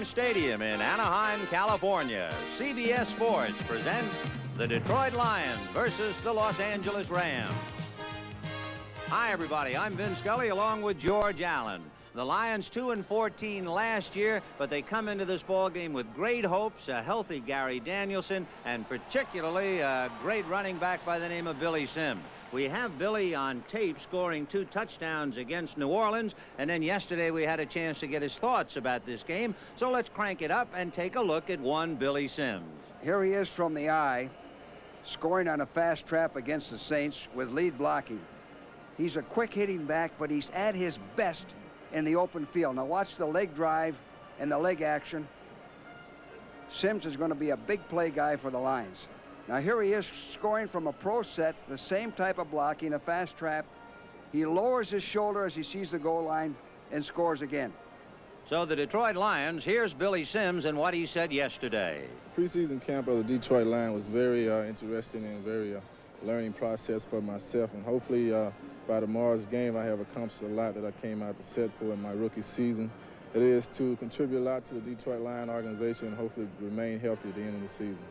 Stadium in Anaheim, California, CBS Sports presents the Detroit Lions versus the Los Angeles Rams. Hi, everybody. I'm Vin Scully along with George Allen. The Lions 2-14 last year, but they come into this ball game with great hopes, a healthy Gary Danielson, and particularly a great running back by the name of Billy Sims. We have Billy on tape scoring 2 touchdowns against New Orleans, and then yesterday we had a chance to get his thoughts about this game. So let's crank it up and take a look at one Billy Sims. Here he is from the eye, scoring on a fast trap against the Saints with lead blocking. He's a quick hitting back, but he's at his best in the open field. Now watch the leg drive and the leg action. Sims is going to be a big play guy for the Lions. Now here he is scoring from a pro set, the same type of blocking, a fast trap. He lowers his shoulder as he sees the goal line and scores again. So the Detroit Lions, here's Billy Sims and what he said yesterday. Preseason camp of the Detroit Lions was very interesting and very learning process for myself, and hopefully by tomorrow's game I have accomplished a lot that I came out to set for in my rookie season. It is to contribute a lot to the Detroit Lion organization and hopefully remain healthy at the end of the season.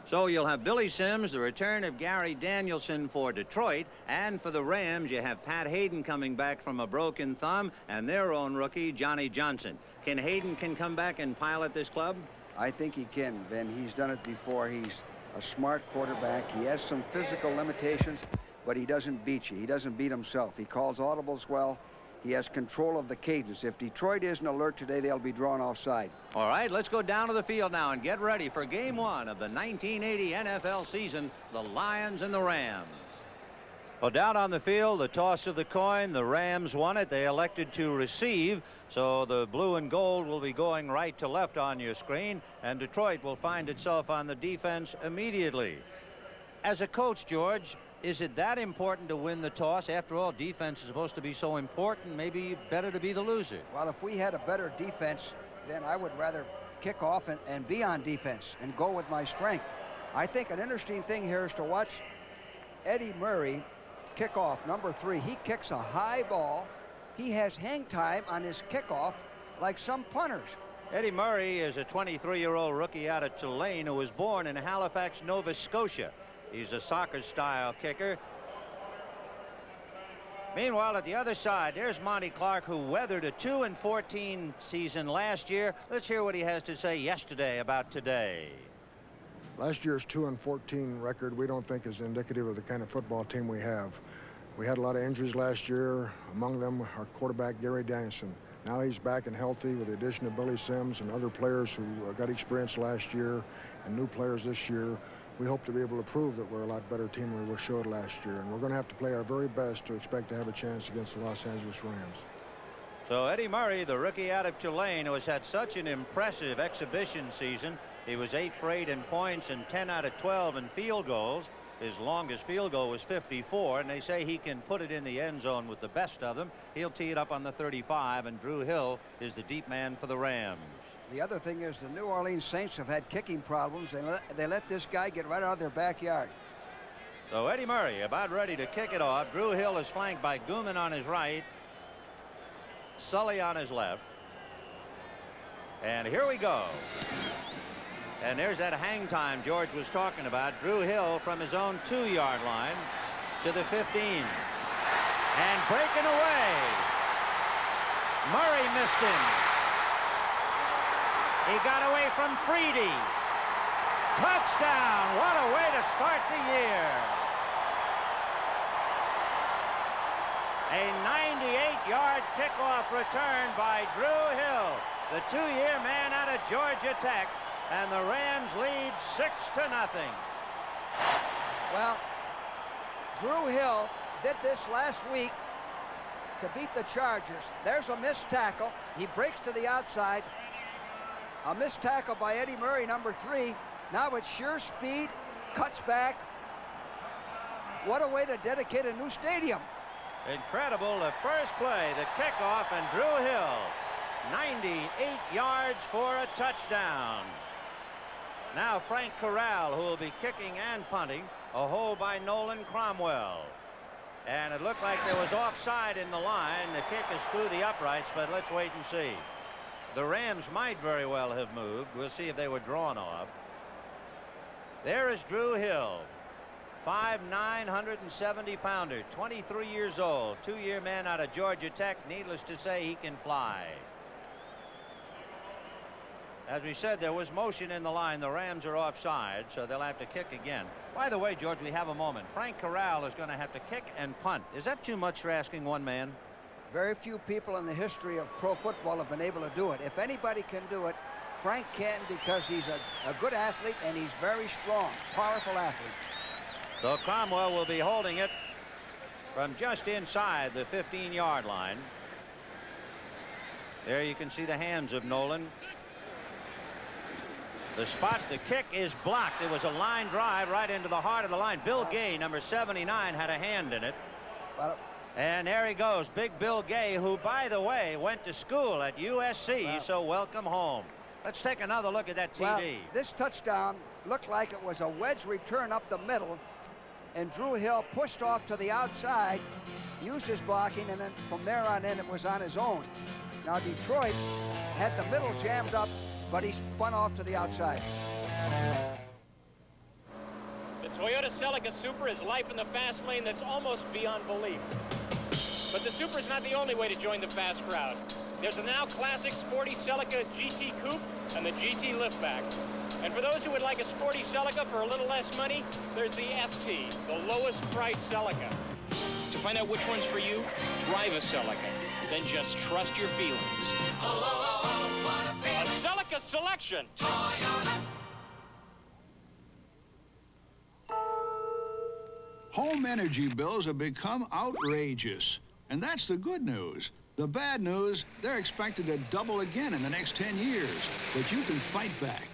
So you'll have Billy Sims, the return of Gary Danielson for Detroit, and for the Rams you have Pat Hayden coming back from a broken thumb and their own rookie Johnny Johnson. Can Hayden come back and pilot this club? I think he can, Ben. He's done it before. He's a smart quarterback. He has some physical limitations, but he doesn't beat you. He doesn't beat himself. He calls audibles well. He has control of the cadence. If Detroit isn't alert today, they'll be drawn offside. All right, let's go down to the field now and get ready for game 1 of the 1980 NFL season, the Lions and the Rams. Well, down on the field, the toss of the coin, the Rams won it. They elected to receive, so the blue and gold will be going right to left on your screen, and Detroit will find itself on the defense immediately. As a coach, George, is it that important to win the toss? After all, defense is supposed to be so important. Maybe better to be the loser. Well, if we had a better defense, then I would rather kick off and be on defense and go with my strength. I think an interesting thing here is to watch Eddie Murray kick off, number 3. He kicks a high ball. He has hang time on his kickoff like some punters. Eddie Murray is a 23-year-old rookie out of Tulane who was born in Halifax, Nova Scotia. He's a soccer-style kicker. Meanwhile, at the other side, there's Monty Clark, who weathered a 2-14 season last year. Let's hear what he has to say yesterday about today. Last year's 2-14 record we don't think is indicative of the kind of football team we have. We had a lot of injuries last year, among them our quarterback Gary Danielson. Now he's back and healthy with the addition of Billy Sims and other players who got experience last year and new players this year. We hope to be able to prove that we're a lot better team than we showed last year, and we're going to have to play our very best to expect to have a chance against the Los Angeles Rams. So Eddie Murray, the rookie out of Tulane, who has had such an impressive exhibition season. He was 8 for 8 in points and 10 out of 12 in field goals. His longest field goal was 54, and they say he can put it in the end zone with the best of them. He'll tee it up on the 35, and Drew Hill is the deep man for the Rams. The other thing is the New Orleans Saints have had kicking problems, and they let this guy get right out of their backyard. So Eddie Murray about ready to kick it off. Drew Hill is flanked by Gooman on his right, Sully on his left. And here we go. And there's that hang time George was talking about. Drew Hill from his own 2-yard line to the 15. And breaking away. Murray missed him. He got away from Freedy. Touchdown. What a way to start the year. A 98-yard kickoff return by Drew Hill, the 2-year man out of Georgia Tech, and the Rams lead 6-0. Well, Drew Hill did this last week to beat the Chargers. There's a missed tackle. He breaks to the outside. A missed tackle by Eddie Murray, number 3. Now it's sure speed, cuts back. What a way to dedicate a new stadium. Incredible, the first play, the kickoff, and Drew Hill, 98 yards for a touchdown. Now Frank Corral, who will be kicking and punting, a hole by Nolan Cromwell. And it looked like there was offside in the line. The kick is through the uprights, but let's wait and see. The Rams might very well have moved. We'll see if they were drawn off. There is Drew Hill, 5'9", 170-pounder, 23 years old, 2-year man out of Georgia Tech. Needless to say, he can fly. As we said, there was motion in the line. The Rams are offside, so they'll have to kick again. By the way, George, we have a moment. Frank Corral is going to have to kick and punt. Is that too much for asking one man? Very few people in the history of pro football have been able to do it. If anybody can do it, Frank can, because he's a good athlete and he's very strong, powerful athlete. So Cromwell will be holding it from just inside the 15-yard line. There you can see the hands of Nolan. The spot, the kick is blocked. It was a line drive right into the heart of the line. Bill Gay, number 79, had a hand in it. Well, and there he goes, Big Bill Gay, who, by the way, went to school at USC, so welcome home. Let's take another look at that TV. well, this touchdown looked like it was a wedge return up the middle, and Drew Hill pushed off to the outside, used his blocking, and then from there on in it was on his own. Now Detroit had the middle jammed up, but he spun off to the outside. The Toyota Celica Super is life in the fast lane that's almost beyond belief. But the Super is not the only way to join the fast crowd. There's a now classic sporty Celica GT Coupe and the GT Liftback. And for those who would like a sporty Celica for a little less money, there's the ST, the lowest price Celica. To find out which one's for you, drive a Celica. Then just trust your feelings. A Celica selection. Home energy bills have become outrageous. And that's the good news. The bad news, they're expected to double again in the next 10 years. But you can fight back.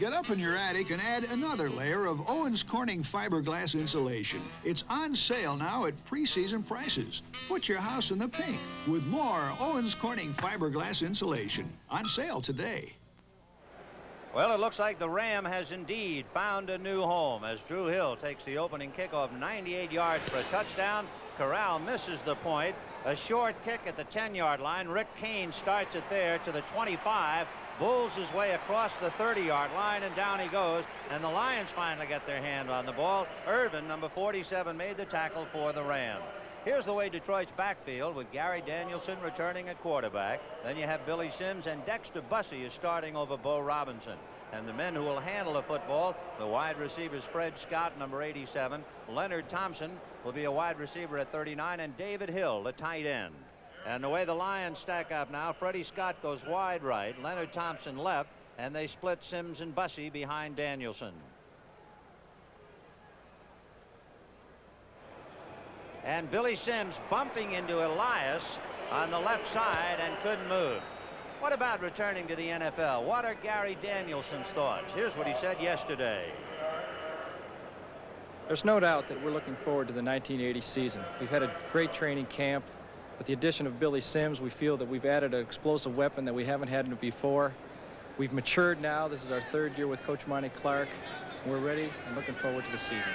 Get up in your attic and add another layer of Owens Corning fiberglass insulation. It's on sale now at pre-season prices. Put your house in the pink with more Owens Corning fiberglass insulation. On sale today. Well, it looks like the Ram has indeed found a new home as Drew Hill takes the opening kickoff 98 yards for a touchdown. Corral misses the point. A short kick at the 10-yard line. Rick Kane starts it there to the 25. Bulls his way across the 30-yard line, and down he goes. And the Lions finally get their hand on the ball. Irvin, number 47, made the tackle for the Rams. Here's the way Detroit's backfield with Gary Danielson returning at quarterback. Then you have Billy Sims, and Dexter Bussey is starting over Bo Robinson. And the men who will handle the football, the wide receivers Fred Scott, number 87. Leonard Thompson will be a wide receiver at 39, and David Hill, the tight end. And the way the Lions stack up now, Freddie Scott goes wide right, Leonard Thompson left, and they split Sims and Bussey behind Danielson. And Billy Sims bumping into Elias on the left side and couldn't move. What about returning to the NFL? What are Gary Danielson's thoughts? Here's what he said yesterday. There's no doubt that we're looking forward to the 1980 season. We've had a great training camp. With the addition of Billy Sims, we feel that we've added an explosive weapon that we haven't had before. We've matured now. This is our third year with Coach Monty Clark. We're ready and looking forward to the season.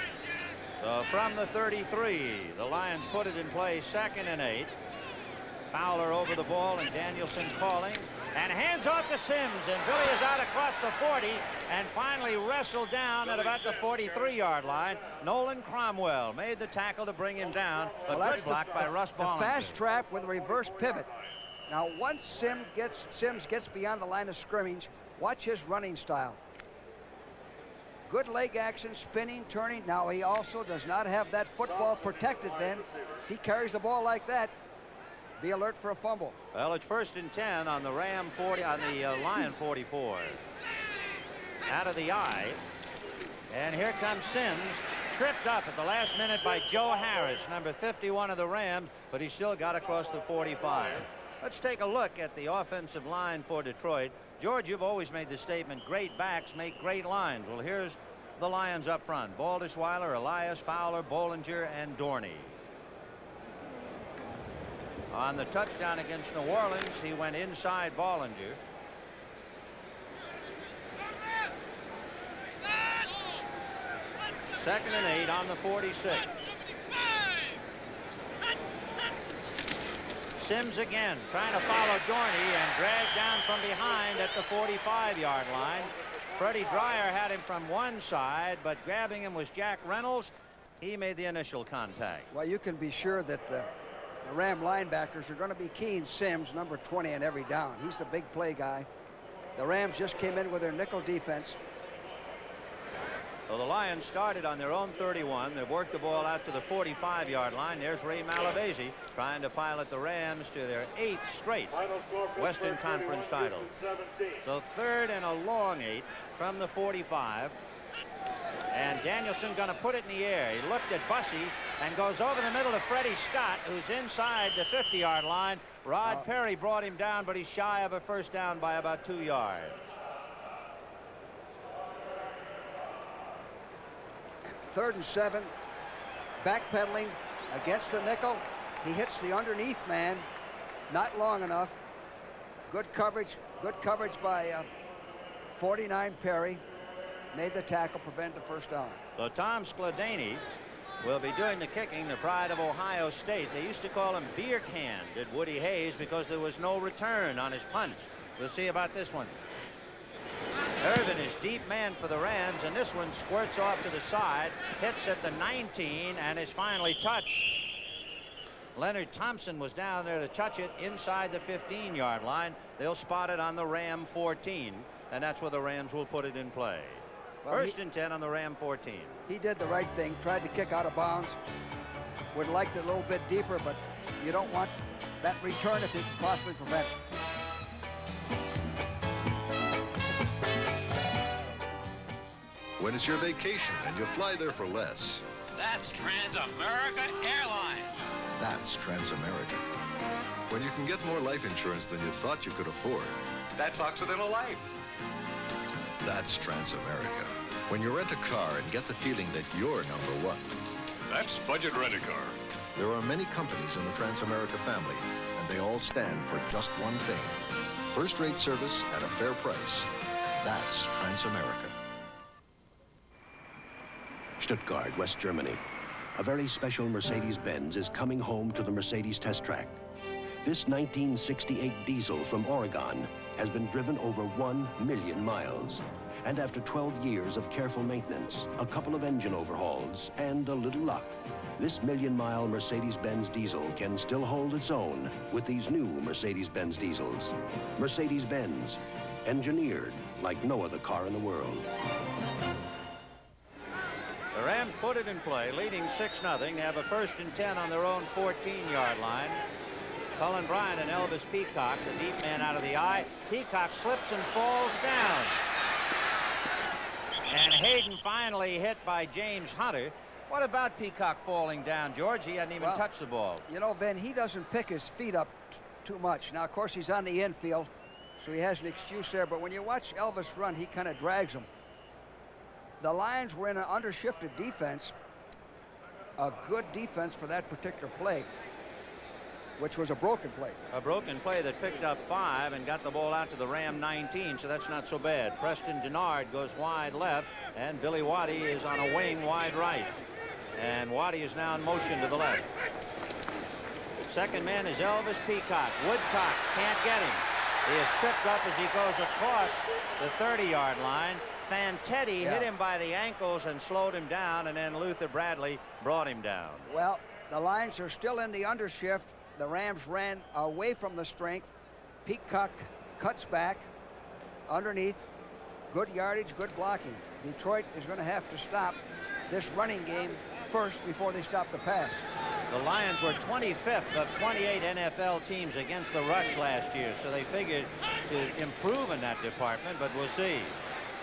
So from the 33, the Lions put it in play, 2nd and 8. Fowler over the ball, and Danielson's calling. And hands off to Sims, and Billy is out across the 40 and finally wrestled down at about the 43-yard line. Nolan Cromwell made the tackle to bring him down, but good block by Russ Bollinger. The fast trap with a reverse pivot. Now, once Sims gets beyond the line of scrimmage, watch his running style. Good leg action, spinning, turning. Now, he also does not have that football protected then. If he carries the ball like that, be alert for a fumble. Well, it's 1st and 10 on the Ram 40, on the Lion 44. Out of the eye. And here comes Sims, tripped up at the last minute by Joe Harris, number 51 of the Rams, but he still got across the 45. Let's take a look at the offensive line for Detroit. George, you've always made the statement, great backs make great lines. Well, here's the Lions up front. Baldishweiler, Elias, Fowler, Bollinger, and Dorney. On the touchdown against New Orleans, he went inside Bollinger. Second and 8 on the 46. Sims again trying to follow Dorney and dragged down from behind at the 45-yard line. Freddie Dreyer had him from one side, but grabbing him was Jack Reynolds. He made the initial contact. Well, you can be sure that the Ram linebackers are going to be keying Sims, number 20, on every down. He's the big play guy. The Rams just came in with their nickel defense. So the Lions started on their own 31. They've worked the ball out to the 45-yard line. There's Ray Malavasi trying to pilot the Rams to their 8th straight Western Conference title. So 3rd and a long 8 from the 45. And Danielson going to put it in the air. He looked at Bussey and goes over the middle to Freddie Scott, who's inside the 50-yard line. Rod Perry brought him down, but he's shy of a first down by about 2 yards. 3rd and 7. Backpedaling against the nickel. He hits the underneath man. Not long enough. Good coverage. Good coverage by 49 Perry. Made the tackle, prevent the first down. So Tom Skladany will be doing the kicking, the pride of Ohio State. They used to call him beer canned at Woody Hayes because there was no return on his punch. We'll see about this one. Irvin is deep man for the Rams, and this one squirts off to the side, hits at the 19, and is finally touched. Leonard Thompson was down there to touch it inside the 15-yard line. They'll spot it on the Ram 14, and that's where the Rams will put it in play. Well, 1st and 10 on the Ram 14. He did the right thing, tried to kick out of bounds. Would have liked it a little bit deeper, but you don't want that return if you can possibly prevent it. When it's your vacation and you fly there for less. That's Transamerica Airlines. That's Transamerica. When you can get more life insurance than you thought you could afford. That's Occidental Life. That's Transamerica. When you rent a car and get the feeling that you're number one. That's Budget Rent-A-Car. There are many companies in the Transamerica family, and they all stand for just one thing. First-rate service at a fair price. That's Transamerica. Stuttgart, West Germany. A very special Mercedes-Benz is coming home to the Mercedes test track. This 1968 diesel from Oregon has been driven over 1 million miles. And after 12 years of careful maintenance, a couple of engine overhauls, and a little luck, this million-mile Mercedes-Benz diesel can still hold its own with these new Mercedes-Benz diesels. Mercedes-Benz, engineered like no other car in the world. The Rams put it in play, leading 6-0. They have a 1st and 10 on their own 14-yard line. Cullen Bryant and Elvis Peacock, the deep man out of the eye. Peacock slips and falls down. And Hayden finally hit by James Hunter. What about Peacock falling down, George? He hadn't even touched the ball. You know, Vin, he doesn't pick his feet up too much. Now, of course, he's on the infield, so he has an excuse there. But when you watch Elvis run, he kind of drags him. The Lions were in an undershifted defense, a good defense for that particular play, which was a broken play. A broken play that picked up 5 and got the ball out to the Ram 19, so that's not so bad. Preston Denard goes wide left, and Billy Waddy is on a wing wide right. And Waddy is now in motion to the left. Second man is Elvis Peacock. Woodcock can't get him. He is tripped up as he goes across the 30-yard line. Fantetti hit him by the ankles and slowed him down, and then Luther Bradley brought him down. Well, the Lions are still in the undershift. The Rams ran away from the strength. Peacock cuts back underneath. Good yardage, good blocking. Detroit is going to have to stop this running game first before they stop the pass. The Lions were 25th of 28 NFL teams against the rush last year, so they figured to improve in that department, but we'll see.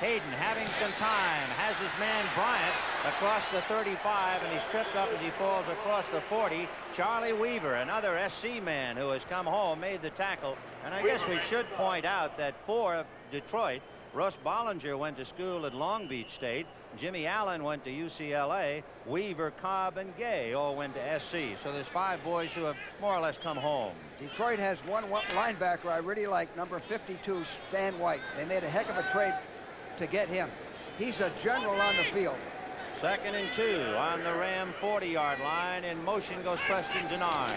Hayden having some time, has his man Bryant across the 35, and he's tripped up as he falls across the 40. Charlie Weaver, another SC man who has come home, made the tackle. And I guess we should point out that for Detroit, Russ Bollinger went to school at Long Beach State. Jimmy Allen went to UCLA. Weaver, Cobb, and Gay all went to SC. So there's 5 boys who have more or less come home. Detroit has one linebacker I really like, number 52, Stan White. They made a heck of a trade to get him. He's a general on the field. 2nd and 2 on the Ram 40-yard line. In motion goes Preston Denard.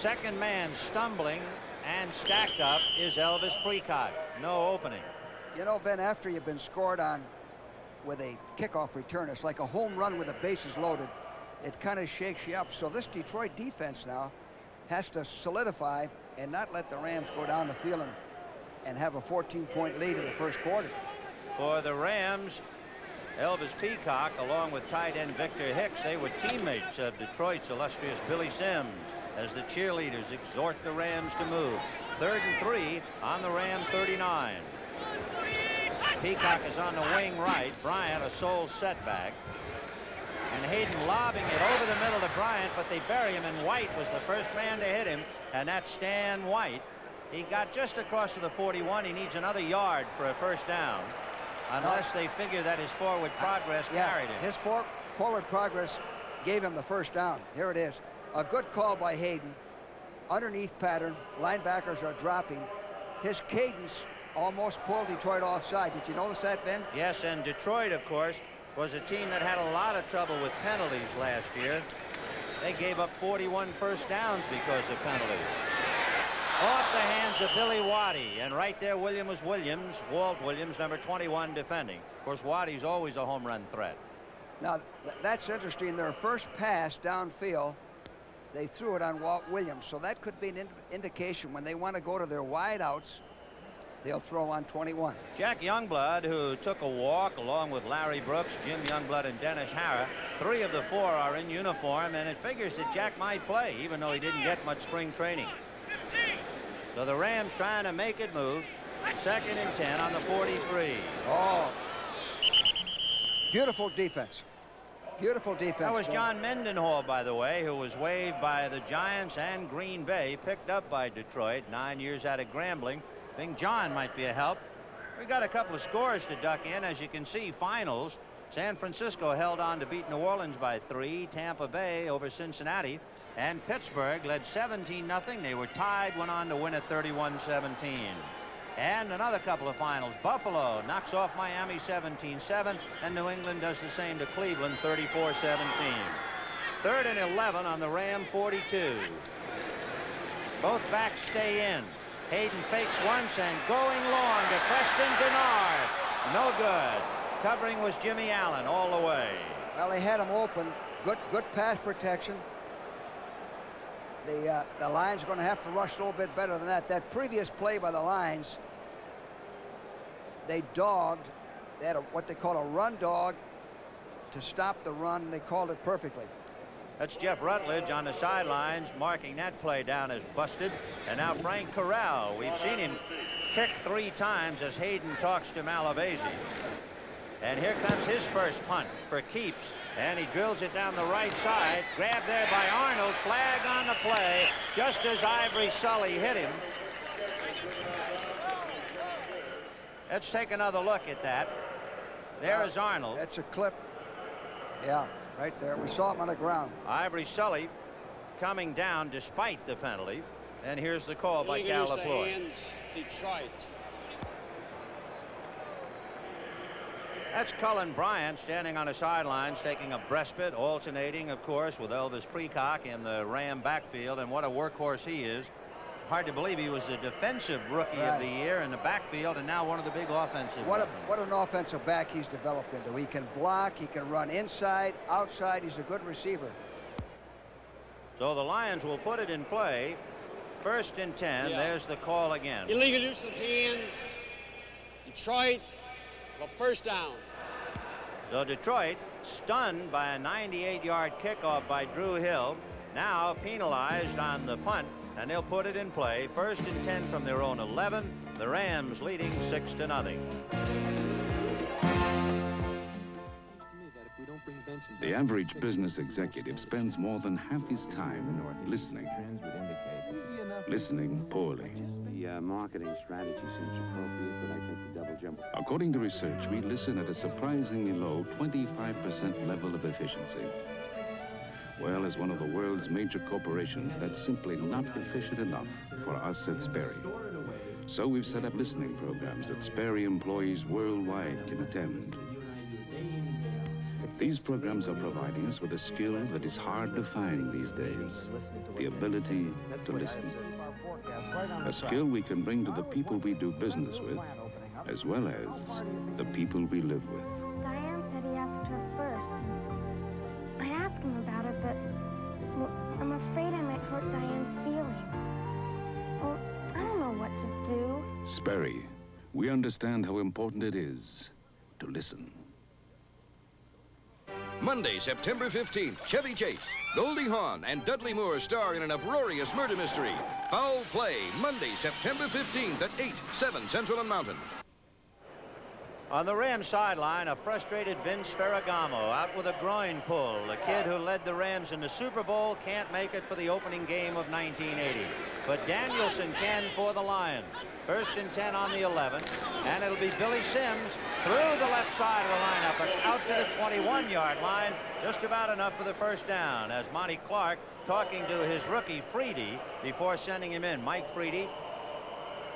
second man stumbling and stacked up is Elvis Precock. No opening. You know, Vin, after you've been scored on with a kickoff return, it's like a home run with the bases loaded. It kind of shakes you up. So this Detroit defense now has to solidify and not let the Rams go down the field and have a 14-point lead in the first quarter. For the Rams, Elvis Peacock, along with tight end Victor Hicks, they were teammates of Detroit's illustrious Billy Sims as the cheerleaders exhort the Rams to move. 3rd and 3 on the Ram 39. Peacock is on the wing right. Bryant a sole setback. And Hayden lobbing it over the middle to Bryant, but they bury him, and White was the first man to hit him, and that's Stan White. He got just across to the 41. He needs another yard for a first down, unless they figure that his forward progress carried him. His forward progress gave him the first down. Here it is. A good call by Hayden. Underneath pattern. Linebackers are dropping. His cadence almost pulled Detroit offside. Did you notice that, Vin? Yes, and Detroit, of course, was a team that had a lot of trouble with penalties last year. They gave up 41 first downs because of penalties. Off the hands of Billy Waddy, and right there Williams was Williams, Walt Williams, number 21, defending. Of course, Waddy's always a home run threat. Now, that's interesting. Their first pass downfield, they threw it on Walt Williams, so that could be an indication when they want to go to their wide outs, they'll throw on 21. Jack Youngblood, who took a walk along with Larry Brooks, Jim Youngblood, and Dennis Harrah. 3 of the 4 are in uniform, and it figures that Jack might play, even though he didn't get much spring training. So the Rams trying to make it move. 2nd and 10 on the 43. Oh, beautiful defense. Beautiful defense. That was John Mendenhall, by the way, who was waived by the Giants and Green Bay, picked up by Detroit 9 years out of Grambling. I think John might be a help. We got a couple of scores to duck in. As you can see, finals. San Francisco held on to beat New Orleans by 3. Tampa Bay over Cincinnati. And Pittsburgh led 17-0. They were tied, went on to win at 31-17. And another couple of finals. Buffalo knocks off Miami 17-7, and New England does the same to Cleveland 34-17. 3rd and 11 on the Ram 42. Both backs stay in. Hayden fakes once and going long to Preston Denard. No good. Covering was Jimmy Allen all the way. Well, they had him open. Good pass protection. The Lions are going to have to rush a little bit better than that. That previous play by the Lions, they dogged. They had what they call a run dog to stop the run, and they called it perfectly. That's Jeff Rutledge on the sidelines, marking that play down as busted. And now Frank Corral. We've seen him kick 3 times as Hayden talks to Malavasi. And here comes his first punt for keeps. And he drills it down the right side. Grabbed there by Arnold. Flag on the play, just as Ivory Sully hit him. Let's take another look at that. There is Arnold. That's a clip. Yeah, right there. We saw him on the ground. Ivory Sully coming down despite the penalty. And here's the call by Cal LaPloy. Detroit. That's Cullen Bryant standing on the sidelines, taking a breastbit, alternating, of course, with Elvis Precock in the Ram backfield. And what a workhorse he is. Hard to believe he was the defensive rookie of the year in the backfield, and now one of the big offensive. What an offensive back he's developed into. He can block, he can run inside, outside. He's a good receiver. So the Lions will put it in play. 1st and 10. Yeah. There's the call again. Illegal use of hands. Detroit, well, first down. So Detroit, stunned by a 98-yard kickoff by Drew Hill, now penalized on the punt, and they'll put it in play. 1st and 10 from their own 11. The Rams leading 6-0. The average business executive spends more than half his time listening. Listening poorly. The marketing strategy seems appropriate, but I think the double jump. According to research, we listen at a surprisingly low 25% level of efficiency. Well, as one of the world's major corporations, that's simply not efficient enough for us at Sperry. So we've set up listening programs that Sperry employees worldwide can attend. These programs are providing us with a skill that is hard to find these days, the ability to listen. A skill we can bring to the people we do business with, as well as the people we live with. Diane said he asked her first. I asked him about it, but well, I'm afraid I might hurt Diane's feelings. Well, I don't know what to do. Sperry, we understand how important it is to listen. Monday, September 15th, Chevy Chase, Goldie Hawn, and Dudley Moore star in an uproarious murder mystery. Foul Play, Monday, September 15th at 8, 7 Central and Mountain. On the Rams sideline, a frustrated Vince Ferragamo out with a groin pull. The kid who led the Rams in the Super Bowl can't make it for the opening game of 1980. But Danielson can for the Lions. 1st and 10 on the 11, and it'll be Billy Sims through the left side of the lineup and out to the 21-yard line. Just about enough for the first down as Monty Clark talking to his rookie Freedy before sending him in. Mike Freedy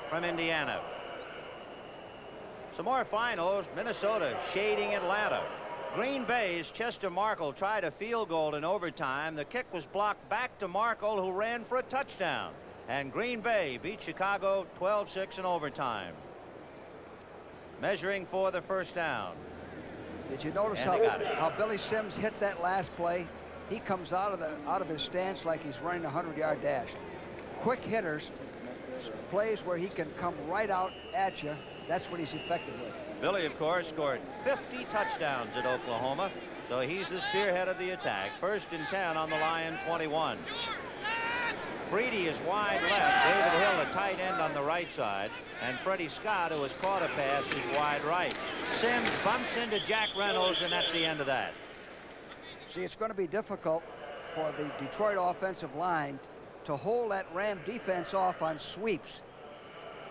from Indiana. Some more finals. Minnesota shading Atlanta. Green Bay's Chester Markle tried a field goal in overtime. The kick was blocked back to Markle, who ran for a touchdown. And Green Bay beat Chicago 12-6 in overtime. Measuring for the first down. Did you notice how Billy Sims hit that last play? He comes out of his stance like he's running a 100-yard dash. Quick hitters, plays where he can come right out at you. That's what he's effective with. Billy, of course, scored 50 touchdowns at Oklahoma, so he's the spearhead of the attack. 1st and 10 on the Lion 21. Freedy is wide left. David Hill, a tight end, on the right side. And Freddie Scott, who has caught a pass, is wide right. Sims bumps into Jack Reynolds, and that's the end of that. See, it's going to be difficult for the Detroit offensive line to hold that Ram defense off on sweeps.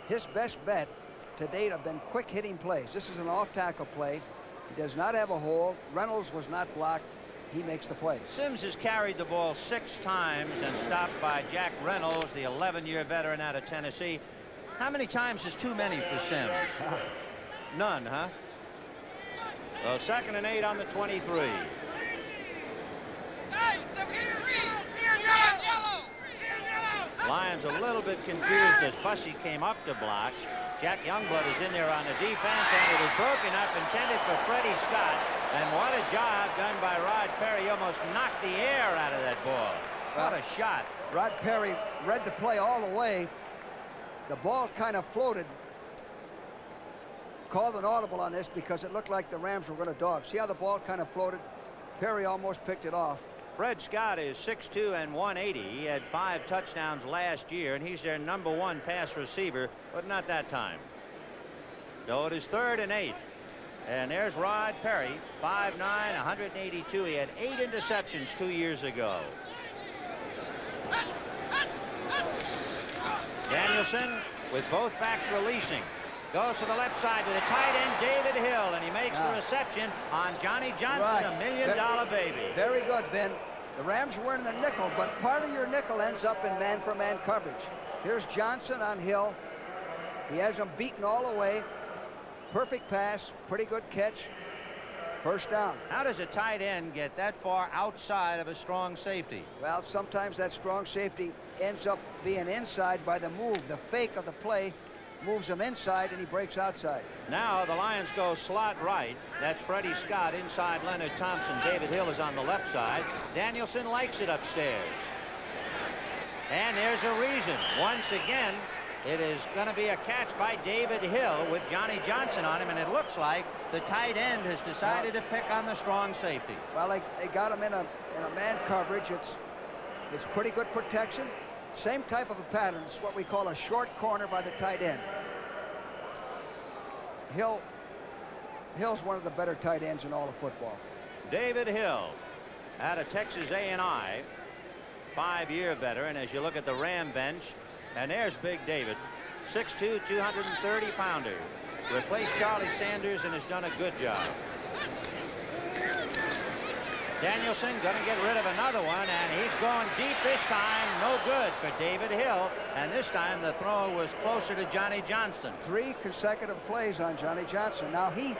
His best bet to date have been quick hitting plays. This is an off-tackle play. He does not have a hold. Reynolds was not blocked. He makes the play. Sims has carried the ball 6 times and stopped by Jack Reynolds, the 11-year veteran out of Tennessee. How many times is too many for Sims? None, huh? So 2nd and 8 on the 23. Lions a little bit confused as Bussey came up to block. Jack Youngblood is in there on the defense, and it is broken up, intended for Freddie Scott. And what a job done by Rod Perry. He almost knocked the air out of that ball. What a shot. Rod Perry read the play all the way. The ball kind of floated. Called an audible on this because it looked like the Rams were going to dog. See how the ball kind of floated? Perry almost picked it off. Fred Scott is 6'2" and 180. He had 5 touchdowns last year, and he's their #1 pass receiver, but not that time. So it is 3rd and 8. And there's Rod Perry, 5'9", 182. He had 8 interceptions 2 years ago. Danielson, with both backs releasing, goes to the left side to the tight end, David Hill, and he makes the reception on Johnny Johnson, a $1 million baby. Very good, Vin. The Rams were in the nickel, but part of your nickel ends up in man-for-man coverage. Here's Johnson on Hill. He has him beaten all the way. Perfect pass, pretty good catch. First down. How does a tight end get that far outside of a strong safety? Well, sometimes that strong safety ends up being inside by the move. The fake of the play moves him inside, and he breaks outside. Now the Lions go slot right. That's Freddie Scott inside Leonard Thompson. David Hill is on the left side. Danielson likes it upstairs. And there's a reason. Once again, it is going to be a catch by David Hill with Johnny Johnson on him, and it looks like the tight end has decided to pick on the strong safety. Well, they got him in a man coverage. It's pretty good protection. Same type of a pattern. It's what we call a short corner by the tight end. Hill's one of the better tight ends in all of football. David Hill out of Texas A&I, 5-year veteran. As you look at the Ram bench, and there's Big David, 6'2", 230-pounder. Replaced Charlie Sanders and has done a good job. Danielson going to get rid of another one, and he's going deep this time. No good for David Hill, and this time the throw was closer to Johnny Johnson. 3 consecutive plays on Johnny Johnson. Now he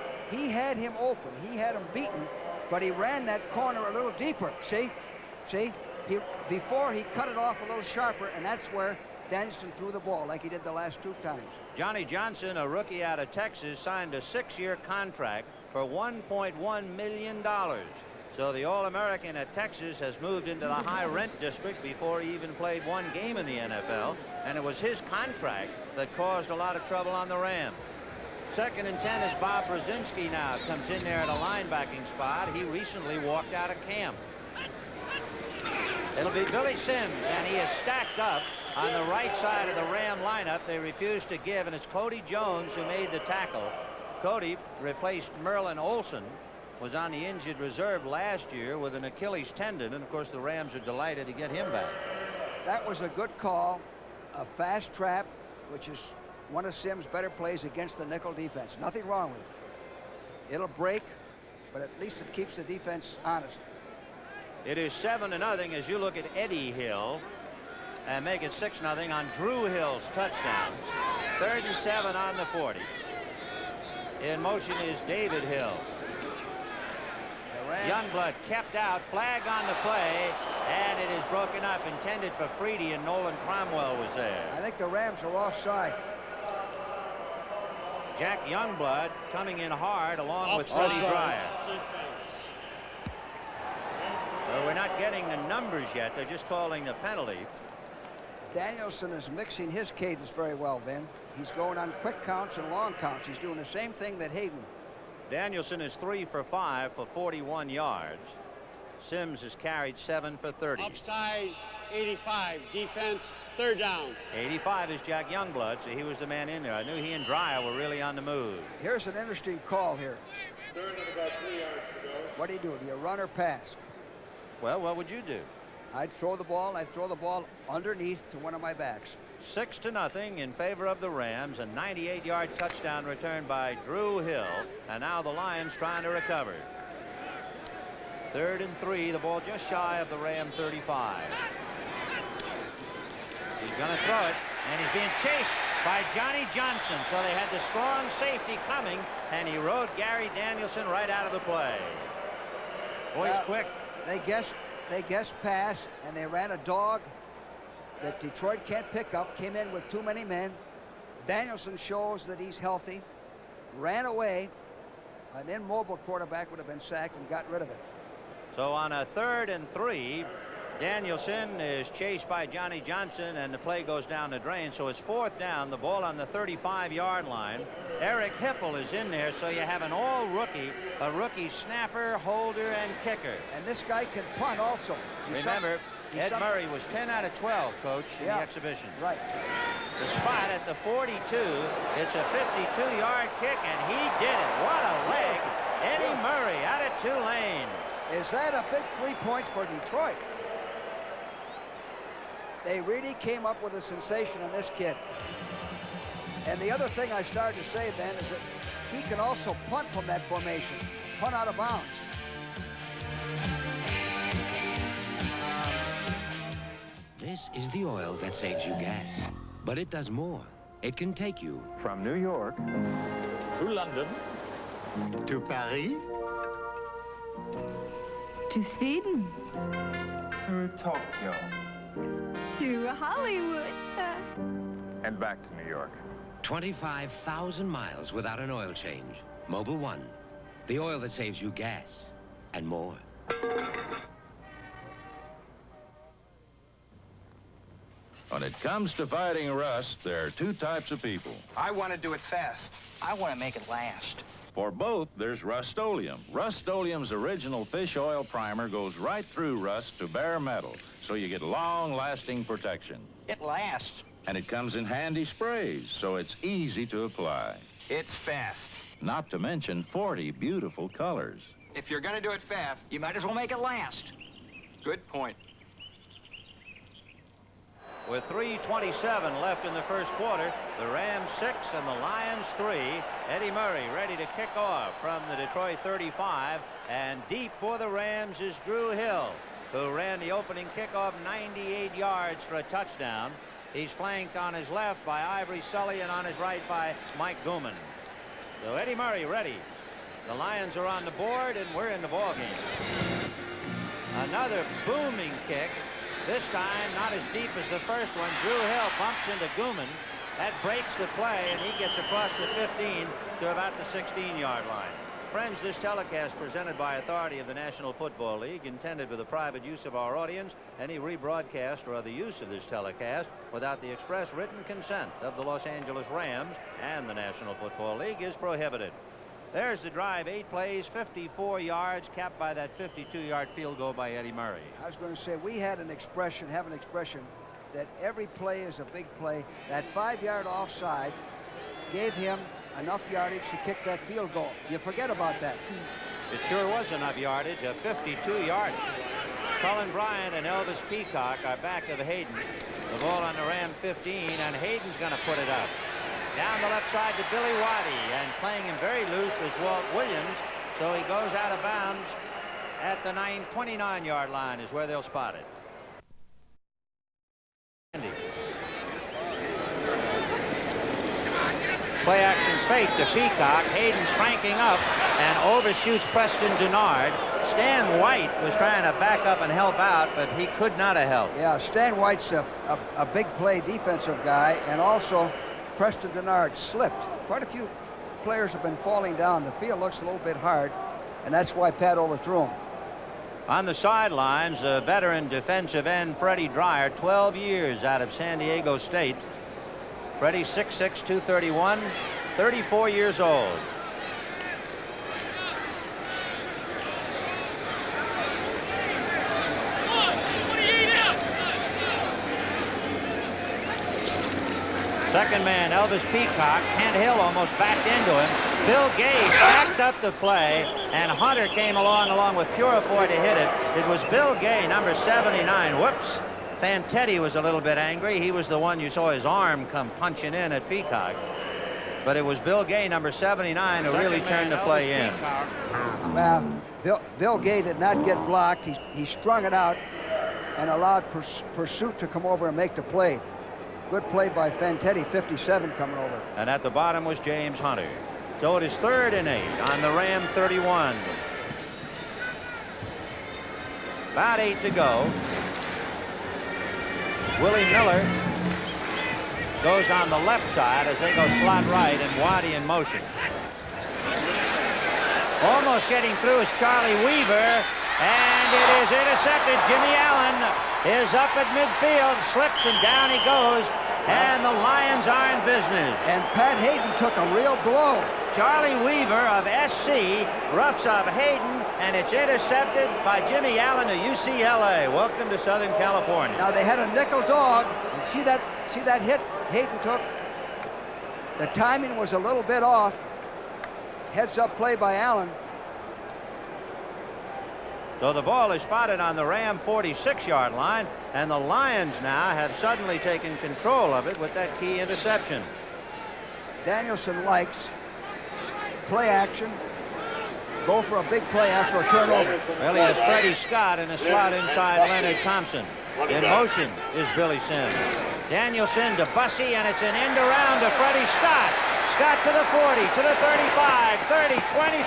had him open. He had him beaten, but he ran that corner a little deeper. See? Before he cut it off a little sharper, and that's where Danielson threw the ball like he did the last 2 times. Johnny Johnson, a rookie out of Texas, signed a 6-year contract for $1.1 million. So the All-American at Texas has moved into the high rent district before he even played 1 game in the NFL, and it was his contract that caused a lot of trouble on the Rams. 2nd and 10 is Bob Brzezinski now. Comes in there at a linebacking spot. He recently walked out of camp. It'll be Billy Sims, and he is stacked up on the right side of the Ram lineup. They refuse to give, and it's Cody Jones who made the tackle. Cody replaced Merlin Olsen, was on the injured reserve last year with an Achilles tendon, and of course the Rams are delighted to get him back. That was a good call. A fast trap, which is one of Sims' better plays against the nickel defense. Nothing wrong with it. It'll break, but at least it keeps the defense honest. It is 7-0 as you look at Eddie Hill and make it 6-0 on Drew Hill's touchdown. 3rd and 7 on the 40. In motion is David Hill. Youngblood kept out, flag on the play, and it is broken up, intended for Freedy, and Nolan Cromwell was there. I think the Rams are offside. Jack Youngblood coming in hard along with Freddie Dryer. Well, we're not getting the numbers yet. They're just calling the penalty. Danielson is mixing his cadence very well, Vin. He's going on quick counts and long counts. He's doing the same thing that Hayden. Danielson is 3 for 5 for 41 yards. Sims has carried 7 for 30. Offside, 85. Defense, 3rd down. 85 is Jack Youngblood, so he was the man in there. I knew he and Dryer were really on the move. Here's an interesting call here. 3rd and about 3 yards to go. What do you do? Do you run or pass? Well, what would you do? I'd throw the ball. I'd throw the ball underneath to one of my backs. 6-0 in favor of the Rams. A 98-yard touchdown return by Drew Hill. And now the Lions trying to recover. 3rd and 3. The ball just shy of the Ram 35. He's going to throw it, and he's being chased by Johnny Johnson. So they had the strong safety coming, and he rode Gary Danielson right out of the play. Boy, he's quick. They guessed pass, and they ran a dog that Detroit can't pick up. Came in with too many men. Danielson shows that he's healthy. Ran away. An immobile quarterback would have been sacked and got rid of it. So on a 3rd and 3, Danielson is chased by Johnny Johnson, and the play goes down the drain. So it's 4th down, the ball on the 35-yard line. Eric Hipple is in there, so you have an all-rookie, a rookie snapper, holder, and kicker. And this guy can punt also. Remember, Ed Murray was 10 out of 12, Coach, in the exhibition. Right. The spot at the 42, it's a 52-yard kick, and he did it. What a leg. Eddie Murray out of Tulane. Is that a big 3 points for Detroit? They really came up with a sensation on this kid. And the other thing I started to say, Ben, is that he can also punt from that formation, punt out of bounds. This is the oil that saves you gas, but it does more. It can take you from New York to London to Paris to Sweden to Tokyo to Hollywood and back to New York. 25,000 miles without an oil change. Mobil 1, the oil that saves you gas and more. When it comes to fighting rust, there are 2 types of people. I want to do it fast. I want to make it last. For both, there's Rust-Oleum. Rust-Oleum's original fish oil primer goes right through rust to bare metal, so you get long-lasting protection. It lasts. And it comes in handy sprays, so it's easy to apply. It's fast. Not to mention 40 beautiful colors. If you're going to do it fast, you might as well make it last. Good point. With 3:27 left in the first quarter, the Rams 6 and the Lions 3. Eddie Murray ready to kick off from the Detroit 35, and deep for the Rams is Drew Hill, who ran the opening kickoff 98 yards for a touchdown. He's flanked on his left by Ivory Sully and on his right by Mike Gooman. So Eddie Murray ready. The Lions are on the board, and we're in the ball game. Another booming kick. This time not as deep as the first one. Drew Hill bumps into Gooman. That breaks the play, and he gets across the 15 to about the 16-yard line. Friends, this telecast presented by authority of the National Football League, intended for the private use of our audience. Any rebroadcast or other use of this telecast without the express written consent of the Los Angeles Rams and the National Football League is prohibited. There's the drive, 8 plays, 54 yards, capped by that 52-yard field goal by Eddie Murray. I was going to say, we had an expression, that every play is a big play. That 5-yard offside gave him enough yardage to kick that field goal. You forget about that. It sure was enough yardage, a 52-yard. Cullen Bryant and Elvis Peacock are back of Hayden. The ball on the Ram 15, and Hayden's going to put it up. Down the left side to Billy Waddy, and playing him very loose was Walt Williams, so he goes out of bounds at the 29-yard line is where they'll spot it. Play action fake to Peacock. Hayden cranking up and overshoots Preston Denard. Stan White was trying to back up and help out, but he could not have helped. Yeah, Stan White's a big play defensive guy, and also Preston Denard slipped. Quite a few players have been falling down. The field looks a little bit hard, and that's why Pat overthrew him. On the sidelines, the veteran defensive end Freddie Dreyer, 12 years out of San Diego State. Freddie 6'6", 231, 34 years old. Second man, Elvis Peacock. Kent Hill almost backed into him. Bill Gay backed up the play, and Hunter came along with Purifoy to hit it. It was Bill Gay, number 79. Whoops. Fantetti was a little bit angry. He was the one you saw his arm come punching in at Peacock. But it was Bill Gay, number 79, who really turned the play in. Well, Bill Gay did not get blocked. He strung it out and allowed Pursuit to come over and make the play. Good play by Fantetti, 57 coming over. And at the bottom was James Hunter. So it is 3rd and 8 on the Ram 31. About 8 to go. Willie Miller goes on the left side as they go slot right, and Waddy in motion. Almost getting through is Charlie Weaver, and it is intercepted. Jimmy Allen is up at midfield, slips, and down he goes, and the Lions are in business. And Pat Hayden took a real blow. Charlie Weaver of SC roughs up Hayden, and it's intercepted by Jimmy Allen of UCLA. Welcome to Southern California. Now they had a nickel dog, and see that hit Hayden took? The timing was a little bit off. Heads-up play by Allen. So the ball is spotted on the Ram 46-yard line, and the Lions now have suddenly taken control of it with that key interception. Danielson likes play action. Go for a big play after a turnover. Well, he has Freddie Scott in a slot inside Leonard Thompson. In motion is Billy Sims. Danielson to Bussey, and it's an end around to Freddie Scott. Scott to the 40, to the 35, 30, 25, 20,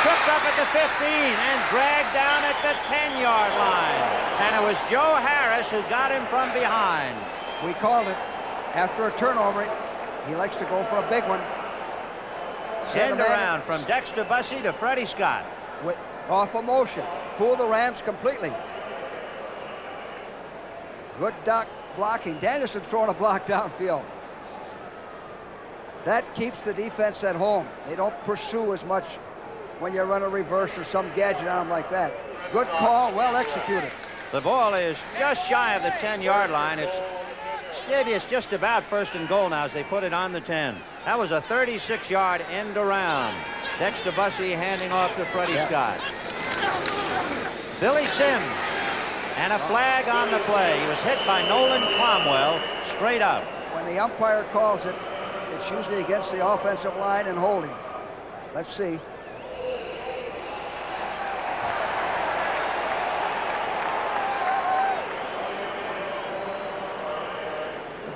tripped up at the 15 and dragged down at the 10-yard line. And it was Joe Harris who got him from behind. We called it. After a turnover, he likes to go for a big one. End around from Dexter Bussey to Freddie Scott. With off a motion. Fool the Rams completely. Good blocking. Danielson throwing a block downfield. That keeps the defense at home. They don't pursue as much when you run a reverse or some gadget on them like that. Good call, well executed. The ball is just shy of the 10-yard line. It's just about 1st and goal now as they put it on the 10. That was a 36-yard end around. Dexter Bussey handing off to Freddie Scott. Billy Sims, and a flag on the play. He was hit by Nolan Cromwell straight up. When the umpire calls it, it's usually against the offensive line and holding. Let's see.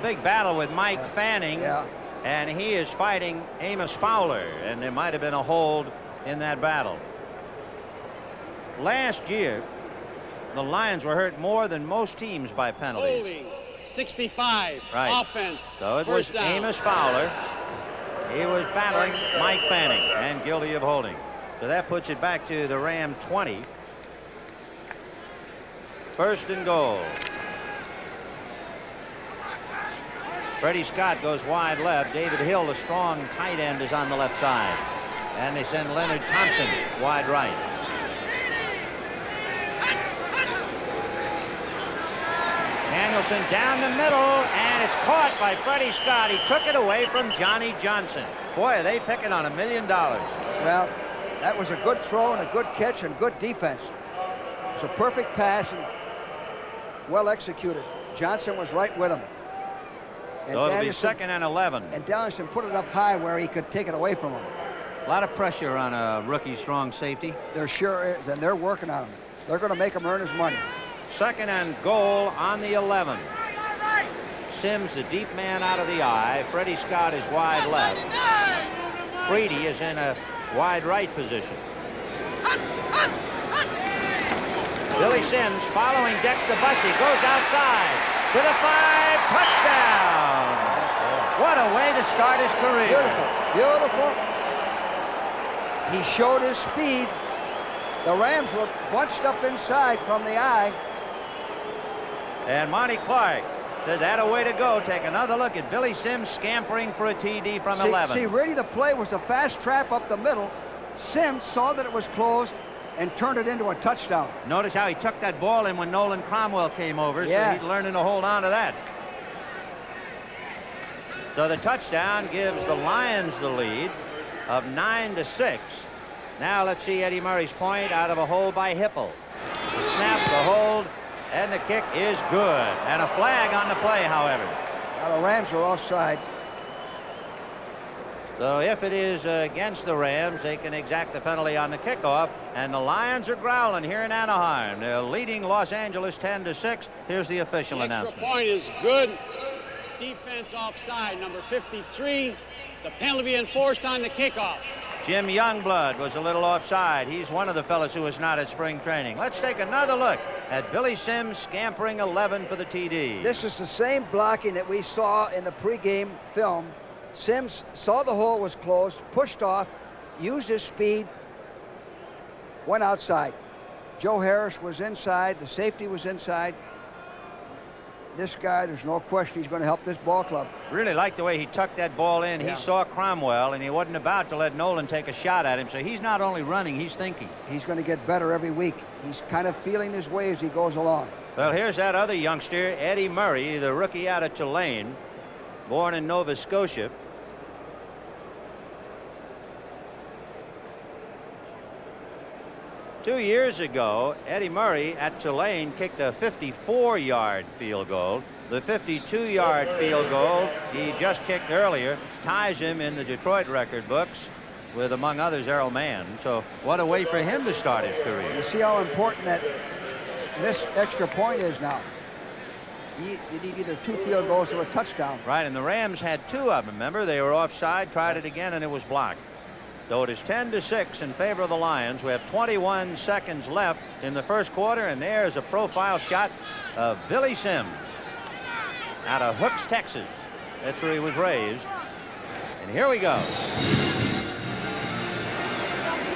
Big battle with Mike Fanning. Yeah. and he is fighting Amos Fowler, and there might have been a hold in that battle. Last year, the Lions were hurt more than most teams by penalties. Holding, 65, right. Offense. So it was down. Amos Fowler. He was battling Mike Fanning and guilty of holding. So that puts it back to the Ram 20. First and goal. Freddie Scott goes wide left. David Hill, the strong tight end, is on the left side. And they send Leonard Thompson wide right. Danielson down the middle, and it's caught by Freddie Scott. He took it away from Johnny Johnson. Boy, are they picking on $1 million. Well, that was a good throw and a good catch and good defense. It was a perfect pass and well executed. Johnson was right with him. And So it'll be 2nd and 11. And Danielson put it up high where he could take it away from him. A lot of pressure on a rookie strong safety. There sure is, and they're working on him. They're going to make him earn his money. 2nd and goal on the 11. Sims, the deep man out of the eye. Freddie Scott is wide left. Freedy is in a wide right position. Billy Sims following Dexter Bussey goes outside to the 5, touchdown. What a way to start his career. Beautiful, beautiful. He showed his speed. The Rams were bunched up inside from the eye. And Monty Clark said that a way to go. Take another look at Billy Sims scampering for a TD from 11. See, really the play was a fast trap up the middle. Sims saw that it was closed and turned it into a touchdown. Notice how he took that ball in when Nolan Cromwell came over, yes. So he's learning to hold on to that. So the touchdown gives the Lions the lead of 9-6. Now let's see Eddie Murray's point out of a hole by Hipple. The snap, the hold, and the kick is good. And a flag on the play, however. Now the Rams are offside. So if it is against the Rams, they can exact the penalty on the kickoff. And the Lions are growling here in Anaheim. They're leading Los Angeles 10-6. Here's the official announcement. Extra point is good. Defense offside, number 53. The penalty enforced on the kickoff. Jim Youngblood was a little offside. He's one of the fellas who was not at spring training. Let's take another look at Billy Sims scampering 11 for the TD. This is the same blocking that we saw in the pregame film. Sims saw the hole was closed, pushed off, used his speed, went outside. Joe Harris was inside. The safety was inside. This guy, there's no question he's going to help this ball club. Really liked the way he tucked that ball in. Yeah. He saw Cromwell, and he wasn't about to let Nolan take a shot at him. So he's not only running, he's thinking. He's going to get better every week. He's kind of feeling his way as he goes along. Well, here's that other youngster, Eddie Murray, the rookie out of Tulane, born in Nova Scotia. Two years ago, Eddie Murray at Tulane kicked a 54-yard field goal. The 52-yard field goal he just kicked earlier ties him in the Detroit record books with, among others, Errol Mann. So what a way for him to start his career. You see how important that missed extra point is now. You need either 2 field goals or a touchdown. Right, and the Rams had 2 of them. Remember, they were offside, tried it again, and it was blocked. So it is 10-6 in favor of the Lions. We have 21 seconds left in the first quarter, and there's a profile shot of Billy Sims out of Hooks, Texas. That's where he was raised. And here we go.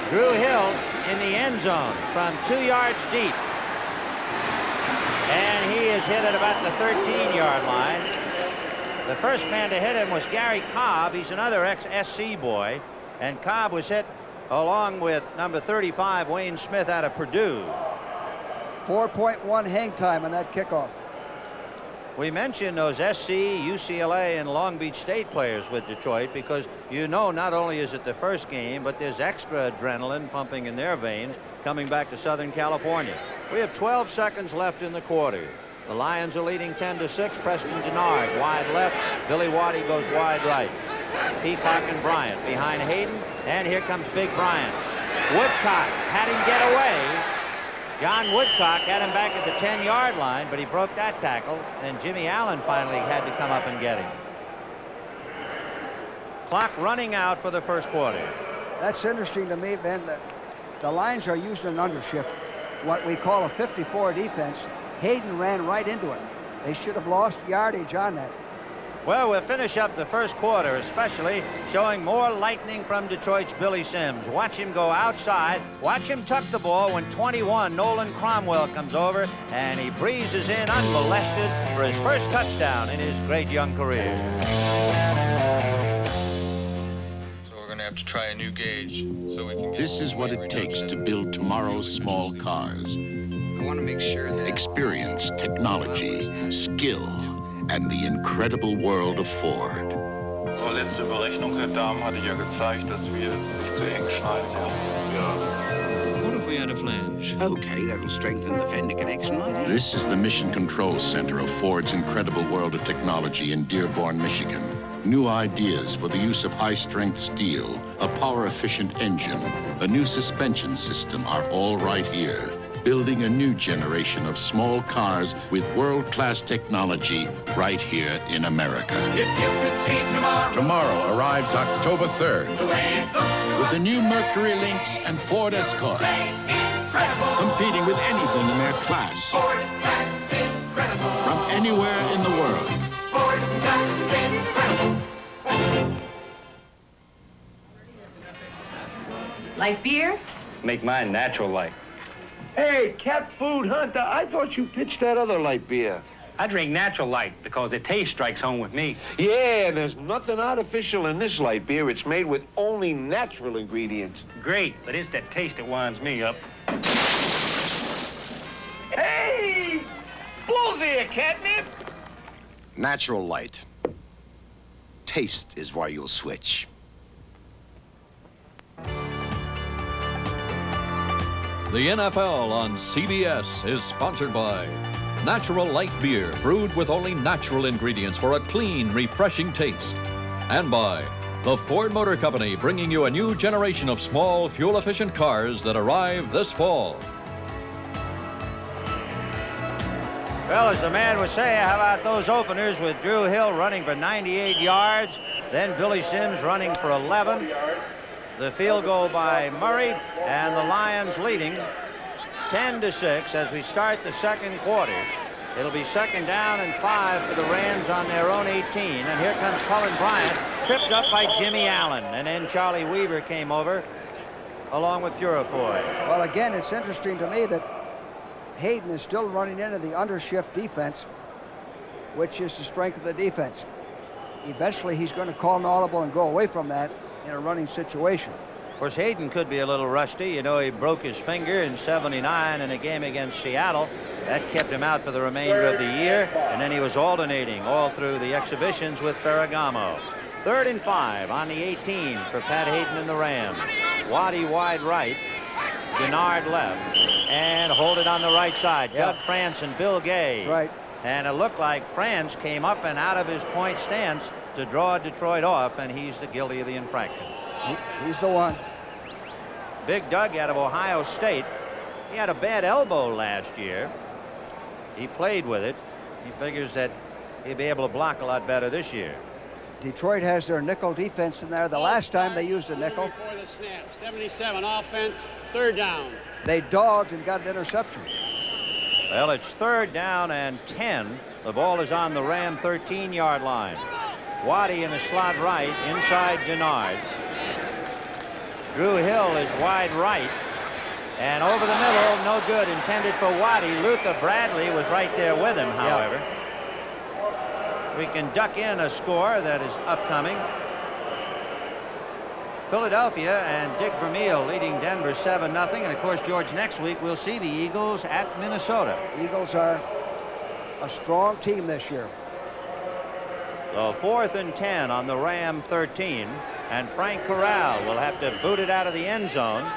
Drew Hill in the end zone from 2 yards deep. And he is hit at about the 13-yard line. The first man to hit him was Gary Cobb. He's another ex-SC boy. And Cobb was hit along with number 35, Wayne Smith, out of Purdue. 4.1 hang time on that kickoff. We mentioned those SC, UCLA, and Long Beach State players with Detroit because you know not only is it the first game, but there's extra adrenaline pumping in their veins coming back to Southern California. We have 12 seconds left in the quarter. The Lions are leading 10-6. Preston Denard wide left. Billy Waddy goes wide right. Peacock and Bryant behind Hayden, and here comes Big Bryant. Woodcock had him get away. John Woodcock had him back at the 10-yard line, but he broke that tackle, and Jimmy Allen finally had to come up and get him. Clock running out for the first quarter. That's interesting to me, Ben. The Lions are using an undershift, what we call a 54 defense. Hayden ran right into it. They should have lost yardage on that. Well, we'll finish up the first quarter, especially showing more lightning from Detroit's Billy Sims. Watch him go outside. Watch him tuck the ball when 21, Nolan Cromwell, comes over, and he breezes in unmolested for his first touchdown in his great young career. So we're going to have to try a new gauge so we can get... This is what it takes to build tomorrow's small cars. I want to make sure that... Experience, technology, skill, and the incredible world of Ford. Unsere letzte Berechnung, Herr Dahm, hatte ja gezeigt, dass wir nicht zu eng schneiden. Ja. What if we had a flange? Okay, that'll strengthen the fender connection line. This is the Mission Control Center of Ford's incredible world of technology in Dearborn, Michigan. New ideas for the use of high-strength steel, a power-efficient engine, a new suspension system are all right here. Building a new generation of small cars with world-class technology right here in America. If you could see tomorrow. Tomorrow arrives October 3rd with the new Mercury Lynx and Ford Escort, competing with anything in their class Ford, that's incredible. from anywhere in the world. Ford, that's incredible. Light beer? Make mine natural light. Hey, Cat Food Hunter, I thought you pitched that other light beer. I drink natural light because the taste strikes home with me. Yeah, there's nothing artificial in this light beer. It's made with only natural ingredients. Great, but it's that taste that winds me up. Hey! Bull's here, catnip! Natural light. Taste is why you'll switch. The NFL on CBS is sponsored by Natural Light Beer, brewed with only natural ingredients for a clean, refreshing taste. And by the Ford Motor Company, bringing you a new generation of small, fuel-efficient cars that arrive this fall. Well, as the man would say, how about those openers with Drew Hill running for 98 yards, then Billy Sims running for 11. The field goal by Murray, and the Lions leading 10-6 as we start the second quarter. It'll be second down and 5 for the Rams on their own 18. And here comes Cullen Bryant, tripped up by Jimmy Allen. And then Charlie Weaver came over along with Purifoy. Well, again, it's interesting to me that Hayden is still running into the undershift defense, which is the strength of the defense. Eventually, he's going to call an audible and go away from that in a running situation. Of course, Hayden could be a little rusty. You know, he broke his finger in '79 in a game against Seattle. That kept him out for the remainder of the year, and then he was alternating all through the exhibitions with Ferragamo. 3rd and 5 on the 18 for Pat Hayden and the Rams. Waddy wide right, Gennard left, and hold it on the right side. Doug France and Bill Gay. That's right. And it looked like France came up and out of his point stance to draw Detroit off, and he's the guilty of the infraction. He's the one. Big Doug out of Ohio State. He had a bad elbow last year. He played with it. He figures that he'll be able to block a lot better this year. Detroit has their nickel defense in there. The last time they used a nickel, Before the snap, 77 offense, 3rd down. they dogged and got an interception. Well, it's 3rd down and 10. The ball is on the Ram 13-yard line. Waddy in the slot right, inside Gennard. Drew Hill is wide right. And over the middle, no good, intended for Waddy. Luther Bradley was right there with him, however. We can duck in a score that is upcoming. Philadelphia and Dick Vermeil leading Denver 7-0. And, of course, George, next week we'll see the Eagles at Minnesota. Eagles are a strong team this year. So 4th and 10 on the Ram 13. And Frank Corral will have to boot it out of the end zone.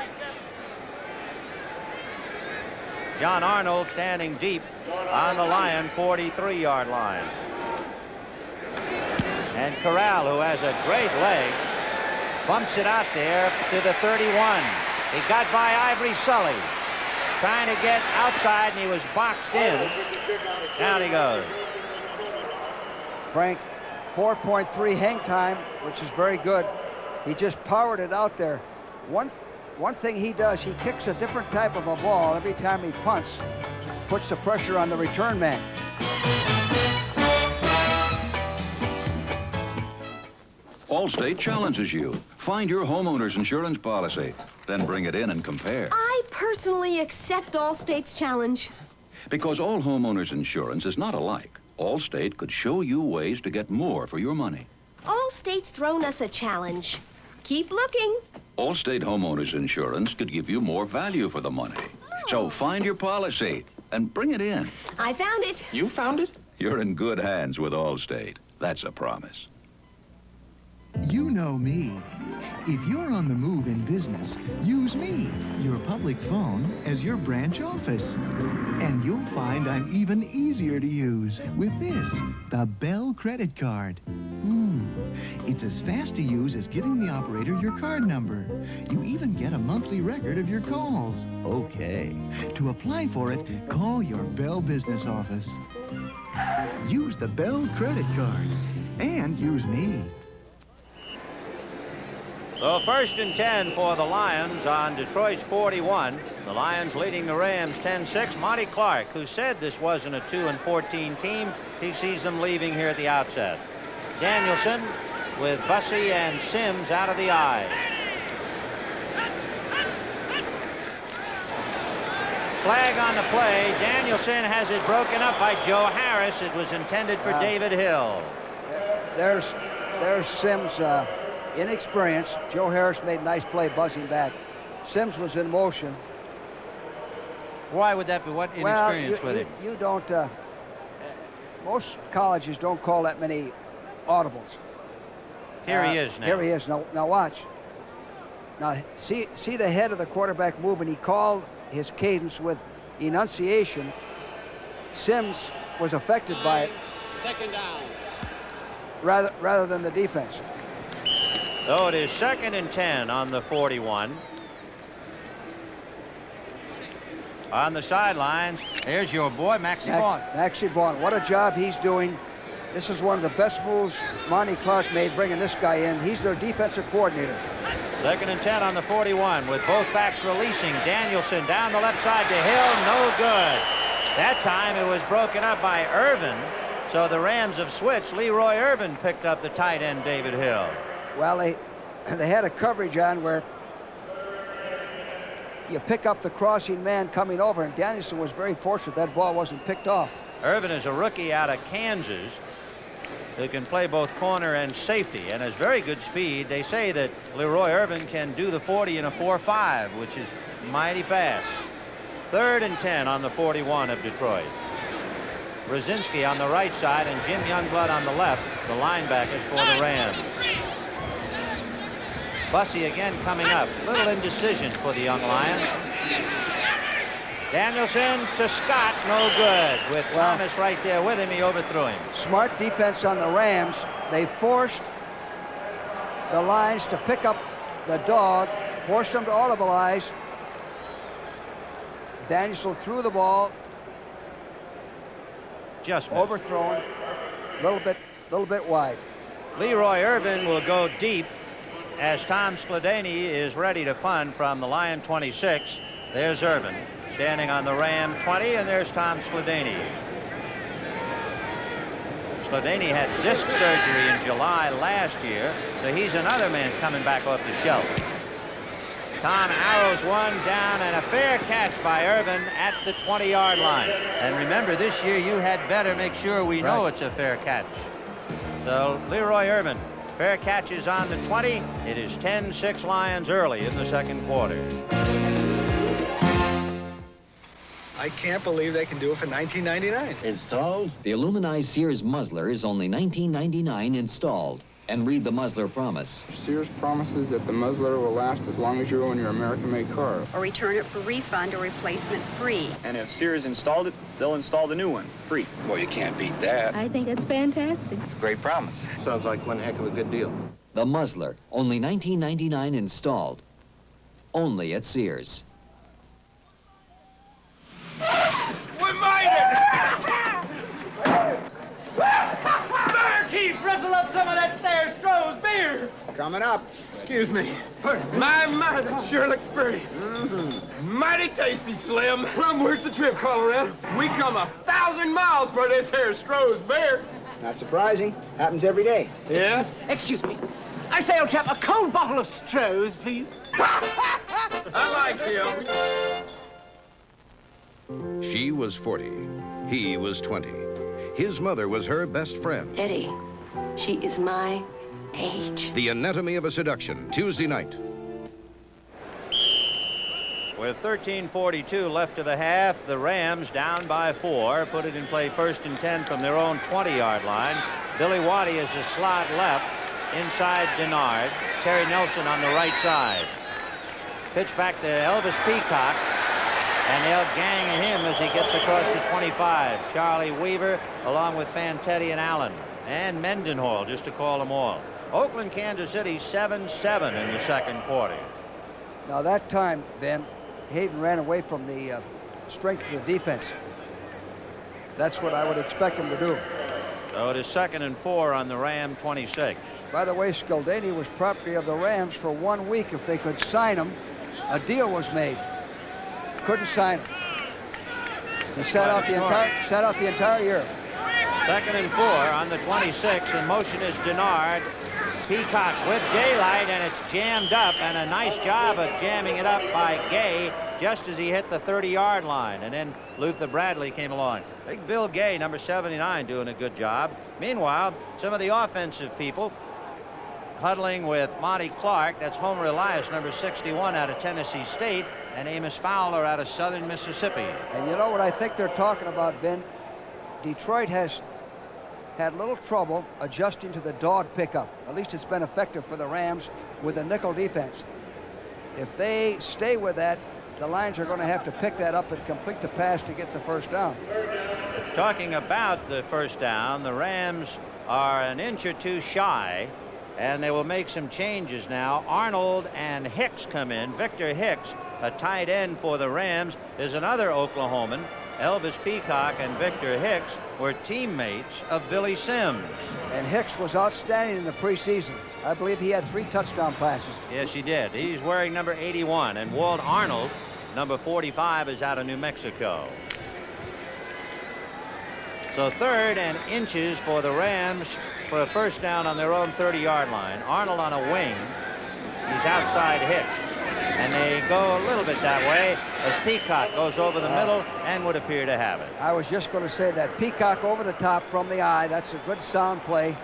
John Arnold standing deep on the Lion 43-yard line. And Corral, who has a great leg, bumps it out there to the 31. He got by Ivory Sully, trying to get outside, and he was boxed in. Down he goes. Frank 4.3 hang time, which is very good. He just powered it out there. One thing he does, he kicks a different type of a ball every time he punts, puts the pressure on the return man. Allstate challenges you. Find your homeowner's insurance policy, then bring it in and compare. I personally accept Allstate's challenge. Because all homeowners insurance is not alike. Allstate could show you ways to get more for your money. Allstate's thrown us a challenge. Keep looking. Allstate homeowners insurance could give you more value for the money. So find your policy and bring it in. I found it. You found it? You're in good hands with Allstate. That's a promise. You know me. If you're on the move in business, use me, your public phone, as your branch office. And you'll find I'm even easier to use with this, the Bell credit card. It's as fast to use as giving the operator your card number. You even get a monthly record of your calls. Okay. To apply for it, call your Bell business office. Use the Bell credit card and use me. So 1st and 10 for the Lions on Detroit's 41. The Lions leading the Rams 10-6. Monty Clark, who said this wasn't a 2-14 team, he sees them leaving here at the outset. Danielson with Bussey and Sims out of the eye. Flag on the play. Danielson has it broken up by Joe Harris. It was intended for David Hill. There's Sims. Inexperience. Joe Harris made a nice play buzzing back. Sims was in motion. Why would that be? What inexperience with it? You don't, most colleges don't call that many audibles. Here he is now. Here he is. Now watch. Now see the head of the quarterback move, and he called his cadence with enunciation. Sims was affected by it. Second down. Rather than the defense. So it is 2nd and 10 on the 41. On the sidelines, here's your boy, Maxie Vaughn. Maxie Vaughn, what a job he's doing. This is one of the best moves Monty Clark made, bringing this guy in. He's their defensive coordinator. 2nd and 10 on the 41 with both backs releasing. Danielson down the left side to Hill, no good. That time it was broken up by Irvin. So the Rams have switched. Leroy Irvin picked up the tight end, David Hill. Well, they had a coverage on where you pick up the crossing man coming over, and Danielson was very fortunate that ball wasn't picked off. Irvin is a rookie out of Kansas who can play both corner and safety and has very good speed. They say that Leroy Irvin can do the 40 in a 4.5, which is mighty fast. 3rd and 10 on the 41 of Detroit. Brzezinski on the right side and Jim Youngblood on the left, the linebackers for the Rams. Bussey again coming up. Little indecision for the young Lions. Danielson to Scott, no good. With Thomas right there with him, he overthrew him. Smart defense on the Rams. They forced the Lions to pick up the dog, forced them to audibilize. Danielson threw the ball. Just overthrown. Little bit wide. Leroy Irvin will go deep as Tom Skladany is ready to punt from the Lion 26. There's Irvin standing on the Ram 20, and there's Tom Skladany. Skladany had disc surgery in July last year, so he's another man coming back off the shelf. Tom arrows one down, and a fair catch by Irvin at the 20-yard line. And remember, this year you had better make sure we know it's a fair catch. So Leroy Irvin, fair catch is on the 20. It is 10-6 Lions early in the 2nd quarter. I can't believe they can do it for $19.99. Installed? The aluminized Sears muzzler is only $19.99 installed. And read the muzzler promise. Sears promises that the muzzler will last as long as you own your American-made car. Or return it for refund or replacement free. And if Sears installed it, they'll install the new one, free. Well, you can't beat that. I think it's fantastic. It's a great promise. Sounds like one heck of a good deal. The muzzler, only $19.99 installed. Only at Sears. We made it! Bear Keith, love some of that there Stroh's beer. Coming up. Excuse me. My, that sure looks pretty. Mighty tasty, Slim. I'm worth the trip, Colorado. We come 1,000 miles for this here Stroh's beer. Not surprising. Happens every day. Yeah? Excuse me. I say, old chap, a cold bottle of Stroh's, please. I like him. She was 40. He was 20. His mother was her best friend. Eddie, she is my age. The Anatomy of a Seduction, Tuesday night. With 13:42 left to the half, the Rams down by 4, put it in play 1st and 10 from their own 20-yard line. Billy Waddy is the slot left, inside Denard. Terry Nelson on the right side. Pitch back to Elvis Peacock, and they'll gang him as he gets across the 25. Charlie Weaver along with Fantetti and Allen and Mendenhall, just to call them all. Oakland, Kansas City 7-7 in the second quarter. Now that time, Ben, Hayden ran away from the strength of the defense. That's what I would expect him to do. So it is 2nd and 4 on the Ram 26. By the way, Skildany was property of the Rams for 1 week. If they could sign him, a deal was made. Couldn't sign him. He sat out the entire year. 2nd and 4 on the 26. In motion is Denard. Peacock with daylight, and it's jammed up, and a nice job of jamming it up by Gay just as he hit the 30-yard line. And then Luther Bradley came along. Big Bill Gay, number 79, doing a good job. Meanwhile, some of the offensive people huddling with Monty Clark. That's Homer Elias, number 61, out of Tennessee State, and Amos Fowler out of Southern Mississippi. And you know what I think they're talking about, Ben? Detroit has had a little trouble adjusting to the dog pickup. At least it's been effective for the Rams with the nickel defense. If they stay with that, the Lions are going to have to pick that up and complete the pass to get the first down. Talking about the first down, the Rams are an inch or two shy, and they will make some changes now. Arnold and Hicks come in. Victor Hicks, a tight end for the Rams, is another Oklahoman. Elvis Peacock and Victor Hicks were teammates of Billy Sims. And Hicks was outstanding in the preseason. I believe he had 3 touchdown passes. Yes, he did. He's wearing number 81. And Walt Arnold, number 45, is out of New Mexico. So 3rd and inches for the Rams for a first down on their own 30-yard line. Arnold on a wing. He's outside Hicks. And they go a little bit that way as Peacock goes over the middle and would appear to have it. I was just going to say that. Peacock over the top from the eye. That's a good sound play.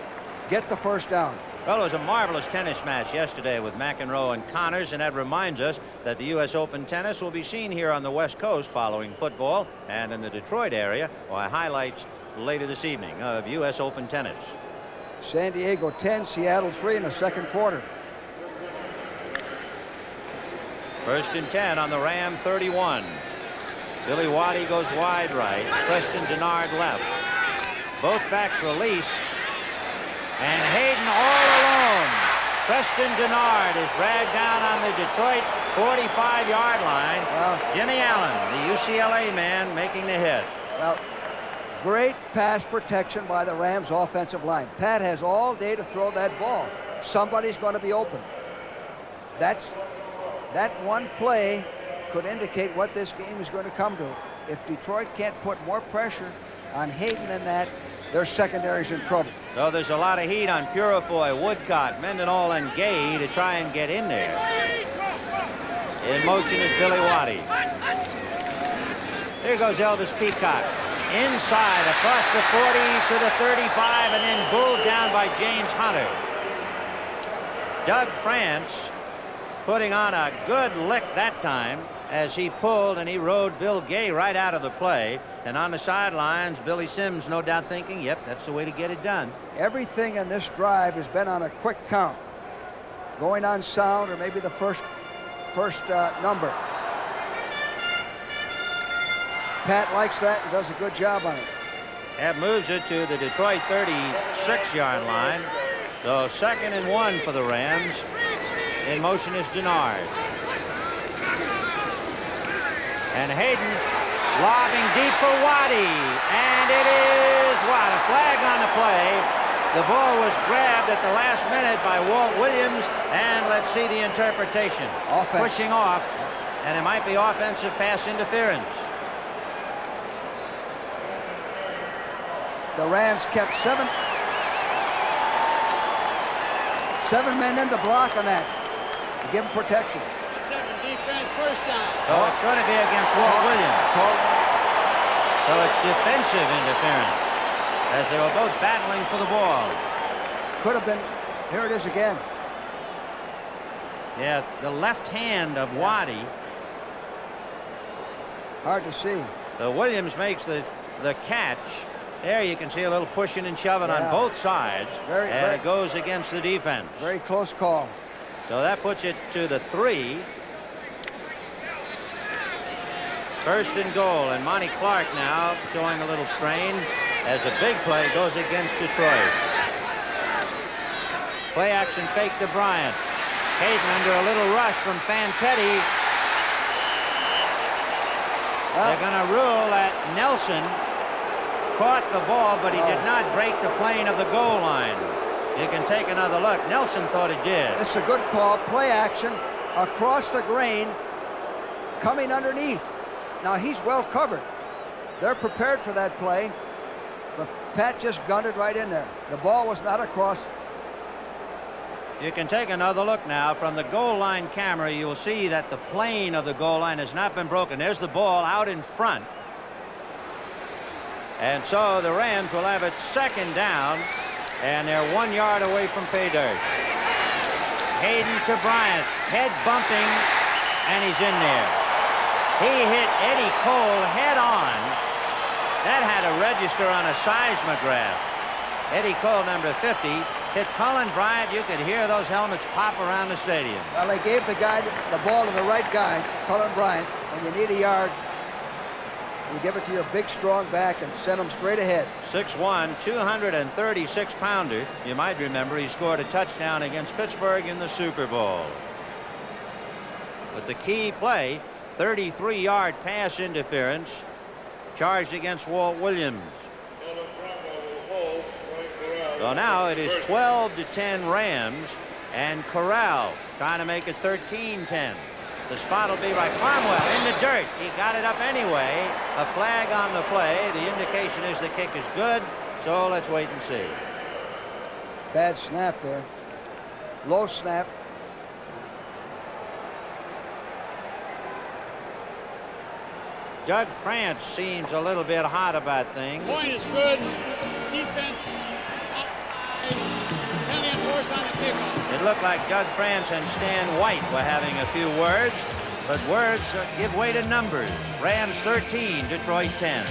Get the first down. Well, it was a marvelous tennis match yesterday with McEnroe and Connors, and that reminds us that the U.S. Open tennis will be seen here on the West Coast following football, and in the Detroit area, highlights later this evening of U.S. Open tennis. San Diego 10, Seattle 3 in the second quarter. 1st and 10 on the Ram 31. Billy Waddy goes wide right. Preston Denard left. Both backs release. And Hayden all alone. Preston Denard is dragged down on the Detroit 45-yard line. Well, Jimmy Allen, the UCLA man, making the hit. Well, great pass protection by the Rams offensive line. Pat has all day to throw that ball. Somebody's going to be open. That one play could indicate what this game is going to come to. If Detroit can't put more pressure on Hayden than that, their secondary's in trouble. So there's a lot of heat on Purifoy, Woodcock, Mendenhall, and Gay to try and get in there. In motion is Billy Waddy. Here goes Elvis Peacock. Inside, across the 40 to the 35, and then bulled down by James Hunter. Doug France putting on a good lick that time as he pulled and he rode Bill Gay right out of the play. And on the sidelines, Billy Sims no doubt thinking, yep, that's the way to get it done. Everything in this drive has been on a quick count. Going on sound or maybe the first number. Pat likes that and does a good job on it. That moves it to the Detroit 36-yard line. So 2nd and 1 for the Rams. In motion is Denard. And Hayden lobbing deep for Waddy. And it is what? A flag on the play. The ball was grabbed at the last minute by Walt Williams, and let's see the interpretation. Offense. Pushing off, and it might be offensive pass interference. The Rams kept seven men in the block on that to give them protection. 7 defense, first down. So it's going to be against Walt Williams. So it's defensive interference, as they were both battling for the ball. Could have been. Here it is again. Yeah, the left hand of Waddy. Hard to see. So Williams makes the catch. There you can see a little pushing and shoving on both sides. And it goes against the defense. Very close call. So that puts it to the 3. First and goal, and Monty Clark now showing a little strain as a big play goes against Detroit. Play action fake to Bryant. Hayden under a little rush from Fantetti. They're going to rule that Nelson caught the ball, but he did not break the plane of the goal line. You can take another look. Nelson thought it did. It's a good call. Play action across the grain, coming underneath. Now he's well covered. They're prepared for that play, but Pat just gunned it right in there. The ball was not across. You can take another look now. From the goal line camera, you'll see that the plane of the goal line has not been broken. There's the ball out in front. And so the Rams will have it second down, and they're 1 yard away from pay dirt. Hayden to Bryant, head bumping, and he's in there. He hit Eddie Cole head on. That had a register on a seismograph. Eddie Cole, number 50, hit Colin Bryant. You could hear those helmets pop around the stadium. Well, they gave the ball to the right guy, Colin Bryant. When you need a yard, you give it to your big, strong back and send him straight ahead. 6'1", 236-pounder. You might remember he scored a touchdown against Pittsburgh in the Super Bowl. But the key play, 33-yard pass interference, charged against Walt Williams. So now it is 12-10 Rams, and Corral trying to make it 13-10. The spot will be by Cromwell in the dirt. He got it up anyway. A flag on the play. The indication is the kick is good, so let's wait and see. Bad snap there. Low snap. Doug France seems a little bit hot about things. Point is good. Defense penalty enforced on the kickoff. It looked like Doug France and Stan White were having a few words, but words give way to numbers. Rams 13, Detroit 10.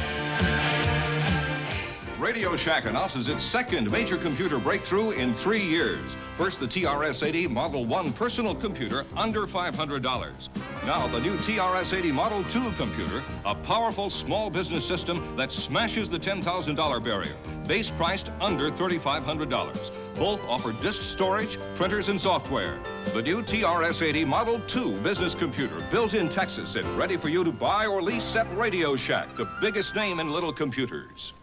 Radio Shack announces its second major computer breakthrough in 3 years. First, the TRS-80 Model 1 personal computer under $500. Now, the new TRS-80 Model 2 computer, a powerful small business system that smashes the $10,000 barrier. Base priced under $3,500. Both offer disk storage, printers, and software. The new TRS-80 Model 2 business computer, built in Texas and ready for you to buy or lease at Radio Shack, the biggest name in little computers.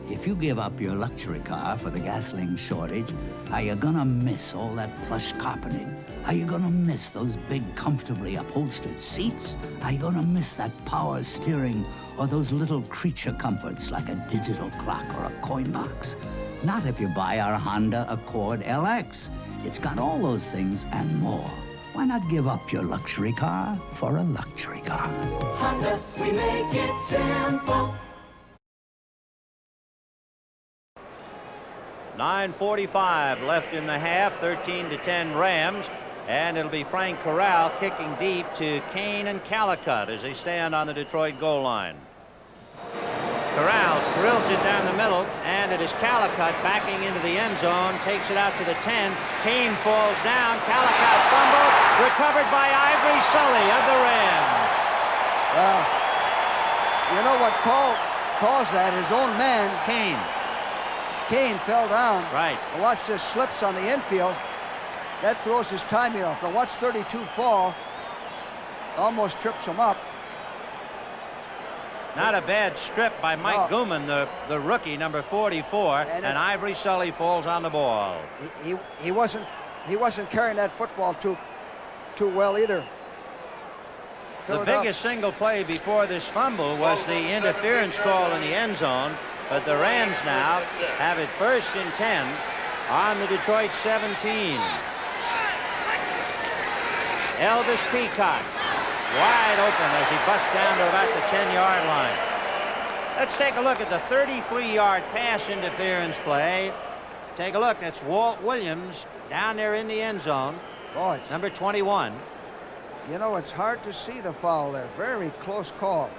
If you give up your luxury car for the gasoline shortage, are you gonna miss all that plush carpeting? Are you gonna miss those big, comfortably upholstered seats? Are you gonna miss that power steering or those little creature comforts like a digital clock or a coin box? Not if you buy our Honda Accord LX. It's got all those things and more. Why not give up your luxury car for a luxury car? Honda, we make it simple. 9:45 left in the half, 13-10 Rams, and it'll be Frank Corral kicking deep to Kane and Calicut as they stand on the Detroit goal line. Corral drills it down the middle, and it is Calicut backing into the end zone, takes it out to the 10. Kane falls down, Calicut fumble, recovered by Ivory Sully of the Rams. Well, you know what caused that? His own man, Kane fell down. Right. And watch this, slips on the infield. That throws his timing off. Now watch 32 fall. Almost trips him up. Not a bad strip by Mike Gooman, the rookie, number 44, and Ivory Sully falls on the ball. He wasn't carrying that football too well either. The biggest single play before this fumble was the interference call in the end zone, but the Rams now have it 1st and 10 on the Detroit 17. Elvis Peacock wide open as he busts down to about the 10-yard line. Let's take a look at the 33-yard pass interference play. Take a look. That's Walt Williams down there in the end zone. Oh, number 21. You know, it's hard to see the foul there. Very close call.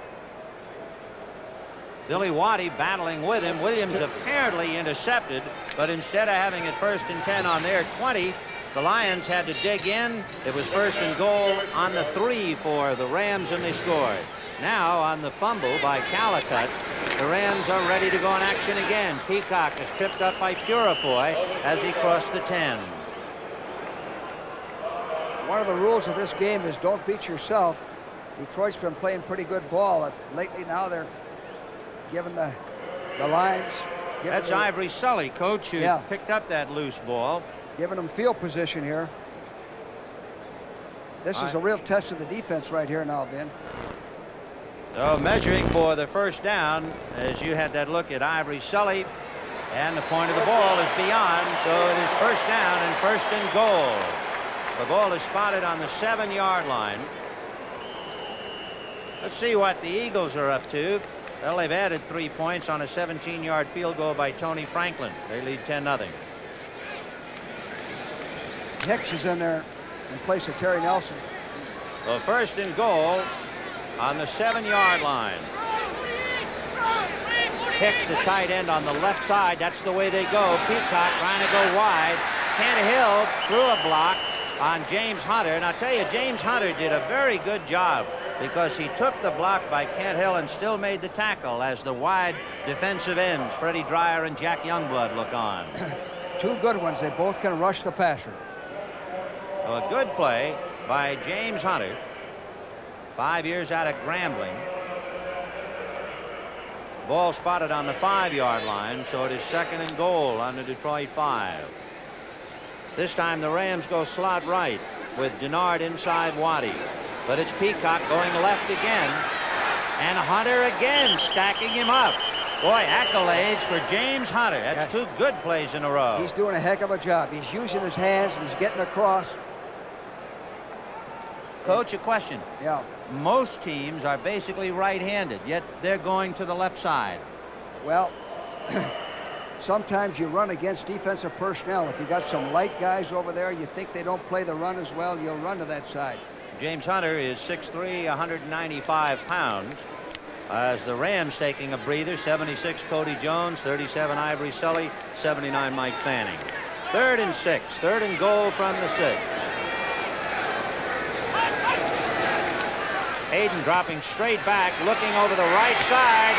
Billy Waddy battling with him. Williams apparently intercepted, but instead of having it 1st and 10 on their 20, the Lions had to dig in. It was 1st and goal on the 3 for the Rams, and they scored. Now on the fumble by Calicut, the Rams are ready to go in action again. Peacock is tripped up by Purifoy as he crossed the 10. One of the rules of this game is don't beat yourself. Detroit's been playing pretty good ball. Lately now they're giving the Lions. That's Ivory Sully, coach, who picked up that loose ball. Giving them field position here. This is a real test of the defense right here now, Ben. So measuring for the 1st down, as you had that look at Ivory Sully, and the point of the ball is beyond, so it is 1st down and 1st and goal. The ball is spotted on the 7-yard line. Let's see what the Eagles are up to. Well, they've added 3 points on a 17-yard field goal by Tony Franklin. They lead 10-0. Hicks is in there in place of Terry Nelson. Well, 1st and goal on the 7-yard line. Hicks, the tight end on the left side. That's the way they go. Peacock trying to go wide. Tannehill threw a block on James Hunter. And I'll tell you, James Hunter did a very good job because he took the block by Kent Hill and still made the tackle as the wide defensive ends, Freddie Dryer and Jack Youngblood, look on. 2 good ones. They both can rush the passer. So a good play by James Hunter, 5 years out of Grambling. Ball spotted on the 5-yard line, so it is 2nd and goal on the Detroit 5. This time the Rams go slot right with Denard inside Waddy. But it's Peacock going left again. And Hunter again stacking him up. Boy, accolades for James Hunter. That's 2 good plays in a row. He's doing a heck of a job. He's using his hands and he's getting across. Coach, a question. Yeah. Most teams are basically right-handed, yet they're going to the left side. Well, sometimes you run against defensive personnel. If you got some light guys over there, you think they don't play the run as well, you'll run to that side. James Hunter is 6'3", 195 pounds. As the Rams taking a breather, 76 Cody Jones, 37 Ivory Sully, 79 Mike Fanning. 3rd and 6, 3rd and goal from the 6. Hayden dropping straight back, looking over the right side,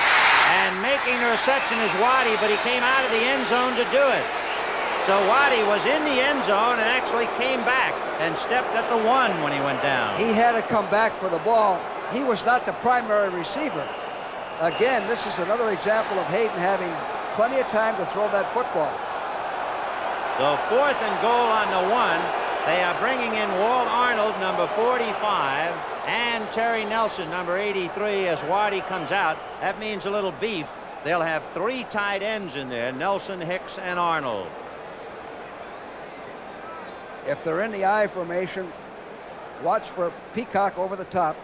and making the reception is Waddy, but he came out of the end zone to do it. So Waddy was in the end zone and actually came back and stepped at the 1 when he went down. He had to come back for the ball. He was not the primary receiver. Again, this is another example of Hayden having plenty of time to throw that football. So 4th and goal on the 1. They are bringing in Walt Arnold, number 45, and Terry Nelson, number 83, as Waddy comes out. That means a little beef. They'll have 3 tight ends in there, Nelson, Hicks, and Arnold. If they're in the I formation, watch for Peacock over the top.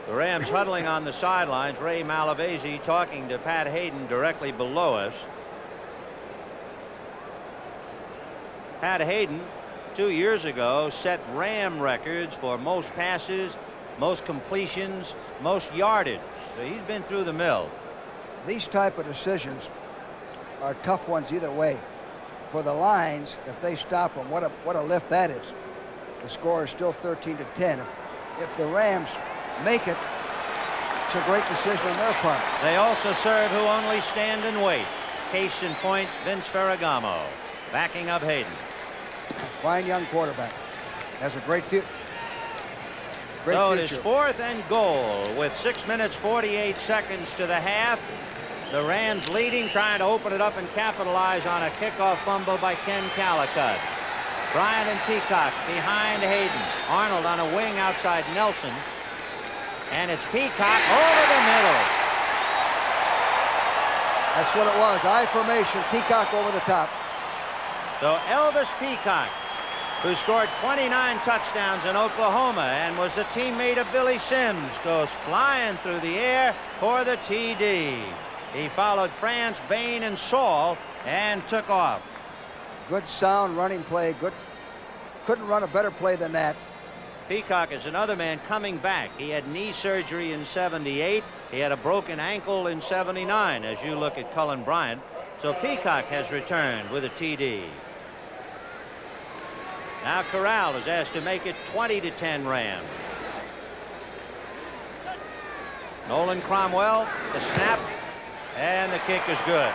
The Rams huddling on the sidelines. Ray Malavasi talking to Pat Hayden directly below us. Pat Hayden, 2 years ago, set Ram records for most passes, most completions, most yardage. So he's been through the mill. These type of decisions are tough ones either way. For the Lions, if they stop them, what a lift that is. The score is still 13-10. If the Rams make it, it's a great decision on their part. They also serve who only stand and wait. Case in point, Vince Ferragamo, backing up Hayden. Fine young quarterback. Has a great future. Great So future. it is 4th and goal with 6 minutes 48 seconds to the half. The Rams leading, trying to open it up and capitalize on a kickoff fumble by Ken Calicut. Bryant and Peacock behind Hayden. Arnold on a wing outside Nelson. And it's Peacock over the middle. That's what it was. I formation. Peacock over the top. So Elvis Peacock, who scored 29 touchdowns in Oklahoma and was the teammate of Billy Sims, goes flying through the air for the TD. He followed France, Bain, and Saul and took off. Good sound running play. Good. Couldn't run a better play than that. Peacock is another man coming back. He had knee surgery in '78. He had a broken ankle in '79, as you look at Cullen Bryant. So Peacock has returned with a TD. Now Corral is asked to make it 20-10 Rams. Nolan Cromwell, the snap, and the kick is good.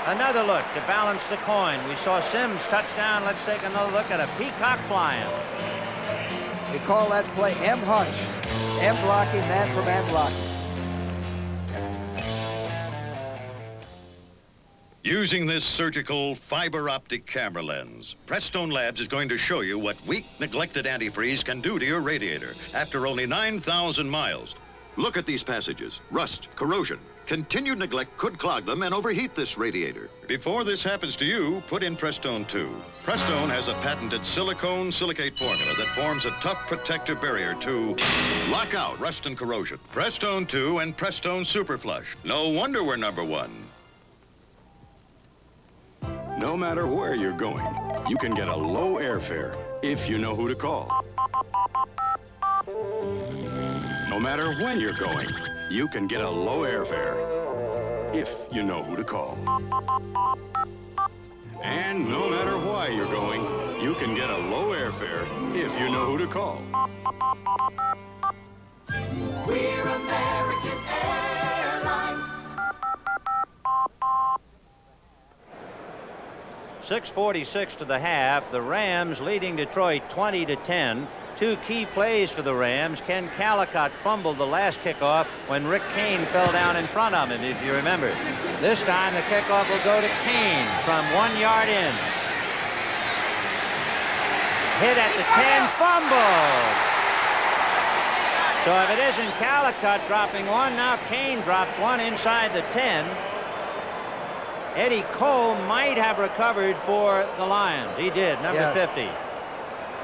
Another look to balance the coin. We saw Sims touchdown. Let's take another look at a Peacock flying. They call that play M hunch. M blocking, man for man blocking. Using this surgical fiber optic camera lens, Prestone Labs is going to show you what weak, neglected antifreeze can do to your radiator after only 9,000 miles. Look at these passages: rust, corrosion. Continued neglect could clog them and overheat this radiator. Before this happens to you, put in Prestone 2. Prestone has a patented silicone silicate formula that forms a tough protective barrier to lock out rust and corrosion. Prestone 2 and Prestone Super Flush. No wonder we're #1. No matter where you're going, you can get a low airfare if you know who to call. No matter when you're going, you can get a low airfare if you know who to call. And no matter why you're going, you can get a low airfare if you know who to call. We're American Airlines. 6:46 to the half. The Rams leading Detroit 20-10. Two key plays for the Rams. Ken Calicut fumbled the last kickoff when Rick Kane fell down in front of him, if you remember. This time the kickoff will go to Kane from 1 yard in. Hit at the 10, fumbled. So if it isn't Calicut dropping one, now Kane drops one inside the 10. Eddie Cole might have recovered for the Lions. He did, number 50.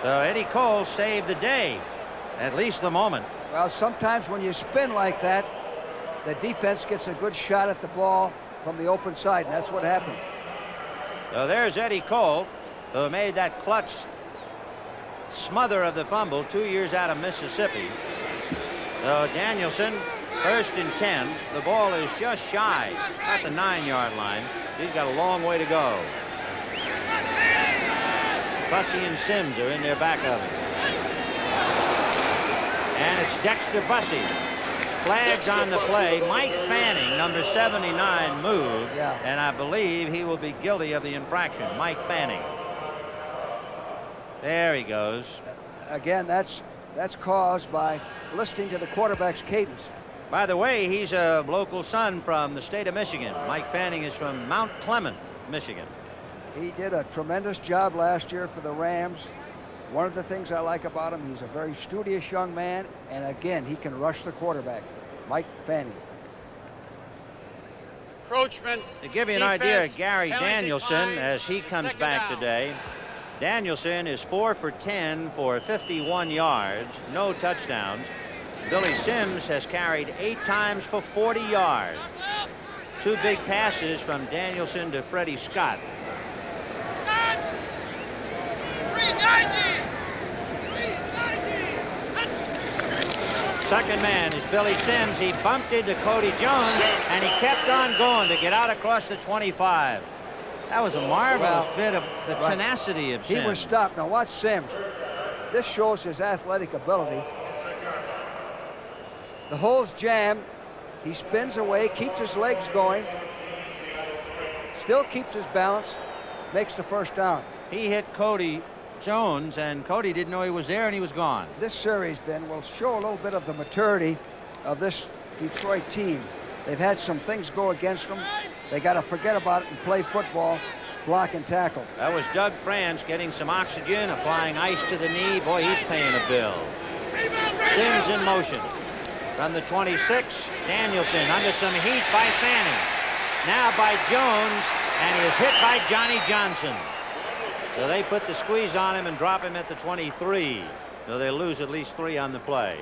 So Eddie Cole saved the day, at least the moment. Well, sometimes when you spin like that, the defense gets a good shot at the ball from the open side, and that's what happened. So there's Eddie Cole, who made that clutch smother of the fumble 2 years out of Mississippi. So Danielson, 1st and 10. The ball is just shy at the 9-yard line. He's got a long way to go. Bussey and Sims are in there back of him. And it's Dexter Bussey. Flags on the play. Mike Fanning, number 79, moved. And I believe he will be guilty of the infraction. Mike Fanning. There he goes. Again, that's caused by listening to the quarterback's cadence. By the way, he's a local son from the state of Michigan. Mike Fanning is from Mount Clement, Michigan. He did a tremendous job last year for the Rams. One of the things I like about him, he's a very studious young man, and again, he can rush the quarterback. Mike Fanning. Encroachment. To give you an idea of Gary Danielson as he comes back today, Danielson is 4 for 10 for 51 yards, no touchdowns. Billy Sims has carried 8 times for 40 yards. 2 big passes from Danielson to Freddie Scott. 390! Second man is Billy Sims. He bumped into Cody Jones, and he kept on going to get out across the 25. That was a marvelous bit of the tenacity of Sims. He was stopped. Now watch Sims. This shows his athletic ability. The hole's jammed. He spins away, keeps his legs going, still keeps his balance, makes the first down. He hit Cody Jones, and Cody didn't know he was there, and he was gone. This series, then, will show a little bit of the maturity of this Detroit team. They've had some things go against them. They got to forget about it and play football, block and tackle. That was Doug Franz getting some oxygen, applying ice to the knee. Boy, he's paying a bill. Sims in motion. From the 26, Danielson under some heat by Fanning. Now by Jones, and he is hit by Johnny Johnson. So they put the squeeze on him and drop him at the 23. So they lose at least 3 on the play.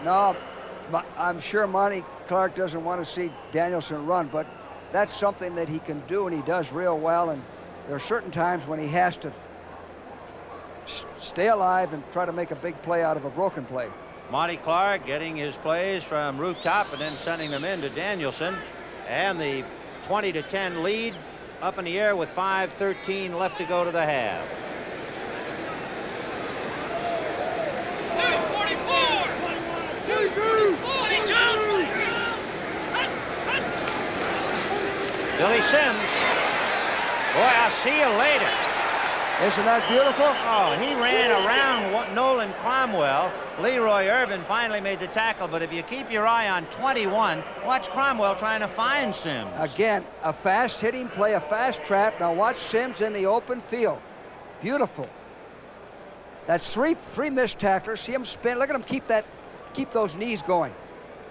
No, I'm sure Monty Clark doesn't want to see Danielson run, but that's something that he can do, and he does real well. And there are certain times when he has to stay alive and try to make a big play out of a broken play. Monty Clark getting his plays from rooftop and then sending them in to Danielson. And the 20-10 lead up in the air with 5:13 left to go to the half. 2:44. 22. Billy Sims. Boy, I'll see you later. Isn't that beautiful? Oh, he ran around Nolan Cromwell. Leroy Irvin finally made the tackle, but if you keep your eye on 21, watch Cromwell trying to find Sims. Again, a fast hitting play, a fast trap. Now watch Sims in the open field. Beautiful. That's three missed tacklers. See him spin. Look at him keep those knees going.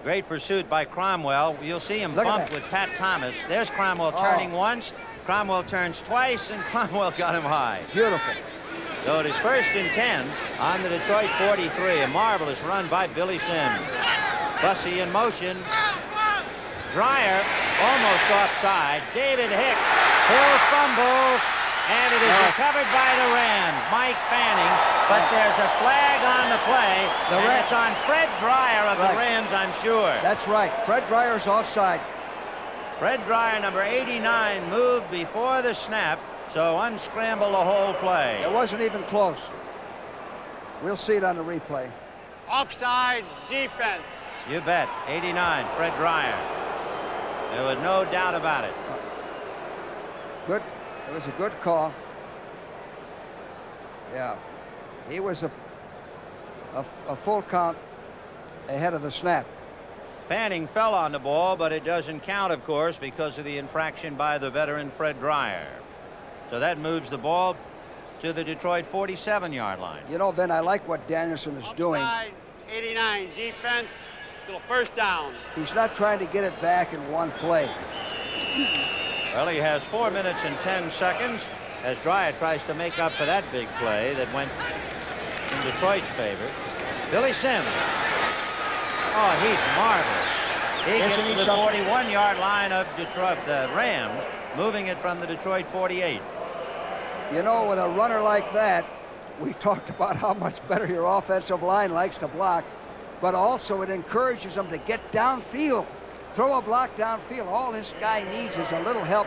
Great pursuit by Cromwell. You'll see him bump with Pat Thomas. There's Cromwell turning once. Cromwell turns twice, and Cromwell got him high. Beautiful. So it is 1st and 10 on the Detroit 43. A marvelous run by Billy Sims. Bussey in motion. Dreyer almost offside. David Hick. Hill fumbles, and it is recovered by the Rams. Mike Fanning, but there's a flag on the play, and it's on Fred Dreyer of the Rams, I'm sure. That's right. Fred Dreyer's offside. Fred Dreyer, number 89, moved before the snap, so unscramble the whole play. It wasn't even close. We'll see it on the replay. Offside defense. You bet. 89, Fred Dreyer. There was no doubt about it. Good. It was a good call. Yeah. He was a full count ahead of the snap. Fanning fell on the ball, but it doesn't count, of course, because of the infraction by the veteran Fred Dreyer. So that moves the ball to the Detroit 47-yard line. You know, Vin, I like what Danielson is doing. 89 defense, still first down. He's not trying to get it back in one play. Well, he has 4 minutes and 10 seconds as Dreyer tries to make up for that big play that went in Detroit's favor. Billy Sims. Oh, he's marvelous. He gets to the 41-yard line of Detroit, the Rams, moving it from the Detroit 48. You know, with a runner like that, we talked about how much better your offensive line likes to block, but also it encourages them to get downfield. Throw a block downfield. All this guy needs is a little help.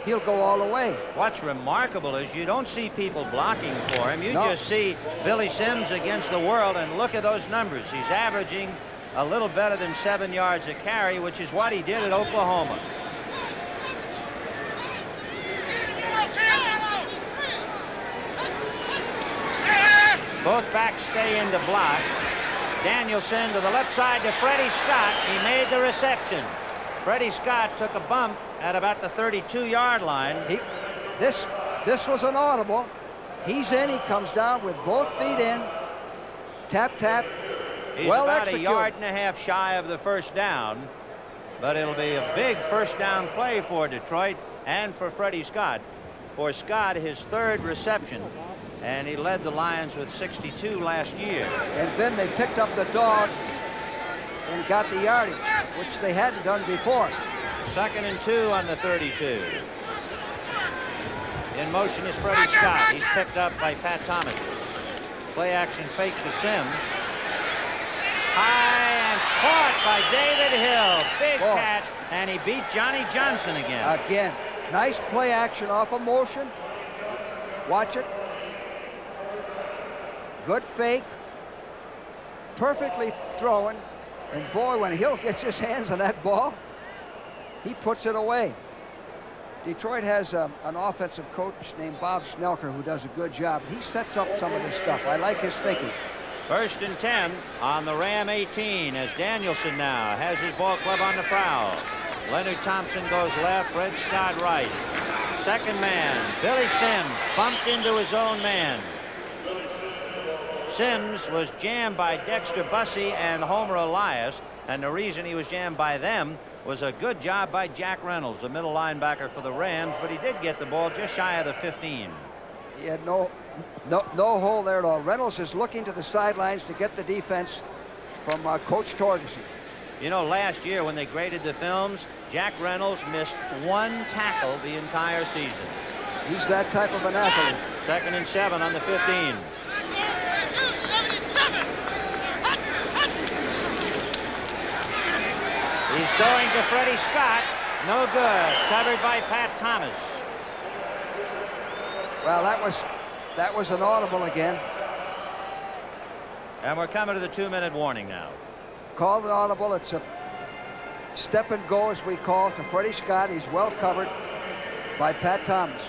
He'll go all the way. What's remarkable is you don't see people blocking for him. You just see Billy Sims against the world, and look at those numbers. He's averaging a little better than 7 yards a carry, which is what he did at Oklahoma. Both backs stay in to block. Danielson to the left side to Freddie Scott. He made the reception. Freddie Scott took a bump at about the 32-yard line. This was an audible. He's in. He comes down with both feet in. Tap, tap. He's well about executed. a yard and a half shy of the first down, but it'll be a big first down play for Detroit and for Freddie Scott. For Scott, his 3rd reception, and he led the Lions with 62 last year. And then they picked up the dog and got the yardage, which they hadn't done before. 2nd and 2 on the 32. In motion is Freddie Scott. He's picked up by Pat Thomas. Play action fake to Sims. High and caught by David Hill. Big catch, and he beat Johnny Johnson again. Again, nice play action off of motion. Watch it. Good fake. Perfectly thrown. And boy, when Hill gets his hands on that ball, he puts it away. Detroit has an offensive coach named Bob Snelker who does a good job. He sets up some of this stuff. I like his thinking. 1st and 10 on the Ram 18 as Danielson now has his ball club on the prowl. Leonard Thompson goes left, Fred Scott right. Second man, Billy Sims bumped into his own man. Sims was jammed by Dexter Bussey and Homer Elias, and the reason he was jammed by them was a good job by Jack Reynolds, the middle linebacker for the Rams, but he did get the ball just shy of the 15. He had no hole there at all. Reynolds is looking to the sidelines to get the defense from Coach Torgerson. You know, last year when they graded the films, Jack Reynolds missed 1 tackle the entire season. He's that type of an athlete. 2nd and 7 on the 15. 277. He's throwing to Freddie Scott. No good. Covered by Pat Thomas. Well, that was an audible again. And we're coming to the 2-minute warning now. Called an audible. It's a step and go, as we call it, to Freddie Scott. He's well covered by Pat Thomas.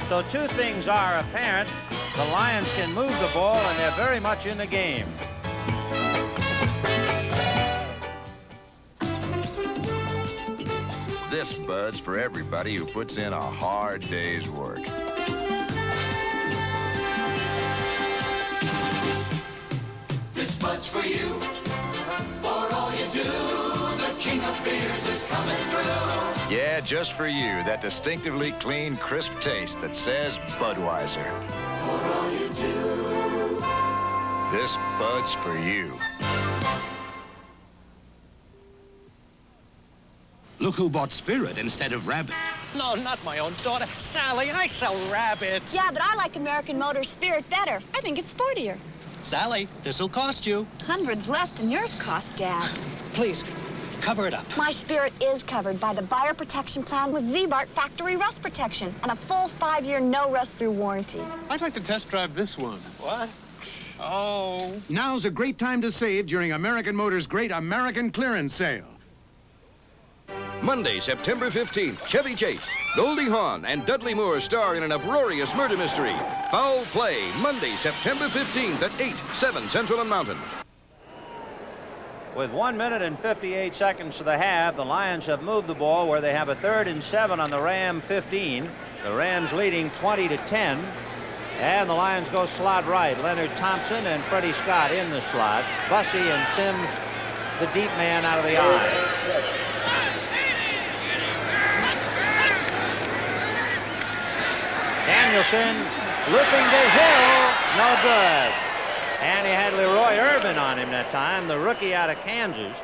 So 2 things are apparent. The Lions can move the ball, and they're very much in the game. This Bud's for everybody who puts in a hard day's work. This Bud's for you. For all you do, the king of beers is coming through. Yeah, just for you, that distinctively clean, crisp taste that says Budweiser. For all you do. This Bud's for you. Look who bought Spirit instead of Rabbit. No, not my own daughter. Sally, I sell rabbits. Yeah, but I like American Motors Spirit better. I think it's sportier. Sally, this'll cost you. Hundreds less than yours cost, Dad. Please, cover it up. My Spirit is covered by the buyer protection plan with Z-Bart factory rust protection and a full 5-year no rust through warranty. I'd like to test drive this one. What? Oh. Now's a great time to save during American Motors' great American clearance sale. Monday, September 15th, Chevy Chase, Goldie Hawn, and Dudley Moore star in an uproarious murder mystery. Foul Play, Monday, September 15th at 8, 7 Central and Mountain. With 1 minute and 58 seconds to the half, the Lions have moved the ball where they have a 3rd and 7 on the Ram 15. The Rams leading 20-10. And the Lions go slot right. Leonard Thompson and Freddie Scott in the slot. Bussey and Sims, the deep man out of the eye. Danielson looping to Hill, no good. And he had Leroy Irvin on him that time, the rookie out of Kansas,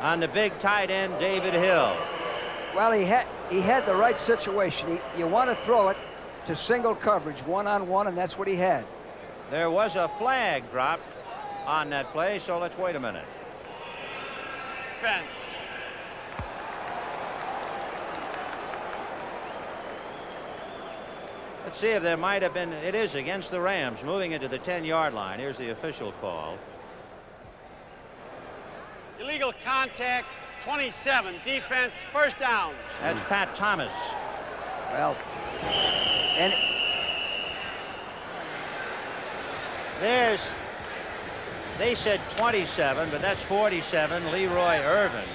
on the big tight end David Hill. Well, he had the right situation. You want to throw it to single coverage, 1-on-1, and that's what he had. There was a flag dropped on that play, so let's wait a minute. Fence. Let's see if there might have been. It is against the Rams, moving into the 10-yard line. Here's the official call. Illegal contact, 27. Defense, 1st down. That's Pat Thomas. Well, and they said 27, but that's 47, Leroy Irvin.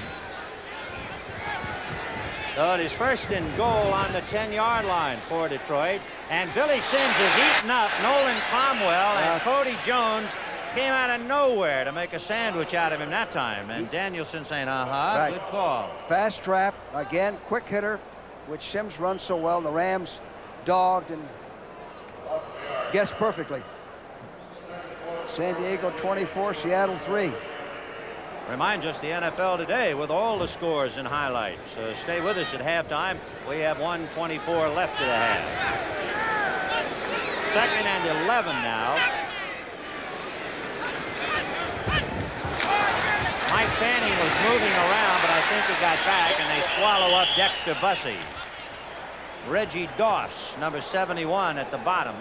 So it is 1st and goal on the 10-yard line for Detroit. And Billy Sims is eaten up. Nolan Cromwell and Cody Jones came out of nowhere to make a sandwich out of him that time. And Danielson saying, right. Good call. Fast trap, again, quick hitter, which Sims runs so well. The Rams dogged and guessed perfectly. San Diego 24, Seattle 3. Reminds us the NFL today with all the scores and highlights. Stay with us at halftime. We have 1:24 left of the half. 2nd and 11 now. Mike Fanning was moving around, but I think he got back, and they swallow up Dexter Bussey. Reggie Doss, number 71 at the bottom.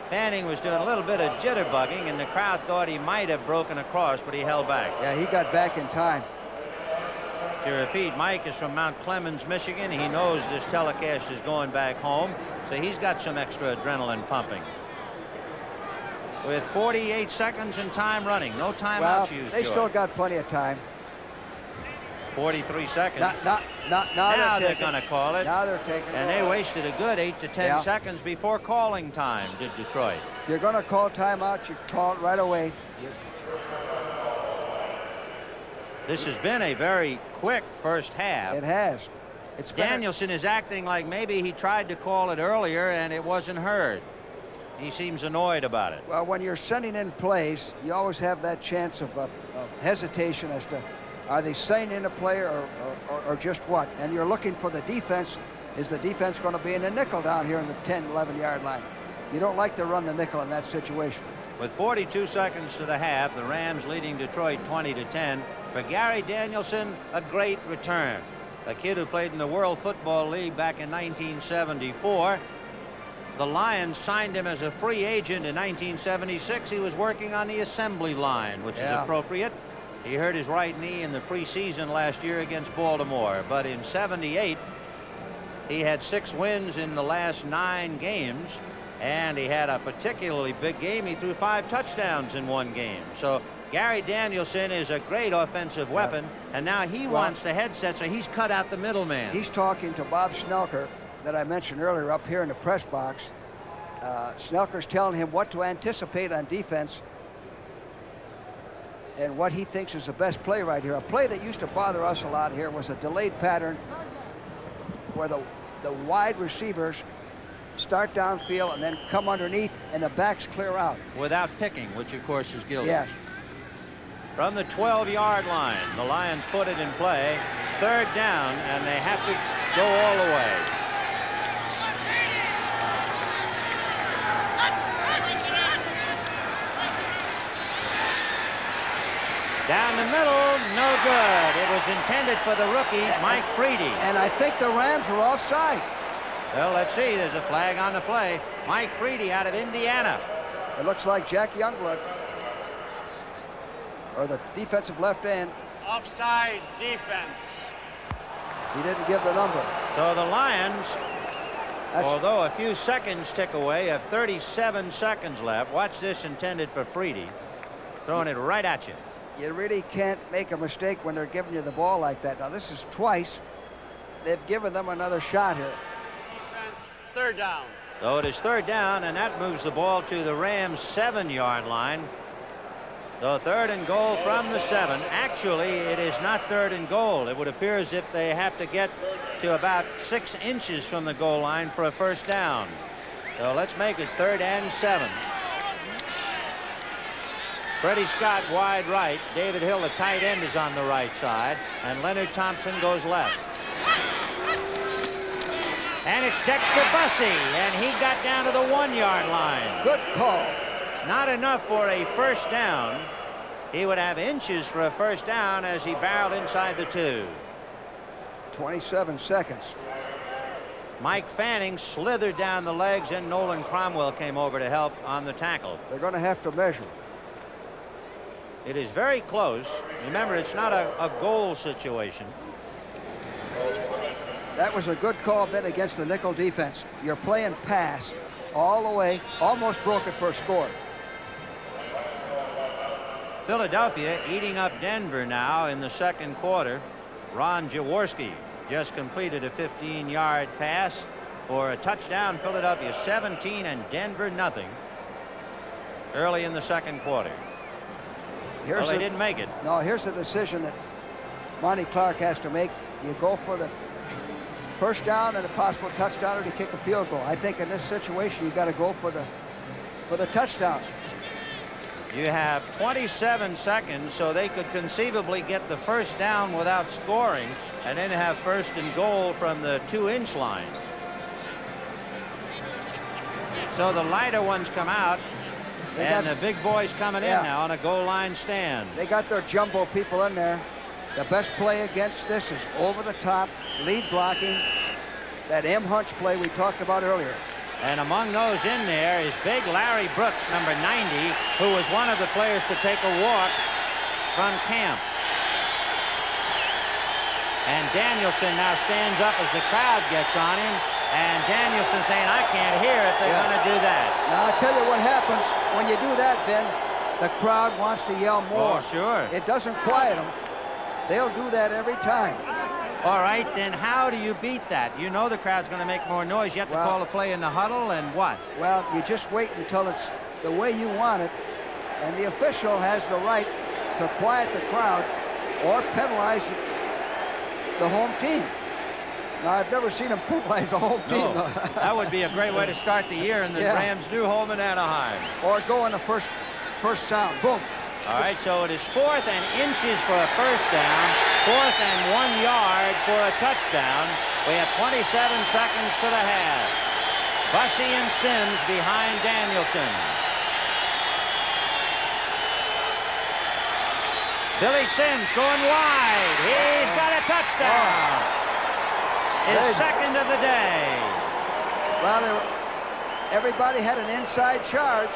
Fanning was doing a little bit of jitterbugging, and the crowd thought he might have broken across, but he held back. Yeah, he got back in time. To repeat, Mike is from Mount Clemens, Michigan. He knows this telecast is going back home, so he's got some extra adrenaline pumping. With 48 seconds and time running, no timeouts Well, used. they George. still got plenty of time. 43 seconds. Now they're going to call it. Now they're taking And it. they wasted a good 8 to 10 seconds before calling time, did Detroit. If you're going to call timeout, you call it right away. This has been a very quick first half. It has. Danielson is acting like maybe he tried to call it earlier and it wasn't heard. He seems annoyed about it. Well, when you're sending in plays, you always have that chance of hesitation as to are they sending in a play or just what? And you're looking for the defense. Is the defense going to be in the nickel down here in the 10, 11-yard line? You don't like to run the nickel in that situation. With 42 seconds to the half, the Rams leading Detroit 20-10. For Gary Danielson, a great return. A kid who played in the World Football League back in 1974. The Lions signed him as a free agent in 1976. He was working on the assembly line, which is appropriate. He hurt his right knee in the preseason last year against Baltimore. But in '78, he had 6 wins in the last 9 games. And he had a particularly big game. He threw 5 touchdowns in one game. So Gary Danielson is a great offensive weapon. And now he wants the headset, so he's cut out the middleman. He's talking to Bob Snelker that I mentioned earlier up here in the press box. Snelker's telling him what to anticipate on defense and what he thinks is the best play right here. A play that used to bother us a lot here was a delayed pattern where the wide receivers start downfield and then come underneath and the backs clear out. Without picking, which of course is guilty. Yes. From the 12-yard line, the Lions put it in play. 3rd down, and they have to go all the way. Down the middle, no good. It was intended for the rookie, Mike Freedy. And I think the Rams are offside. Well, let's see. There's a flag on the play. Mike Freedy out of Indiana. It looks like Jack Youngblood, or the defensive left end. Offside defense. He didn't give the number. So the Lions, although a few seconds tick away, have 37 seconds left. Watch this, intended for Freedy. Throwing it right at you. You really can't make a mistake when they're giving you the ball like that. Now, this is twice. They've given them another shot here. Defense, 3rd down. So it is 3rd down, and that moves the ball to the Rams' 7-yard line. So 3rd and goal from the 7. Actually, it is not 3rd and goal. It would appear as if they have to get to about 6 inches from the goal line for a first down. So let's make it 3rd and 7. Freddie Scott wide right. David Hill, the tight end, is on the right side. And Leonard Thompson goes left. And it's Dexter Bussey, and he got down to the 1-yard line. Good call. Not enough for a first down. He would have inches for a first down as he barreled inside the 2. 27 seconds. Mike Fanning slithered down the legs, and Nolan Cromwell came over to help on the tackle. They're going to have to measure. It is very close. Remember, it's not a goal situation. That was a good call, Ben, against the nickel defense. You're playing pass all the way, almost broke it for a score. Philadelphia eating up Denver now in the 2nd quarter. Ron Jaworski just completed a 15-yard pass for a touchdown. Philadelphia 17 and Denver nothing early in the 2nd quarter. Well, they didn't make it. No, here's the decision that Monty Clark has to make. You go for the first down and a possible touchdown, or to kick a field goal. I think in this situation, you got to go for the touchdown. You have 27 seconds, so they could conceivably get the first down without scoring and then have 1st and goal from the 2-inch line. So the lighter ones come out, and the big boys coming in now on a goal line stand. They got their jumbo people in there. The best play against this is over the top, lead blocking, that M. Hunch play we talked about earlier. And among those in there is big Larry Brooks, number 90, who was one of the players to take a walk from camp. And Danielson now stands up as the crowd gets on him. And Danielson saying, I can't hear if they're going to do that. Now, I'll tell you what happens when you do that, Vin. The crowd wants to yell more. Oh, sure. It doesn't quiet them. They'll do that every time. All right, then how do you beat that? You know the crowd's going to make more noise. You have to call a play in the huddle, and what? Well, you just wait until it's the way you want it, and the official has the right to quiet the crowd or penalize the home team. Now, I've never seen him penalize the home team. No, that would be a great way to start the year in the Rams' new home in Anaheim. Or go in the first sound. Boom. All right, so it is 4th and inches for a first down, 4th and 1 yard for a touchdown. We have 27 seconds to the half. Bussey and Sims behind Danielson. Billy Sims going wide. He's got a touchdown. His second of the day. Well, everybody had an inside charge.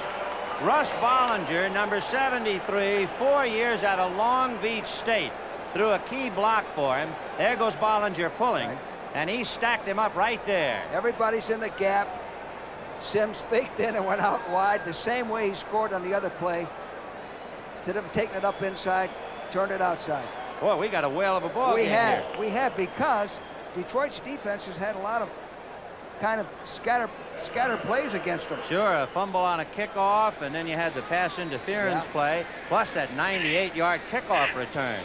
Russ Bollinger, number 73, 4 years out of Long Beach State, threw a key block for him. There goes Bollinger pulling, and he stacked him up right there. Everybody's in the gap. Sims faked in and went out wide the same way he scored on the other play. Instead of taking it up inside, turned it outside. Boy, we got a whale of a ball game here. We have, because Detroit's defense has had a lot of kind of scatter plays against them. Sure, a fumble on a kickoff, and then you had the pass interference play, plus that 98-yard kickoff return.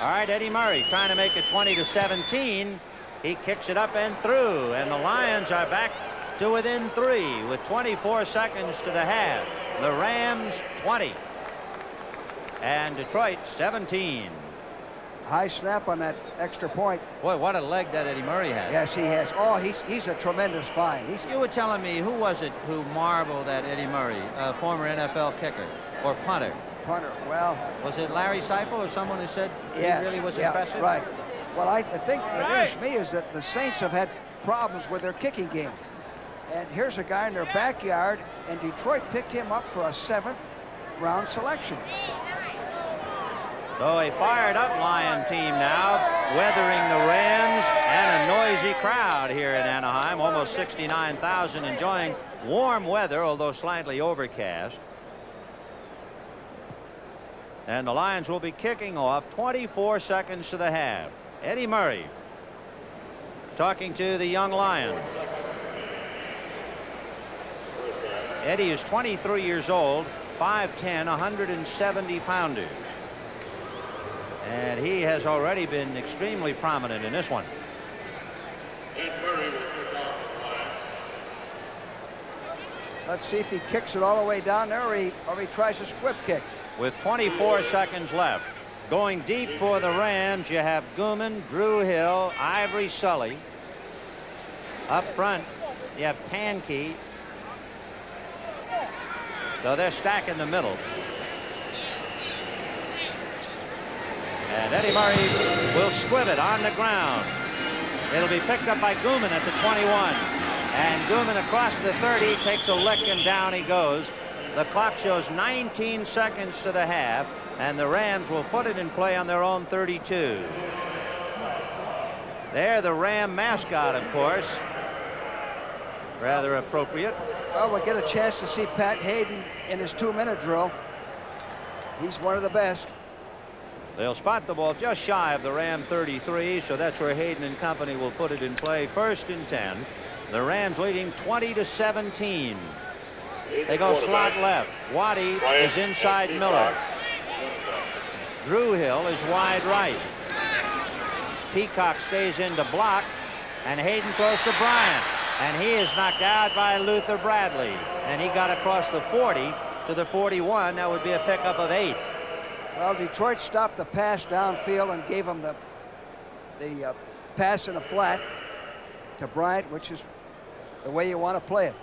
All right, Eddie Murray trying to make it 20-17. He kicks it up and through, and the Lions are back to within 3 with 24 seconds to the half. The Rams 20 and Detroit 17. High snap on that extra point. Boy, what a leg that Eddie Murray has. Yes, he has. Oh, he's a tremendous find. You were telling me, who was it who marveled at Eddie Murray, a former NFL kicker or punter? Punter, well. Was it Larry Seipel or someone who said he really was impressive? Right. Well, I think what interests me is that the Saints have had problems with their kicking game. And here's a guy in their backyard, and Detroit picked him up for a 7th-round selection. So a fired-up Lion team now, weathering the Rams and a noisy crowd here in Anaheim. Almost 69,000 enjoying warm weather, although slightly overcast. And the Lions will be kicking off 24 seconds to the half. Eddie Murray talking to the young Lions. Eddie is 23 years old, 5'10", 170-pounder. And he has already been extremely prominent in this one. Let's see if he kicks it all the way down there, or he tries a squib kick. With 24 seconds left. Going deep for the Rams, you have Gooman, Drew Hill, Ivory Sully. Up front, you have Pankey. So they're stacking the middle. And Eddie Murray will squib it on the ground. It'll be picked up by Gooman at the 21. And Gooman across the 30 takes a lick, and down he goes. The clock shows 19 seconds to the half, and the Rams will put it in play on their own 32. There, the Ram mascot, of course. Rather appropriate. Well, we'll get a chance to see Pat Hayden in his 2-minute drill. He's one of the best. They'll spot the ball just shy of the Ram 33, so that's where Hayden and company will put it in play. 1st and 10. The Rams leading 20-17. They go slot left. Waddy is inside Miller. Drew Hill is wide right. Peacock stays in to block, and Hayden throws to Bryant, and he is knocked out by Luther Bradley, and he got across the 40 to the 41. That would be a pickup of 8. Well, Detroit stopped the pass downfield and gave him the pass in a flat to Bryant, which is the way you want to play it.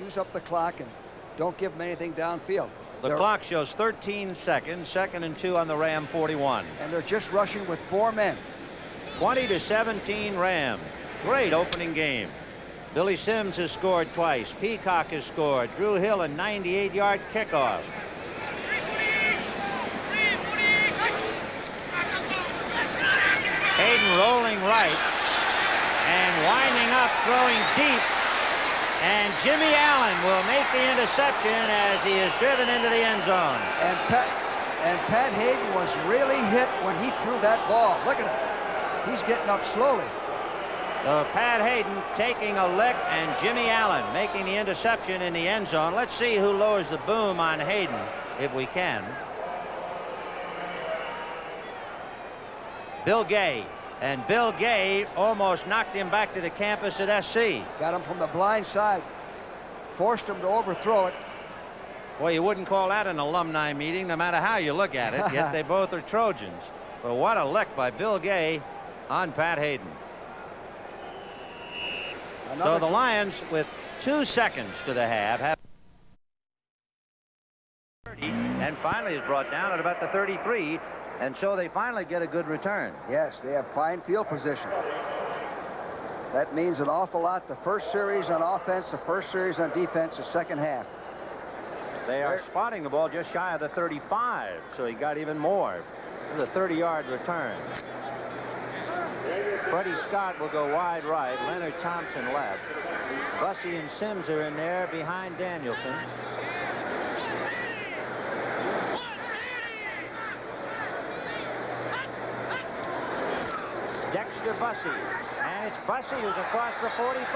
Use up the clock and don't give him anything downfield. The clock shows 13 seconds, 2nd and 2 on the Ram 41. And they're just rushing with 4 men. 20-17 Rams. Great opening game. Billy Sims has scored twice. Peacock has scored. Drew Hill a 98-yard kickoff. Hayden rolling right and winding up, throwing deep. And Jimmy Allen will make the interception as he is driven into the end zone. And Pat Hayden was really hit when he threw that ball. Look at him. He's getting up slowly. So Pat Hayden taking a lick and Jimmy Allen making the interception in the end zone. Let's see who lowers the boom on Hayden, if we can. Bill Gay. And Bill Gay almost knocked him back to the campus at SC. Got him from the blind side. Forced him to overthrow it. Well, you wouldn't call that an alumni meeting, no matter how you look at it. Yet they both are Trojans. But what a lick by Bill Gay on Pat Hayden. So the Lions, with 2 seconds to the half, have 30, and finally is brought down at about the 33. And so they finally get a good return. Yes, they have fine field position. That means an awful lot. The first series on offense, the first series on defense, the second half. They are spotting the ball just shy of the 35, so he got even more. This is a 30-yard return. Freddie Scott will go wide right. Leonard Thompson left. Bussey and Sims are in there behind Danielson. Dexter Bussey, and it's Bussey who's across the 45,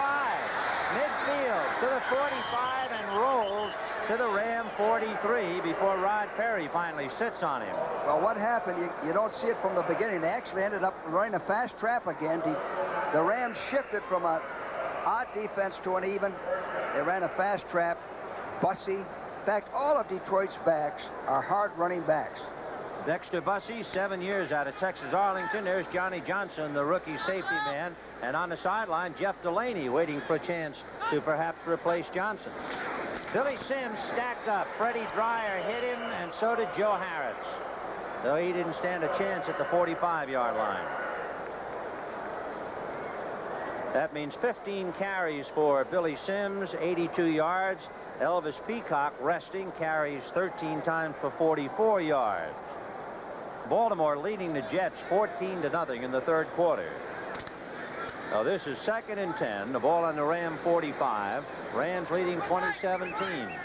midfield to the 45 and rolls to the Ram 43 before Rod Perry finally sits on him. Well, what happened, you don't see it from the beginning. They actually ended up running a fast trap again. The Rams shifted from an odd defense to an even. They ran a fast trap. Bussey, in fact, all of Detroit's backs are hard running backs. Dexter Bussey, 7 years out of Texas Arlington. There's Johnny Johnson, the rookie safety man. And on the sideline, Jeff Delaney waiting for a chance to perhaps replace Johnson. Billy Sims stacked up. Freddie Dryer hit him, and so did Joe Harris. Though he didn't stand a chance at the 45-yard line. That means 15 carries for Billy Sims, 82 yards. Elvis Peacock, resting, carries 13 times for 44 yards. Baltimore leading the Jets 14-0 in the third quarter. Now this is 2nd and 10. The ball on the Ram 45. Rams leading 20-17.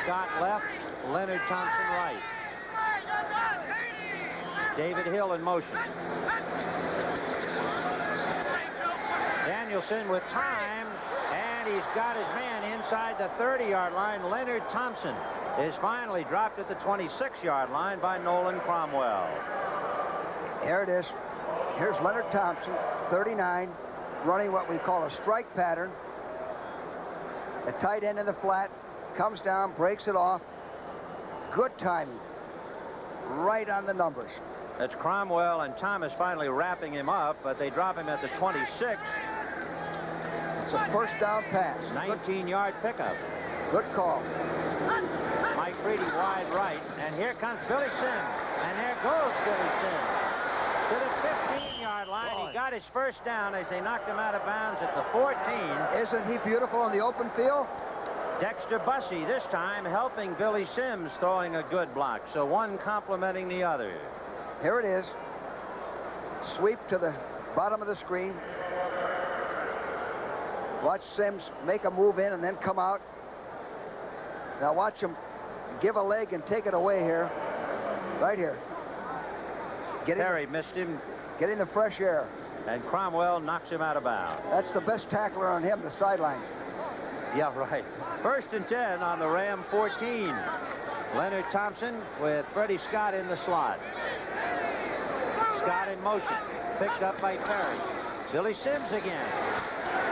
Scott left. Leonard Thompson right. David Hill in motion. Danielson with time, and he's got his man inside the 30-yard line. Leonard Thompson is finally dropped at the 26-yard line by Nolan Cromwell. Here it is. Here's Leonard Thompson, 39, running what we call a strike pattern. The tight end in the flat, comes down, breaks it off. Good timing. Right on the numbers. That's Cromwell and Thomas finally wrapping him up, but they drop him at the 26. It's a first down pass. 19-yard pickup. Good call. Mike Reedy wide right, and here comes Billy Sims, and there goes Billy Sims to the 15-yard line. Boy. He got his first down as they knocked him out of bounds at the 14. Isn't he beautiful in the open field? Dexter Bussey this time helping Billy Sims, throwing a good block, so one complementing the other. Here it is. Sweep to the bottom of the screen. Watch Sims make a move in and then come out. Now watch him give a leg and take it away here. Right here. Perry missed him. Getting the fresh air. And Cromwell knocks him out of bounds. That's the best tackler on him, the sidelines. Yeah, right. 1st and 10 on the Ram 14. Leonard Thompson with Freddie Scott in the slot. Scott in motion. Picked up by Perry. Billy Sims again.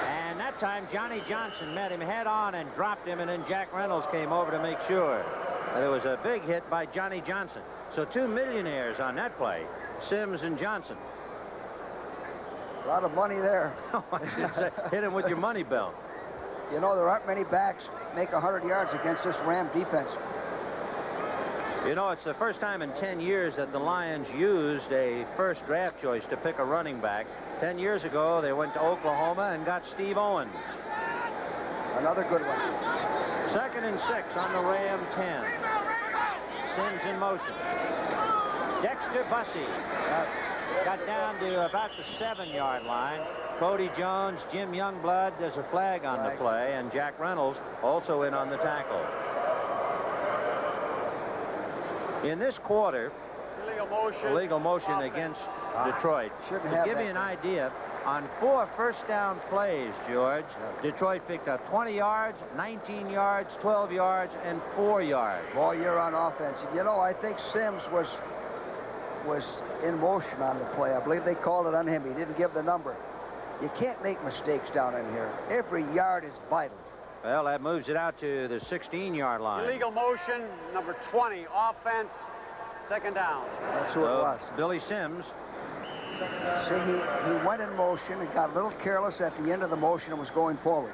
And that time Johnny Johnson met him head on and dropped him, and then Jack Reynolds came over to make sure. There was a big hit by Johnny Johnson. So 2 millionaires on that play, Sims and Johnson. A lot of money there. Hit him with your money belt. You know, there aren't many backs make 100 yards against this Ram defense. You know, it's the first time in 10 years that the Lions used a first draft choice to pick a running back. 10 years ago, they went to Oklahoma and got Steve Owens. Another good one. 2nd and 6 on the Ram 10. Sims in motion. Dexter Bussey got down to about the 7-yard line. Cody Jones, Jim Youngblood, there's a flag on the play, and Jack Reynolds also in on the tackle. In this quarter, illegal motion against Detroit. To give you an idea, on 4 first-down plays, George, Detroit picked up 20 yards, 19 yards, 12 yards, and 4 yards. Boy, you're on offense. You know, I think Sims was in motion on the play. I believe they called it on him. He didn't give the number. You can't make mistakes down in here. Every yard is vital. Well, that moves it out to the 16-yard line. Illegal motion, number 20, offense, 2nd down. That's who it was. Billy Sims. See, he went in motion and got a little careless at the end of the motion and was going forward.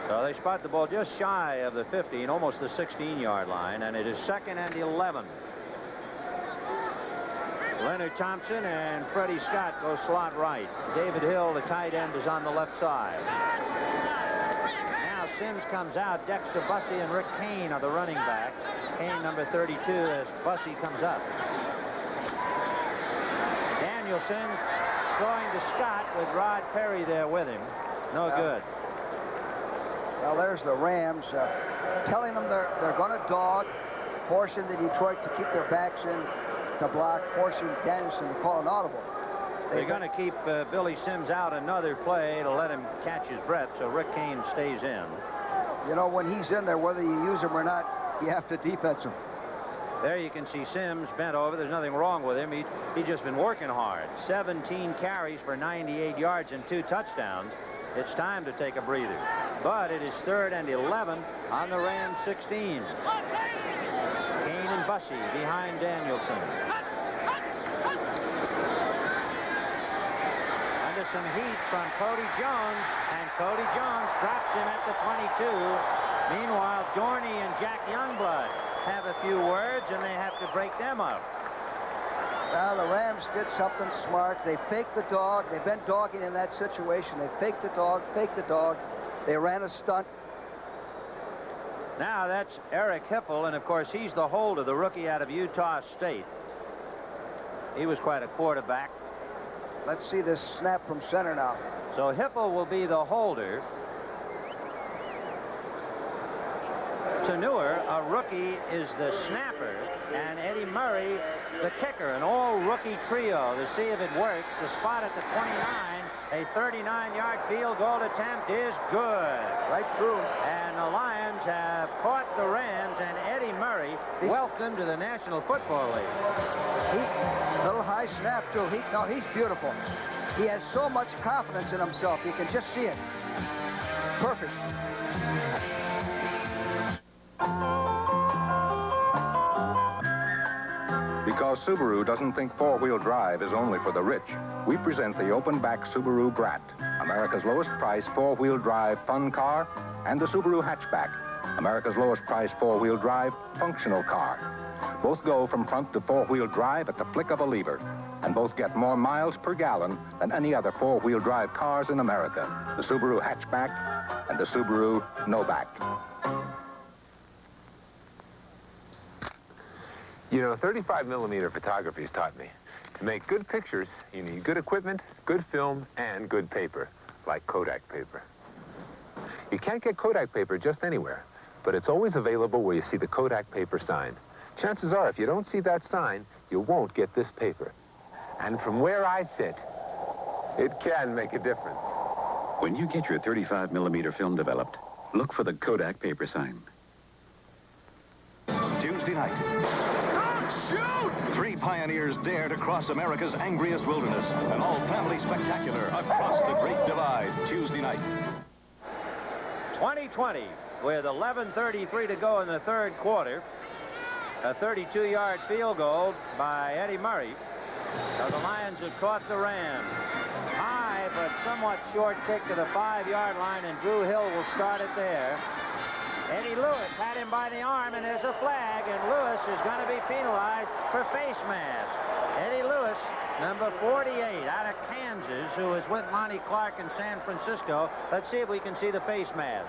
So they spot the ball just shy of the 15, almost the 16-yard line, and it is 2nd and 11. Leonard Thompson and Freddie Scott go slot right. David Hill, the tight end, is on the left side. Now Sims comes out. Dexter Bussey and Rick Kane are the running backs. Kane, number 32, as Bussey comes up. Danielson going to Scott with Rod Perry there with him. No good. Well, there's the Rams telling them they're going to dog, forcing the Detroit to keep their backs in to block, forcing Danielson to call an audible. They're going to keep Billy Sims out another play to let him catch his breath, so Rick Kane stays in. You know, when he's in there, whether you use him or not, you have to defense him. There you can see Sims bent over. There's nothing wrong with him. He's just been working hard. 17 carries for 98 yards and 2 touchdowns. It's time to take a breather. But it is 3rd and 11 on the Rams 16. Kane and Bussey behind Danielson. Under some heat from Cody Jones, and Cody Jones drops him at the 22. Meanwhile, Dorney and Jack Youngblood have a few words, and they have to break them up. Well, the Rams did something smart. They faked the dog. They've been dogging in that situation. They faked the dog, They ran a stunt. Now that's Eric Hippel, and of course he's the holder, the rookie out of Utah State. He was quite a quarterback. Let's see this snap from center now. So Hippel will be the holder. Tanur, a rookie, is the snapper, and Eddie Murray, the kicker. An all-rookie trio to see if it works. The spot at the 29, a 39-yard field goal attempt is good. Right through. And the Lions have caught the Rams, and Eddie Murray welcomed to the National Football League. Little high snap, too. He's beautiful. He has so much confidence in himself. You can just see it. Perfect. Because Subaru doesn't think four-wheel drive is only for the rich, we present the open-back Subaru Brat, America's lowest price four-wheel drive fun car, and the Subaru Hatchback, America's lowest price four-wheel drive functional car. Both go from front to four-wheel drive at the flick of a lever, and both get more miles per gallon than any other four-wheel drive cars in America, the Subaru Hatchback and the Subaru No-Back. You know, 35mm photography has taught me. To make good pictures, you need good equipment, good film, and good paper, like Kodak paper. You can't get Kodak paper just anywhere, but it's always available where you see the Kodak paper sign. Chances are, if you don't see that sign, you won't get this paper. And from where I sit, it can make a difference. When you get your 35mm film developed, look for the Kodak paper sign. Tuesday night. Shoot! 3 pioneers dare to cross America's angriest wilderness. An all-family spectacular across the Great Divide, Tuesday night. 20-20 with 11:33 to go in the third quarter. A 32-yard field goal by Eddie Murray. So the Lions have caught the Rams. High but somewhat short kick to the 5-yard line, and Drew Hill will start it there. Eddie Lewis had him by the arm, and there's a flag, and Lewis is going to be penalized for face mask. Eddie Lewis number 48 out of Kansas, who is with Monty Clark in San Francisco. Let's see if we can see the face mask.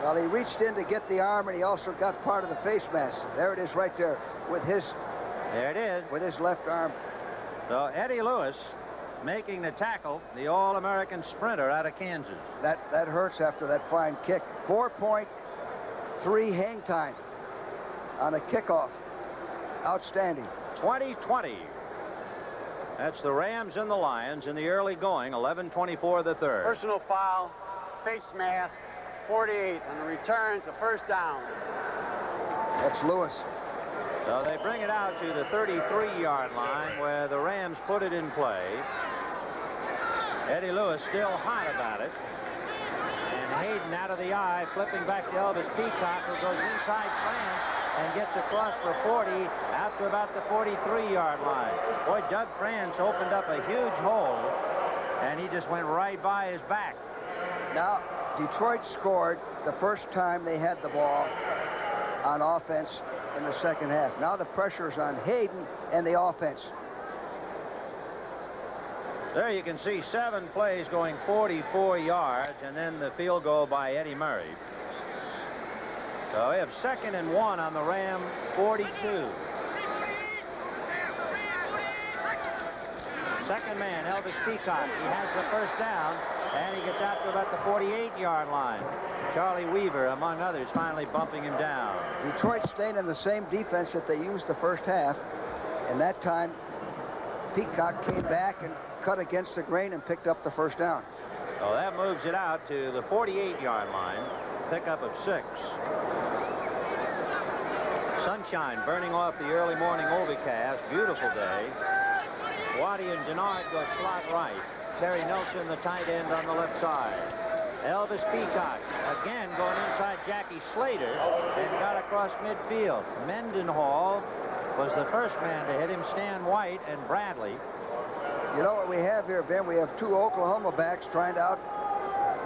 Well, he reached in to get the arm, and he also got part of the face mask. There it is right there with his... There it is. With his left arm. So Eddie Lewis making the tackle, the All-American sprinter out of Kansas. That hurts after that fine kick. 4.3 hang time on a kickoff. Outstanding. 20-20. That's the Rams and the Lions in the early going. 11:24 the third. Personal foul, face mask, 48 on the returns, a first down. That's Lewis. So they bring it out to the 33-yard line where the Rams put it in play. Eddie Lewis still hot about it. And Hayden out of the eye, flipping back to Elvis Peacock, who goes inside France and gets across for 40 out to about the 43-yard line. Boy, Doug France opened up a huge hole, and he just went right by his back. Now, Detroit scored the first time they had the ball on offense in the second half. Now the pressure's on Hayden and the offense. There you can see 7 plays going 44 yards, and then the field goal by Eddie Murray. So we have 2nd and 1 on the Ram 42. Second man, Elvis Peacock. He has the first down, and he gets out to about the 48-yard line. Charlie Weaver, among others, finally bumping him down. Detroit stayed in the same defense that they used the first half, and that time Peacock came back and cut against the grain and picked up the first down. So that moves it out to the 48-yard line. Pickup of 6. Sunshine burning off the early morning overcast. Beautiful day. Waddy and Denard go slot right. Terry Nelson, the tight end, on the left side. Elvis Peacock again going inside Jackie Slater and got across midfield. Mendenhall was the first man to hit him. Stan White and Bradley. You know what we have here, Ben? We have 2 Oklahoma backs trying to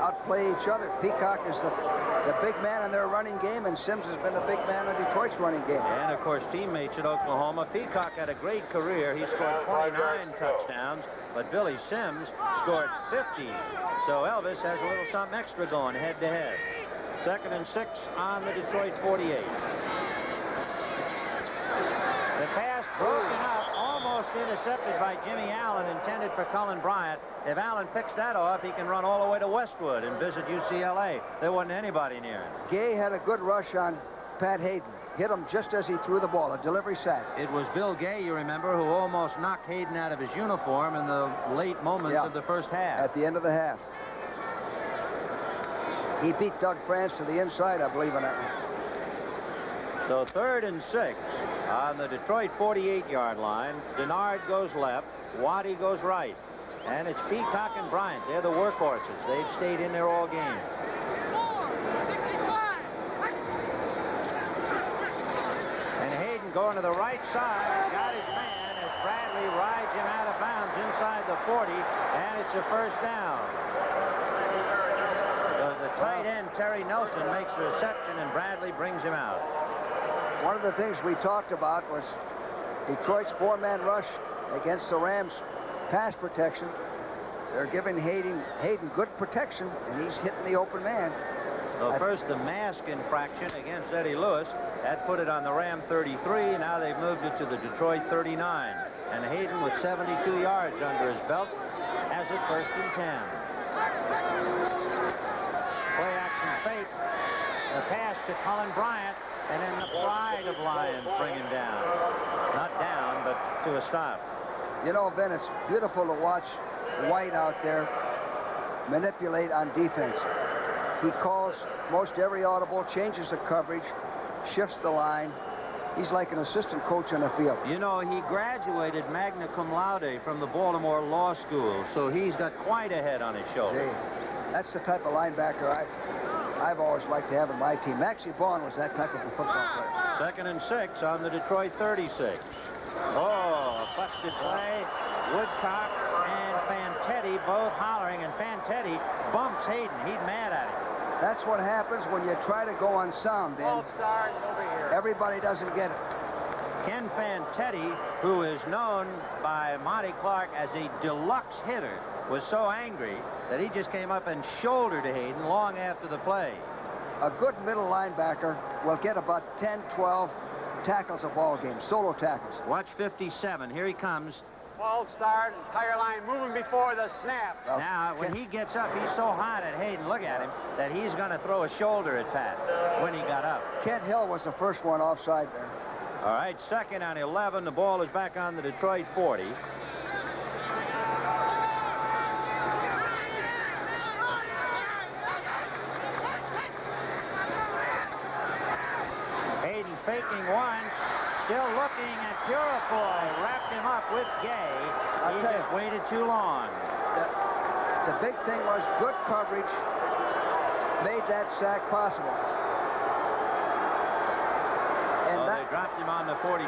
outplay each other. Peacock is the big man in their running game, and Sims has been the big man in Detroit's running game. And, of course, teammates at Oklahoma. Peacock had a great career. He scored 29 touchdowns, but Billy Sims scored 50. So Elvis has a little something extra going head-to-head. 2nd and 6 on the Detroit 48. The pass broken up, almost intercepted by Jimmy Allen, intended for Cullen Bryant. If Allen picks that off, he can run all the way to Westwood and visit UCLA. There wasn't anybody near him. Gay had a good rush on Pat Hayden. Hit him just as he threw the ball, a delivery sack. It was Bill Gay, you remember, who almost knocked Hayden out of his uniform in the late moments of the first half. At the end of the half. He beat Doug France to the inside, I believe, in that one. So 3rd and 6 on the Detroit 48-yard line. Denard goes left. Waddy goes right. And it's Peacock and Bryant. They're the workhorses. They've stayed in there all game. And Hayden going to the right side. Got his man as Bradley rides him out of bounds inside the 40. And it's a first down. So the tight end, Terry Nelson, makes the reception, and Bradley brings him out. One of the things we talked about was Detroit's 4-man rush against the Rams' pass protection. They're giving Hayden good protection, and he's hitting the open man. So first the mask infraction against Eddie Lewis. That put it on the Ram 33. Now they've moved it to the Detroit 39. And Hayden with 72 yards under his belt has it 1st and 10. Play action fake. The pass to Cullen Bryant. And then the pride of Lions bring him down. Not down, but to a stop. You know, Ben, it's beautiful to watch White out there manipulate on defense. He calls most every audible, changes the coverage, shifts the line. He's like an assistant coach on the field. You know, he graduated magna cum laude from the Baltimore Law School, so he's got quite a head on his shoulder. Hey, that's the type of linebacker I've always liked to have in my team. Maxie Vaughn was that type of a football player. 2nd and 6 on the Detroit 36. Oh, a busted play. Woodcock and Fantetti both hollering, and Fantetti bumps Hayden. He's mad at him. That's what happens when you try to go on sound, Ben. Ball start over here. Everybody doesn't get it. Ken Fantetti, who is known by Monty Clark as a deluxe hitter, was so angry that he just came up and shouldered Hayden long after the play. A good middle linebacker will get about 10, 12 tackles a ball game, solo tackles. Watch 57. Here he comes. False start, entire line moving before the snap. Now, when he gets up, he's so hot at Hayden, look at him, that he's going to throw a shoulder at Pat when he got up. Kent Hill was the first one offside there. All right, 2nd and 11. The ball is back on the Detroit 40. Hayden faking one, still looking at Purifoy. Wrapped him up with Gay. He just waited too long. The big thing was good coverage made that sack possible. And they dropped him on the 42.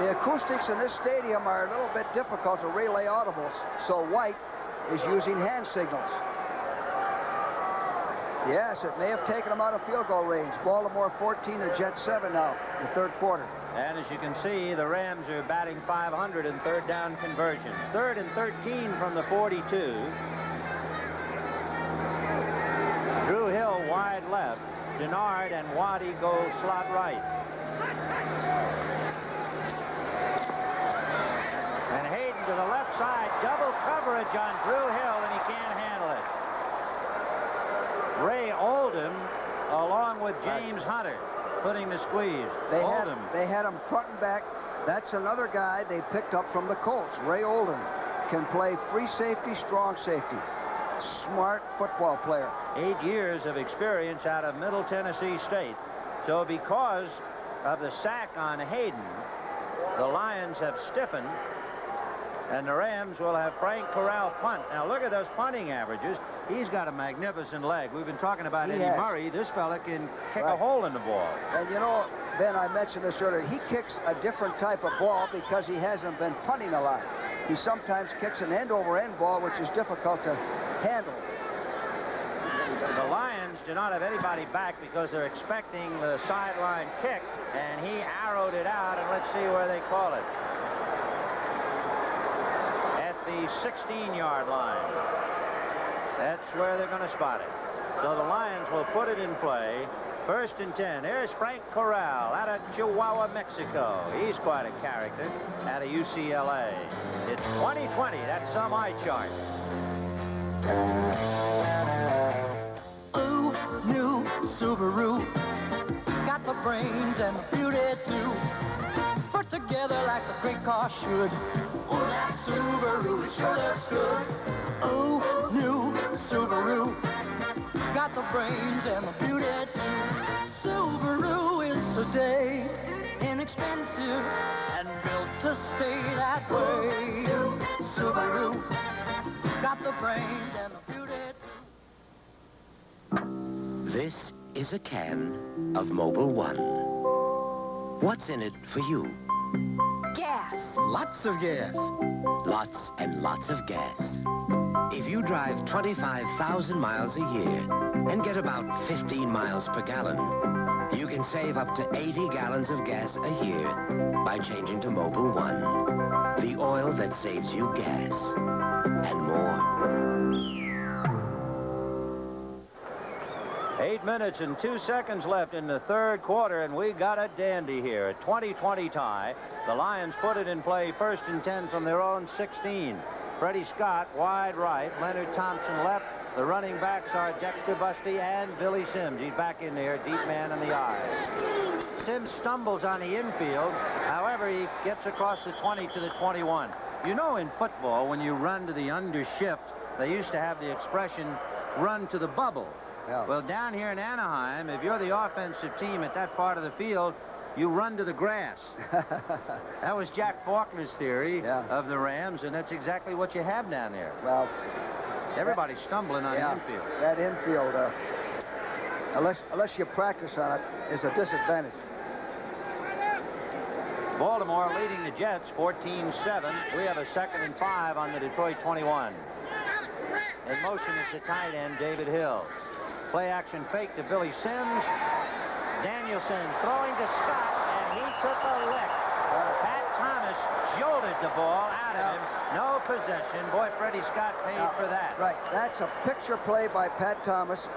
The acoustics in this stadium are a little bit difficult to relay audibles, so White is using hand signals. Yes, it may have taken him out of field goal range. Baltimore 14, the Jets 7 now in the 3rd quarter. And as you can see, the Rams are batting .500 in 3rd down conversion. 3rd and 13 from the 42. Drew Hill wide left. Denard and Waddy go slot right. And Hayden to the left side. Double coverage on Drew Hill, and he can't handle it. Ray Oldham, along with James Hunter, putting the squeeze. They had him front and back. That's another guy they picked up from the Colts. Ray Oldham can play free safety, strong safety. Smart football player. 8 years of experience out of Middle Tennessee State. So because of the sack on Hayden, the Lions have stiffened, and the Rams will have Frank Corral punt. Now look at those punting averages. He's got a magnificent leg. We've been talking about Eddie Murray. This fella can kick a hole in the ball. And you know, Ben, I mentioned this earlier, he kicks a different type of ball because he hasn't been punting a lot. He sometimes kicks an end-over-end ball, which is difficult to handle. The Lions do not have anybody back because they're expecting the sideline kick, and he arrowed it out, and let's see where they call it. At the 16-yard line. That's where they're going to spot it. So the Lions will put it in play. 1st and 10. There's Frank Corral out of Chihuahua, Mexico. He's quite a character out of UCLA. It's 2020. That's some eye chart. Ooh, new Subaru. Got the brains and the beauty too. Put together like a great car should. Oh, that Subaru sure looks good. Ooh, new Subaru. Got the brains and the beauty too. Subaru is today inexpensive and built to stay that way. Subaru got the brains and the beauty too. This is a can of Mobil 1. What's in it for you? Gas. Lots of gas. Lots and lots of gas. If you drive 25,000 miles a year and get about 15 miles per gallon, you can save up to 80 gallons of gas a year by changing to Mobil 1. The oil that saves you gas and more. 8 minutes and 2 seconds left in the 3rd quarter, and we got a dandy here. A 20-20 tie. The Lions put it in play 1st and 10 from their own 16. Freddie Scott wide right, Leonard Thompson left. The running backs are Dexter Busty and Billy Sims. He's back in there, deep man in the eyes. Sims stumbles on the infield. However, he gets across the 20 to the 21. You know, in football, when you run to the undershift, they used to have the expression, run to the bubble. Yeah. Well, down here in Anaheim, if you're the offensive team at that part of the field, you run to the grass. That was Jack Faulkner's theory of the Rams, and that's exactly what you have down there. Well, everybody's stumbling on the infield. That infield, unless you practice on it, is a disadvantage. Baltimore leading the Jets 14-7. We have a 2nd and 5 on the Detroit 21. In motion is the tight end, David Hill. Play action fake to Billy Sims. Danielson throwing to Scott, and he took a lick. ball out of him. No possession. Boy, Freddie Scott paid for that. Right. That's a picture play by Pat Thomas.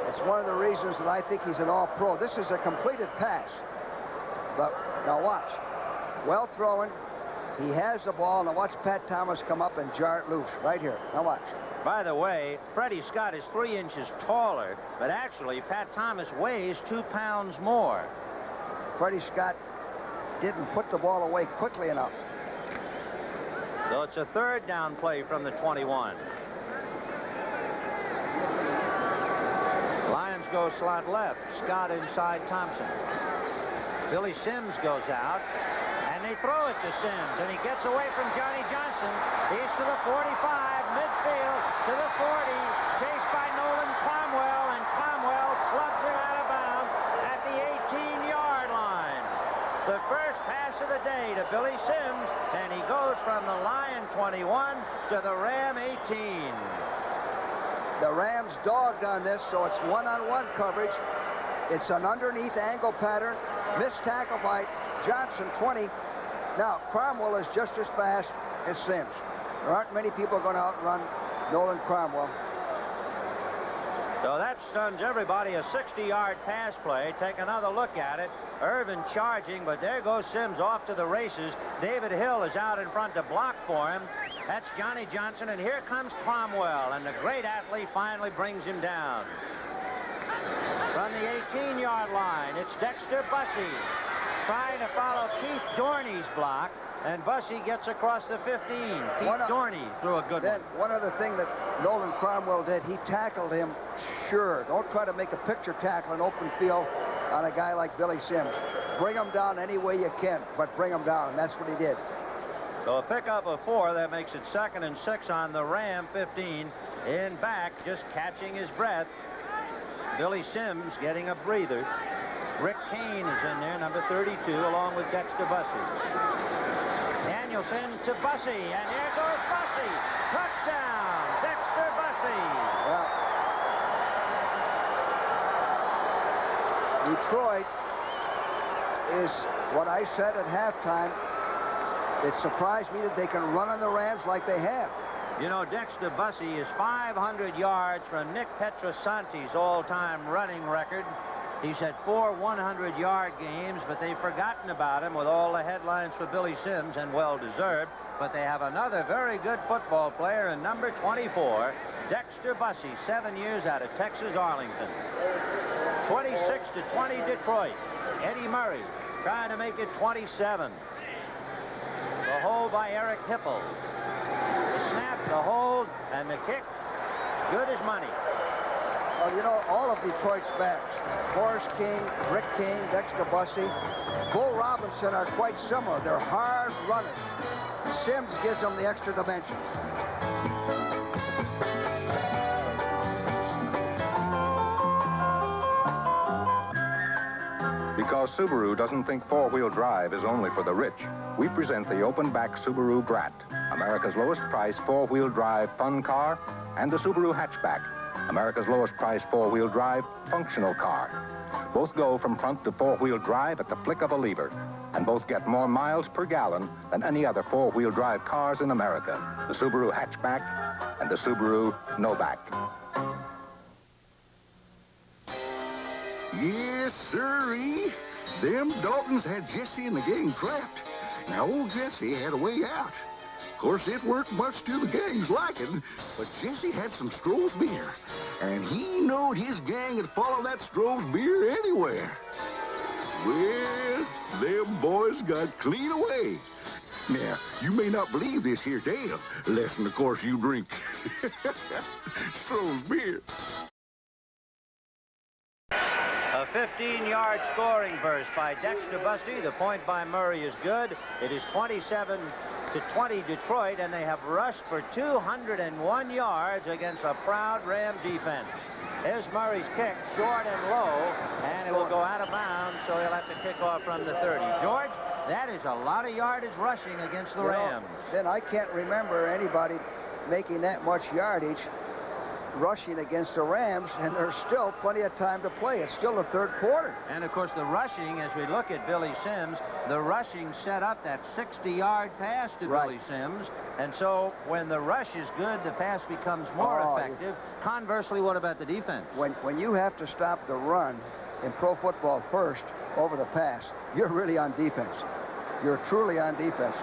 It's one of the reasons that I think he's an all-pro. This is a completed pass. But now watch. Well thrown. He has the ball. Now watch Pat Thomas come up and jar it loose. Right here. Now watch. By the way, Freddie Scott is 3 inches taller, but actually Pat Thomas weighs 2 pounds more. Freddie Scott didn't put the ball away quickly enough. So it's a 3rd down play from the 21. Lions go slot left. Scott inside Thompson. Billy Sims goes out, and they throw it to Sims, and he gets away from Johnny Johnson. He's to the 45, midfield, to the 40, chased by Nolan Cromwell, and Cromwell slubs it out of bounds at the 18-yard line. The first pass of the day to Billy Sims, and he goes from the Lion 21 to the Ram 18. The Rams dogged on this, so it's one-on-one coverage. It's an underneath angle pattern. Missed tackle by Johnson, 20. Now, Cromwell is just as fast as Sims. There aren't many people going to outrun Nolan Cromwell. So that stuns everybody. A 60-yard pass play. Take another look at it. Irvin charging, but there goes Sims off to the races. David Hill is out in front to block for him. That's Johnny Johnson, and here comes Cromwell, and the great athlete finally brings him down. From the 18-yard line, it's Dexter Bussey trying to follow Keith Dorney's block, and Bussey gets across the 15. Keith Dorney threw a good one. One other thing that Nolan Cromwell did, he tackled him sure. Don't try to make a picture tackle in open field on a guy like Billy Sims. Bring him down any way you can, but bring him down, and that's what he did. So a pickup of 4, that makes it 2nd and 6 on the Ram 15. In back, just catching his breath. Billy Sims getting a breather. Rick Kane is in there, number 32, along with Dexter Bussey. Danielson to Bussey, and there goes Bussey. Touchdown, Dexter Bussey. Well, Detroit is what I said at halftime. It surprised me that they can run on the Rams like they have. You know, Dexter Bussey is 500 yards from Nick Petrosanti's all-time running record. He's had 4 100-yard games, but they've forgotten about him with all the headlines for Billy Sims, and well-deserved. But they have another very good football player in number 24, Dexter Bussey, 7 years out of Texas, Arlington. 26-20 Detroit. Eddie Murray trying to make it 27. The hold by Eric Hipple. The snap, the hold, and the kick, good as money. Well, you know, all of Detroit's backs, Horace King, Rick King, Dexter Bussey, Bull Robinson are quite similar. They're hard runners. Sims gives them the extra dimension. Because Subaru doesn't think four-wheel drive is only for the rich, we present the open-back Subaru Brat, America's lowest price four-wheel drive fun car, and the Subaru Hatchback, America's lowest price four-wheel drive functional car. Both go from front to four-wheel drive at the flick of a lever, and both get more miles per gallon than any other four-wheel drive cars in America. The Subaru Hatchback and the Subaru No-Back. Yes, sirree. Them Daltons had Jesse and the gang trapped. Now, old Jesse had a way out. Of course, it weren't much to the gang's liking, but Jesse had some Stroh's beer, and he knowed his gang would follow that Stroh's beer anywhere. Well, them boys got clean away. Now, you may not believe this here tale, less'n, of course, you drink Stroh's beer. A 15-yard scoring burst by Dexter Bussey. The point by Murray is good. It is 27-20 Detroit, and they have rushed for 201 yards against a proud Ram defense. Here's Murray's kick, short and low, and it will go out of bounds, so he'll have to kick off from the 30. George, that is a lot of yardage rushing against the Rams. Then I can't remember anybody making that much yardage rushing against the Rams, and there's still plenty of time to play. It's still the third quarter. And, of course, the rushing, as we look at Billy Sims, the rushing set up that 60-yard pass to Billy Sims. And so when the rush is good, the pass becomes more effective. Conversely, what about the defense? When you have to stop the run in pro football first over the pass, you're really on defense. You're truly on defense.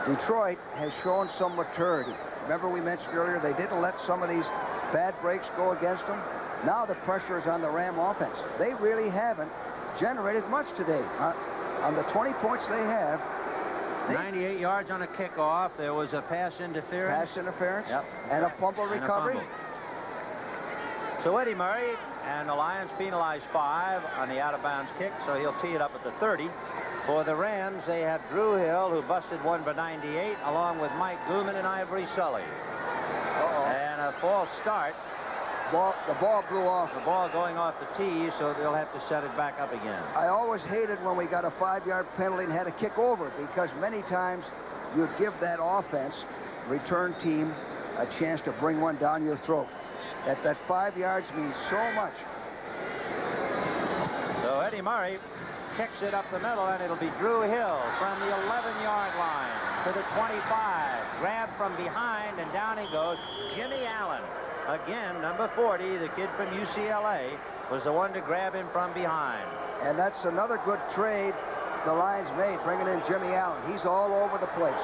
Detroit has shown some maturity. Remember we mentioned earlier they didn't let some of these bad breaks go against them. Now the pressure is on the Ram offense. They really haven't generated much today. On the 20 points they have. 98 yards on a kickoff. There was a pass interference. Pass interference. Yep. And a fumble recovery. So Eddie Murray and the Lions penalized 5 on the out-of-bounds kick, so he'll tee it up at the 30. For the Rams, they have Drew Hill, who busted one for 98, along with Mike Gooman and Ivory Sully. And a false start. The ball blew off. The ball going off the tee, so they'll have to set it back up again. I always hated when we got a 5-yard penalty and had to kick over, because many times you'd give that offense, return team, a chance to bring one down your throat. That 5 yards means so much. So Eddie Murray kicks it up the middle, and it'll be Drew Hill from the 11-yard line to the 25. Grabbed from behind, and down he goes. Jimmy Allen. Again, number 40, the kid from UCLA, was the one to grab him from behind. And that's another good trade the Lions made, bringing in Jimmy Allen. He's all over the place.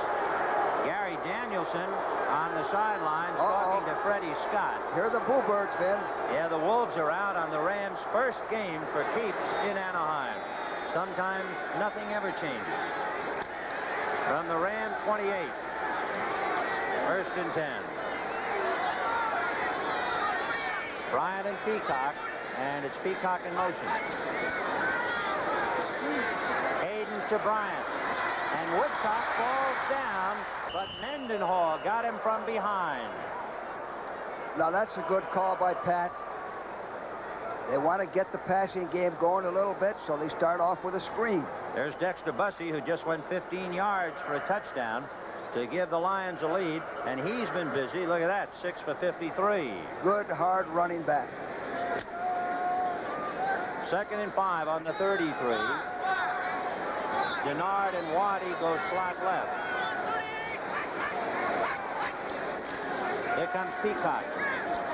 Gary Danielson on the sidelines talking to Freddie Scott. Here are the Bluebirds, Ben. Yeah, the Wolves are out on the Rams' first game for keeps in Anaheim. Sometimes nothing ever changes. From the Ram 28. First and 10. Bryant and Peacock, and it's Peacock in motion. Hayden to Bryant. And Woodcock falls down, but Mendenhall got him from behind. Now that's a good call by Pat. They want to get the passing game going a little bit, so they start off with a screen. There's Dexter Bussey, who just went 15 yards for a touchdown to give the Lions a lead, and he's been busy. Look at that, 6 for 53. Good, hard running back. 2nd and 5 on the 33. Denard and Waddy go slot left. Here comes Peacock.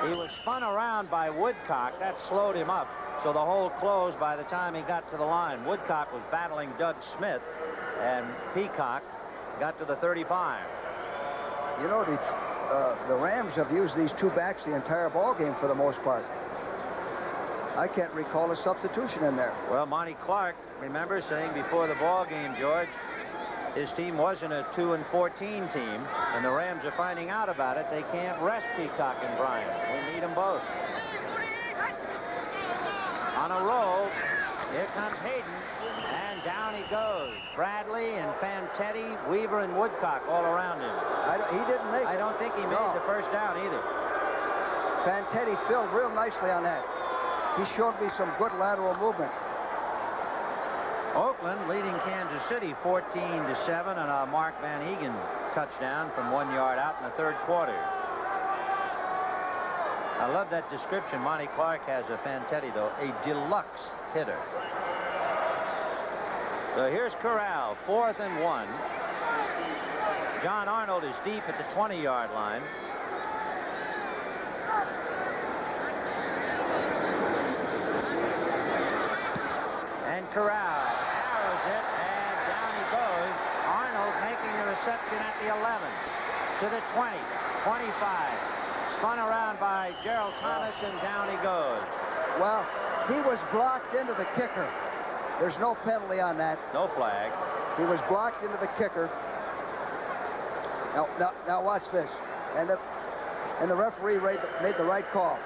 He was spun around by Woodcock. That slowed him up, so the hole closed by the time he got to the line. Woodcock was battling Doug Smith, and Peacock got to the 35. You know, the Rams have used these two backs the entire ball game for the most part. I can't recall a substitution in there. Well, Monty Clark, remember, saying before the ball game, George, his team wasn't a 2-14 team, and the Rams are finding out about it. They can't rest Peacock and Bryant. We need them both. On a roll, here comes Hayden, and down he goes. Bradley and Fantetti, Weaver and Woodcock all around him. He didn't make it. I don't think he made the first down either. Fantetti filled real nicely on that. He showed me some good lateral movement. Oakland leading Kansas City 14-7 on a Mark Van Egan touchdown from 1 yard out in the third quarter. I love that description Monty Clark has of Fantetti, though, a deluxe hitter. So here's Corral, 4th and 1. John Arnold is deep at the 20-yard line. And Corral arrows it, and down he goes. Arnold making the reception at the 11, to the 20, 25. Spun around by Gerald Thomas, and down he goes. Well, he was blocked into the kicker. There's no penalty on that. No flag. He was blocked into the kicker. Now watch this. And the referee made the right call.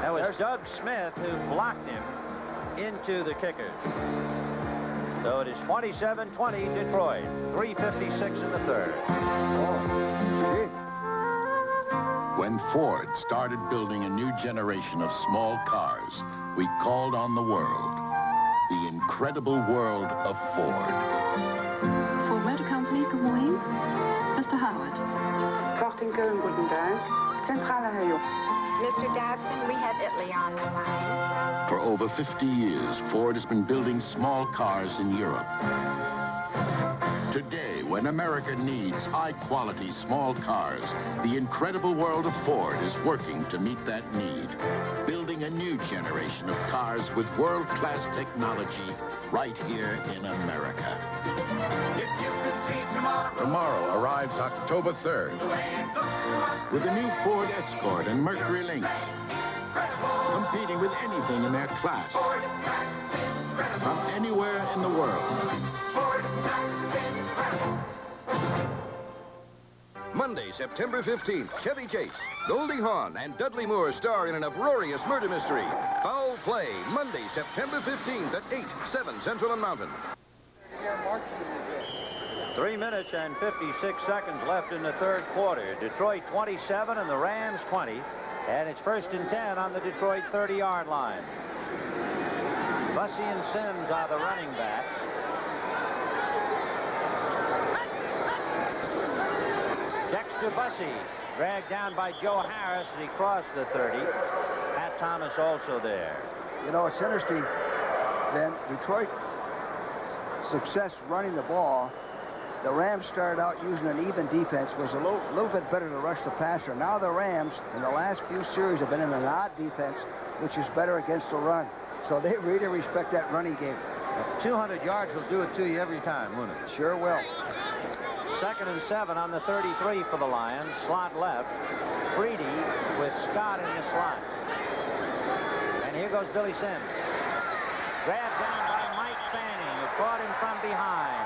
That was Doug Smith who blocked him into the kicker. So it is 27-20 Detroit. 3:56 in the third. When Ford started building a new generation of small cars, we called on the world. The incredible world of Ford. Ford Motor Company, good morning. Mr. Howard. Casting Cone, guten Tag. Mr. Dodson, we have Italy on the line. For over 50 years, Ford has been building small cars in Europe. Today, when America needs high-quality small cars, the incredible world of Ford is working to meet that need, building a new generation of cars with world-class technology right here in America. Tomorrow arrives October 3rd with a new Ford Escort and Mercury Lynx, competing with anything in their class from anywhere in the world. Monday, September 15th, Chevy Chase, Goldie Hawn, and Dudley Moore star in an uproarious murder mystery. Foul Play, Monday, September 15th at 8, 7 Central and Mountain. 3 minutes and 56 seconds left in the third quarter. Detroit 27 and the Rams 20. And it's 1st and 10 on the Detroit 30-yard line. Bussey and Sims are the running back. Dexter Bussey dragged down by Joe Harris as he crossed the 30. Pat Thomas also there. You know, it's interesting, Ben. Detroit success running the ball. The Rams started out using an even defense, was a little bit better to rush the passer. Now the Rams, in the last few series, have been in an odd defense, which is better against the run. So they really respect that running game. 200 yards will do it to you every time, won't it? Sure will. 2nd and 7 on the 33 for the Lions. Slot left. Freedy with Scott in the slot. And here goes Billy Sims. Grabbed down by Mike Fanning, who caught him from behind.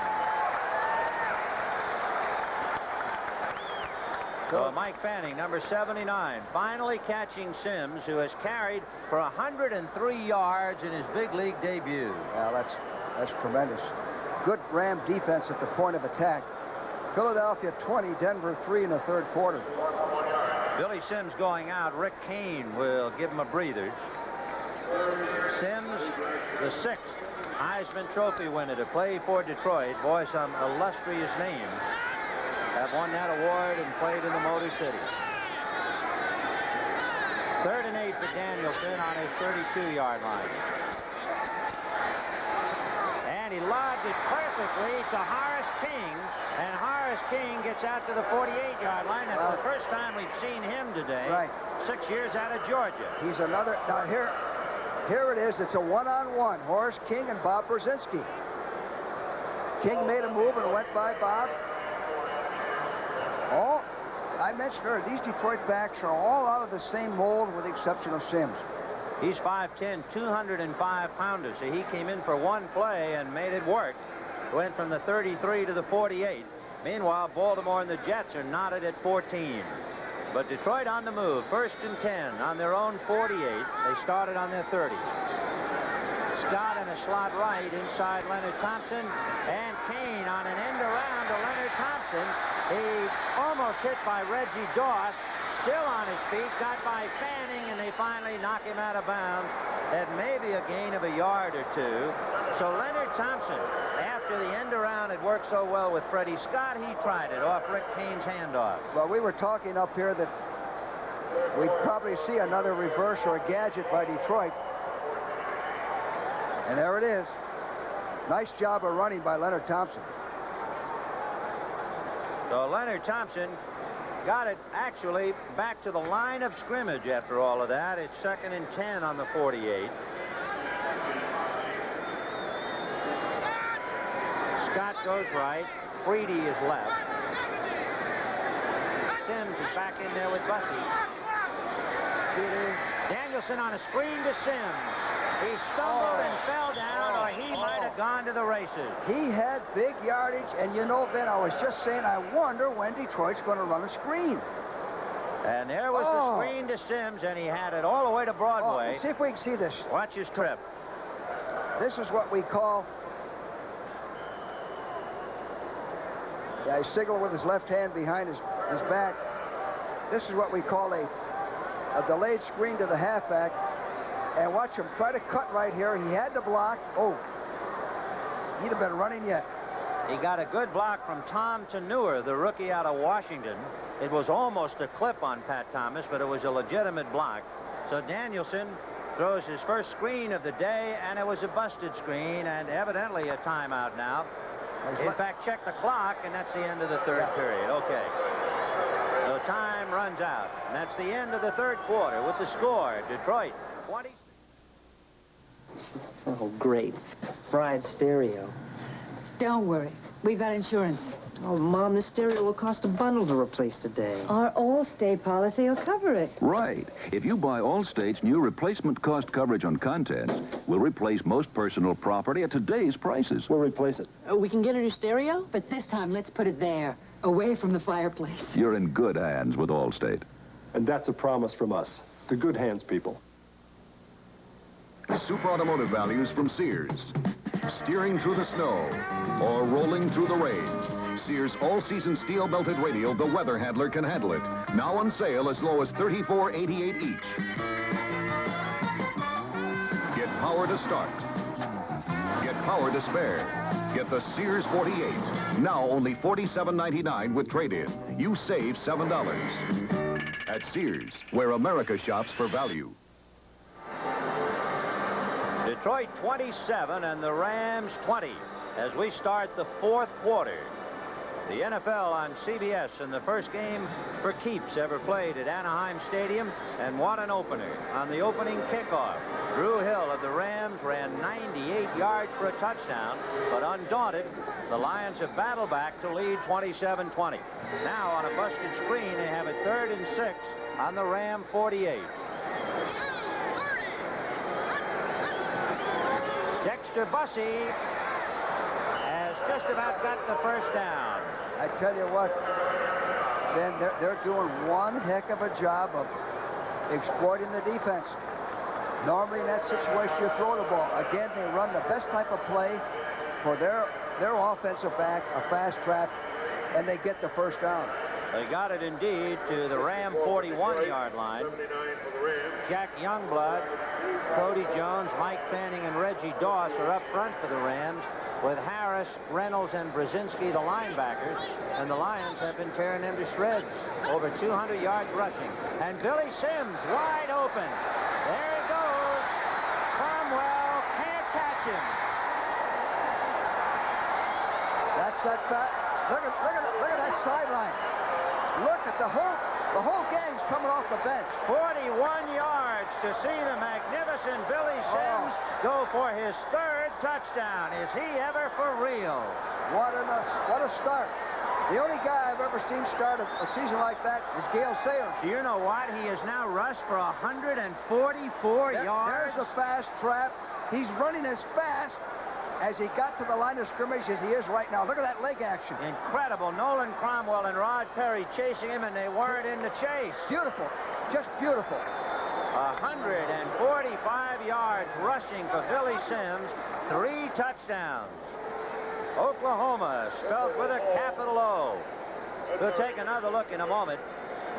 So Mike Fanning, number 79, finally catching Sims, who has carried for 103 yards in his big league debut. Well, that's tremendous. Good Ram defense at the point of attack. Philadelphia 20, Denver 3 in the third quarter. Billy Sims going out. Rick Kane will give him a breather. Sims, the 6th Heisman Trophy winner to play for Detroit. Boy, some illustrious names have won that award and played in the Motor City. 3rd and 8 for Danielson on his 32-yard line. And he lobbed it perfectly to Horace King. And Horace King gets out to the 48-yard line. That's the first time we've seen him today. Right. 6 years out of Georgia. He's another. Now here it is. It's a one-on-one. Horace King and Bob Brzezinski. King made a move and went by Bob. I mentioned earlier, these Detroit backs are all out of the same mold with the exception of Sims. He's 5'10", 205-pounder. So he came in for one play and made it work. Went from the 33 to the 48. Meanwhile, Baltimore and the Jets are knotted at 14. But Detroit on the move. 1st and 10 on their own 48. They started on their 30. Scott in a slot right inside Leonard Thompson. And Kane on an end around to Leonard Thompson. He almost hit by Reggie Doss. Still on his feet. Got by Fanning, and they finally knock him out of bounds at maybe a gain of a yard or two. So Leonard Thompson, after the end around had worked so well with Freddie Scott, he tried it off Rick Kane's handoff. Well, we were talking up here that we'd probably see another reverse or a gadget by Detroit. And there it is. Nice job of running by Leonard Thompson. So Leonard Thompson got it actually back to the line of scrimmage after all of that. It's 2nd and 10 on the 48. Scott goes right. Freedy is left. Sims is back in there with Bussey. Danielson on a screen to Sims. He stumbled and fell down, or he might have gone to the races. He had big yardage, and you know, Ben, I was just saying, I wonder when Detroit's going to run a screen. And there was the screen to Sims, and he had it all the way to Broadway. See if we can see this. Watch his trip. This is what we call... Yeah, he signaled with his left hand behind his back. This is what we call a delayed screen to the halfback. And watch him try to cut right here. He had to block. Oh, he'd have been running yet. He got a good block from Tom Tanure, the rookie out of Washington. It was almost a clip on Pat Thomas, but it was a legitimate block. So Danielson throws his first screen of the day, and it was a busted screen, and evidently a timeout now. In fact, check the clock, and that's the end of the third period. Okay. So time runs out, and that's the end of the third quarter with the score. Detroit 20. Oh, great. Fried stereo. Don't worry. We've got insurance. Oh, Mom, the stereo will cost a bundle to replace today. Our Allstate policy will cover it. Right. If you buy Allstate's new replacement cost coverage on contents, we'll replace most personal property at today's prices. We'll replace it. We can get a new stereo? But this time, let's put it there, away from the fireplace. You're in good hands with Allstate. And that's a promise from us. To good hands, people. Super automotive values from Sears. Steering through the snow or rolling through the rain. Sears all-season steel-belted radial, the weather handler can handle it. Now on sale as low as $34.88 each. Get power to start. Get power to spare. Get the Sears 48. Now only $47.99 with trade-in. You save $7. At Sears, where America shops for value. Detroit 27 and the Rams 20 as we start the fourth quarter. The NFL on CBS in the first game for keeps ever played at Anaheim Stadium, and what an opener. On the opening kickoff, Drew Hill of the Rams ran 98 yards for a touchdown, but undaunted, the Lions have battled back to lead 27-20. Now on a busted screen, they have a 3rd and 6 on the Ram 48. Dexter Bussey has just about got the first down. I tell you what, Ben, they're doing one heck of a job of exploiting the defense. Normally in that situation, you throw the ball. Again, they run the best type of play for their offensive back, a fast trap, and they get the first down. They got it indeed to the Ram 41-yard line. Jack Youngblood, Cody Jones, Mike Fanning, and Reggie Doss are up front for the Rams, with Harris, Reynolds, and Brzezinski the linebackers, and the Lions have been tearing them to shreds. Over 200 yards rushing. And Billy Sims wide open. There he goes. Cromwell can't catch him. That's that fat. Look at that sideline. Look at the whole gang's coming off the bench. 41 yards to see the magnificent Billy Sims go for his 3rd touchdown. Is he ever for real? What a start. The only guy I've ever seen start a season like that is Gale Sayers. Do you know what? He has now rushed for 144 yards. There's a fast trap. He's running as fast as he got to the line of scrimmage as he is right now. Look at that leg action. Incredible. Nolan Cromwell and Rod Perry chasing him, and they weren't in the chase. Beautiful. Just beautiful. 145 yards rushing for Billy Sims. 3 touchdowns. Oklahoma spelled with a capital O. We'll take another look in a moment.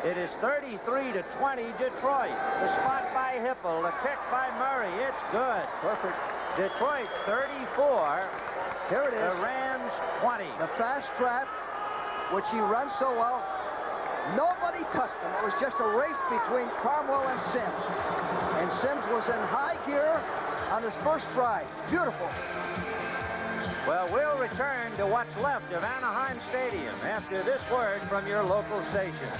It is 33-20 Detroit. The spot by Hipple, the kick by Murray. It's good. Perfect. Detroit 34. Here it is. The Rams 20. The fast trap, which he runs so well. Nobody touched him. It was just a race between Cromwell and Sims. And Sims was in high gear on his first stride. Beautiful. Well, we'll return to what's left of Anaheim Stadium after this word from your local station.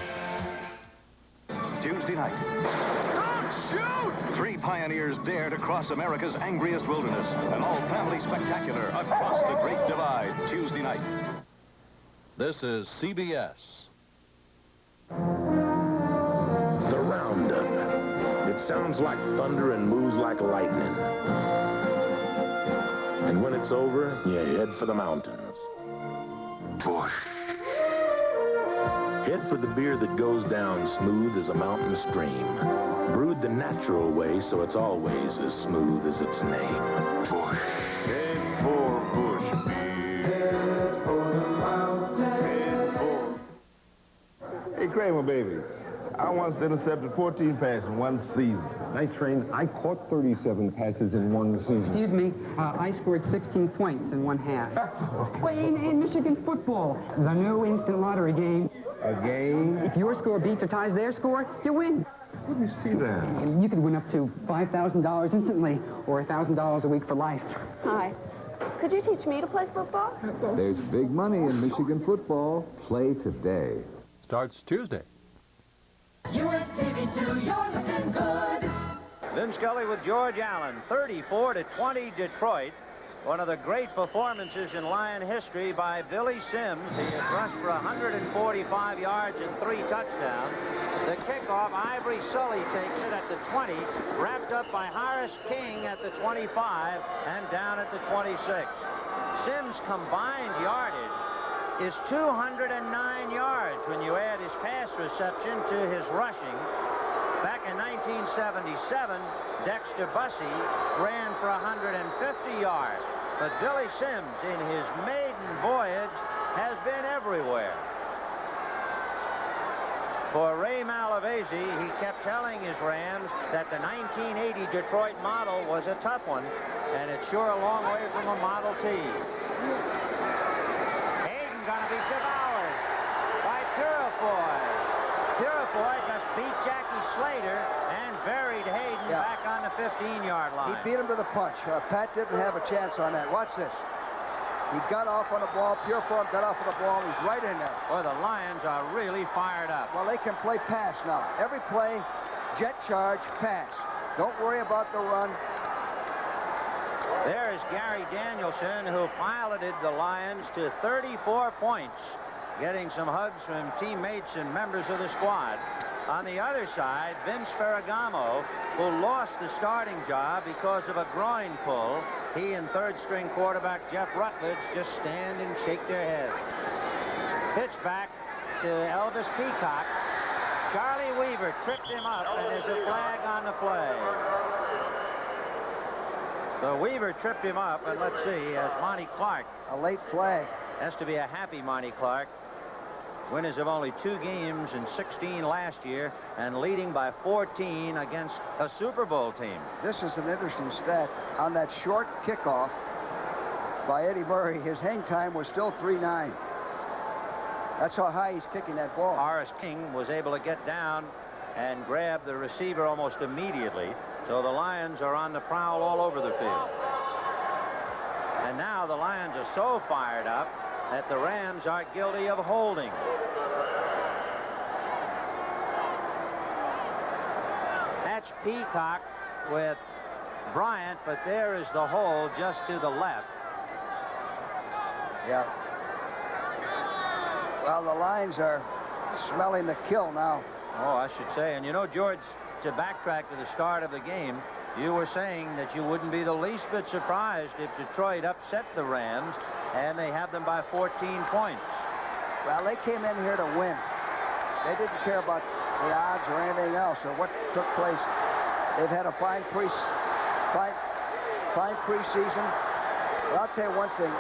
Tuesday night. Shoot! 3 pioneers dare to cross America's angriest wilderness. An all-family spectacular across the Great Divide. Tuesday night. This is CBS. The Roundup. It sounds like thunder and moves like lightning. And when it's over, you head for the mountains. Bush. Head for the beer that goes down smooth as a mountain stream. Brewed the natural way, so it's always as smooth as its name. Bush. Head for Bush beer. Head for the mountain. Head for... Hey, Kramer, baby. I once intercepted 14 passes in one season. I caught 37 passes in one season. Excuse me, I scored 16 points in one half. Well, in Michigan football, the new instant lottery game. A game? If your score beats or ties their score, you win. Let me see that. And you could win up to $5,000 instantly, or $1,000 a week for life. Hi. Could you teach me to play football? There's big money in Michigan football. Play today. Starts Tuesday. USTV2, you're looking good. Vin Scully with George Allen, 34-20 Detroit. One of the great performances in Lion history by Billy Sims. He has rushed for 145 yards and 3 touchdowns. The kickoff, Ivory Sully takes it at the 20, wrapped up by Horace King at the 25, and down at the 26. Sims' combined yardage is 209 yards when you add his pass reception to his rushing. Back in 1977, Dexter Bussey ran for 150 yards. But Billy Sims, in his maiden voyage, has been everywhere. For Ray Malavasi, he kept telling his Rams that the 1980 Detroit model was a tough one, and it's sure a long way from a Model T. Hayden gonna be devoured by Purifoy. Purifoy just beat Jackie Slater and buried Hayden back on the 15-yard line. He beat him to the punch. Pat didn't have a chance on that. Watch this. He got off on the ball. Purifoy got off on the ball. He's right in there. Boy, the Lions are really fired up. Well, they can play pass now. Every play, jet charge, pass. Don't worry about the run. There is Gary Danielson, who piloted the Lions to 34 points, getting some hugs from teammates and members of the squad. On the other side, Vince Ferragamo, who lost the starting job because of a groin pull. He and third-string quarterback Jeff Rutledge just stand and shake their heads. Pitch back to Elvis Peacock. Charlie Weaver tripped him up, and there's a flag on the play. So Weaver tripped him up, and let's see, as Monty Clark. A late flag. Has to be a happy Monty Clark. Winners of only 2 games in 16 last year, and leading by 14 against a Super Bowl team. This is an interesting stat. On that short kickoff by Eddie Murray, his hang time was still 3.9. That's how high he's kicking that ball. Horace King was able to get down and grab the receiver almost immediately. So the Lions are on the prowl all over the field. And now the Lions are so fired up that the Rams are guilty of holding. That's Peacock with Bryant, but there is the hole just to the left. Yeah. Well, the Lions are smelling the kill now. Oh, I should say. And you know, George, to backtrack to the start of the game, you were saying that you wouldn't be the least bit surprised if Detroit upset the Rams and they have them by 14 points. Well, they came in here to win. They didn't care about the odds or anything else or what took place. They've had a fine preseason. But I'll tell you one thing.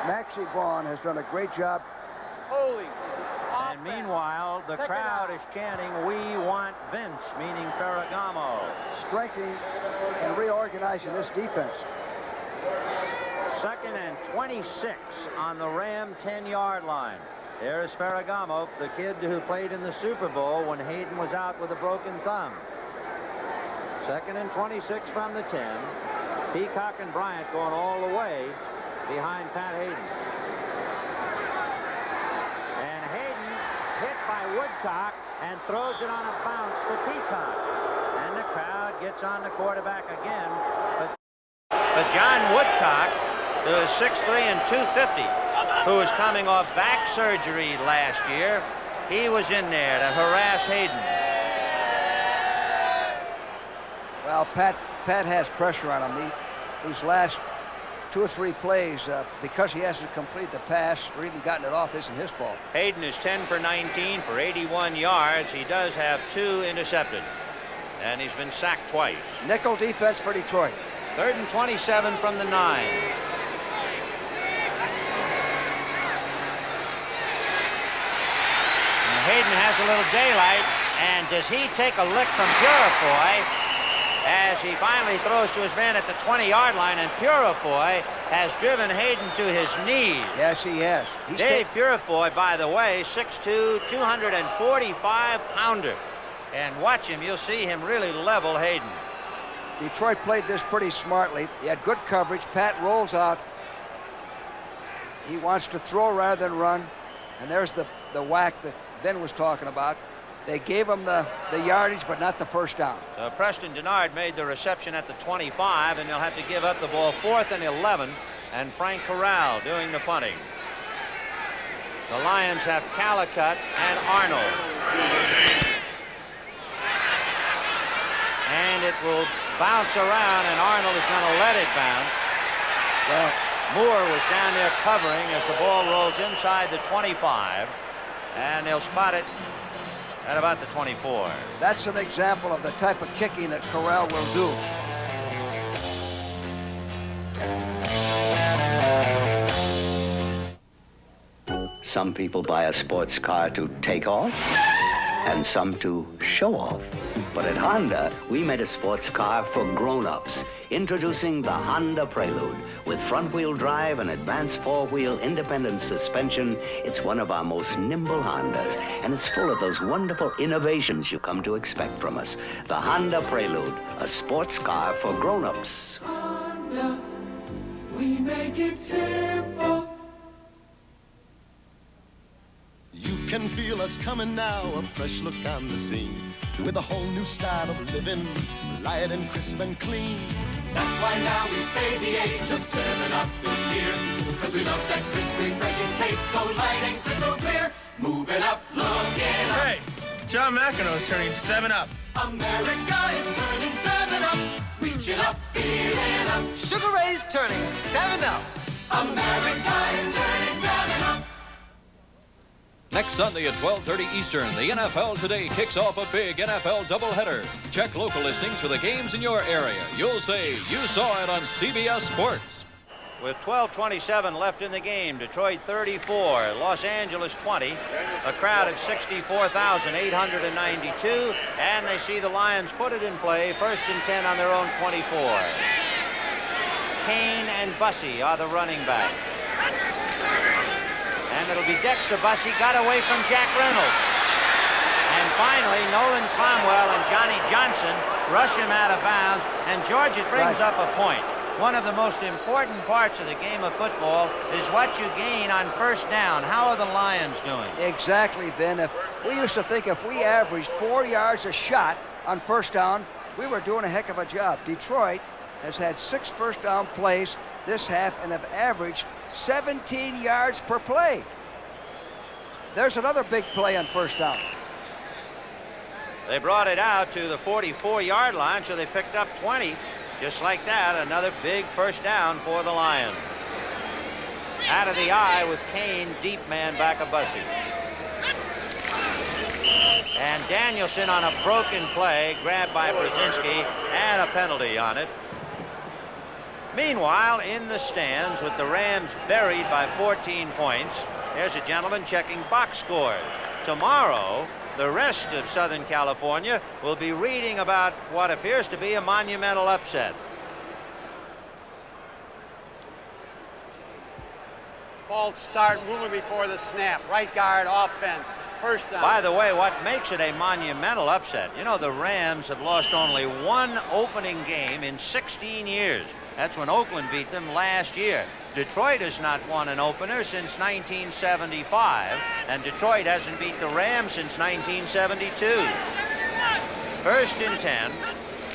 Maxie Vaughn has done a great job. Holy. And meanwhile, the crowd is chanting, "We want Vince," meaning Ferragamo. Strengthening and reorganizing this defense. 2nd and 26 on the Ram 10-yard line. There's Ferragamo, the kid who played in the Super Bowl when Hayden was out with a broken thumb. 2nd and 26 from the 10. Peacock and Bryant going all the way behind Pat Hayden. And Hayden hit by Woodcock and throws it on a bounce to Peacock. And the crowd gets on the quarterback again. But John Woodcock, who is 6'3" and 250, who is coming off back surgery last year, he was in there to harass Hayden. Well, Pat has pressure on him. These last 2 or 3 plays, because he hasn't completed the pass or even gotten it off, isn't his fault. Hayden is 10 for 19 for 81 yards. He does have 2 intercepted, and he's been sacked twice. Nickel defense for Detroit. 3rd and 27 from the 9. And Hayden has a little daylight, and does he take a lick from Purifoy? as he finally throws to his man at the 20-yard line, and Purifoy has driven Hayden to his knees. Yes, he has. Dave Purifoy, by the way, 6'2", 245-pounder. And watch him. You'll see him really level Hayden. Detroit played this pretty smartly. He had good coverage. Pat rolls out. He wants to throw rather than run. And there's the whack that Ben was talking about. They gave him the yardage, but not the first down. So Preston Denard made the reception at the 25, and they'll have to give up the ball 4th and 11, and Frank Corral doing the punting. The Lions have Calicut and Arnold. And it will bounce around, and Arnold is going to let it bounce. Well, Moore was down there covering as the ball rolls inside the 25, and they'll spot it at about the 24. That's an example of the type of kicking that Corral will do. Some people buy a sports car to take off, and some to show off. But at Honda, we made a sports car for grown-ups. Introducing the Honda Prelude. With front-wheel drive and advanced four-wheel independent suspension, it's one of our most nimble Hondas, and it's full of those wonderful innovations you come to expect from us. The Honda Prelude, a sports car for grown-ups. Honda, we make it simple. You can feel us coming now, a fresh look on the scene, with a whole new style of living, light and crisp and clean. That's why now we say the age of 7-Up is here, because we love that crisp, refreshing taste, so light and crystal clear. Move it up, look it up. Hey, John McEnroe's turning 7-Up. America is turning 7-Up. Reach it up, feel it up. Sugar Ray's turning 7-Up. America is turning 7-Up. Next Sunday at 12:30 Eastern, the NFL Today kicks off a big NFL doubleheader. Check local listings for the games in your area. You'll say you saw it on CBS Sports. With 12:27 left in the game, Detroit 34, Los Angeles 20, a crowd of 64,892, and they see the Lions put it in play, 1st and 10 on their own 24. Kane and Bussey are the running backs. And it'll be Dexter Bussey, got away from Jack Reynolds. And finally, Nolan Cromwell and Johnny Johnson rush him out of bounds. And George, it brings up a point. One of the most important parts of the game of football is what you gain on 1st down. How are the Lions doing? Exactly, Vin. We used to think if we averaged 4 yards a shot on 1st down, we were doing a heck of a job. Detroit has had 6 1st down plays this half and have averaged 17 yards per play. There's another big play on 1st down. They brought it out to the 44-yard line, so they picked up 20. Just like that, another big 1st down for the Lions. Out of the eye with Kane, deep man back of Bussey. And Danielson on a broken play, grabbed by Brzezinski, and a penalty on it. Meanwhile, in the stands, with the Rams buried by 14 points, there's a gentleman checking box scores. Tomorrow, the rest of Southern California will be reading about what appears to be a monumental upset. False start, moving before the snap. Right guard, offense. 1st down. By the way, what makes it a monumental upset, you know, the Rams have lost only one opening game in 16 years. That's when Oakland beat them last year. Detroit has not won an opener since 1975, and Detroit hasn't beat the Rams since 1972. 1st and 10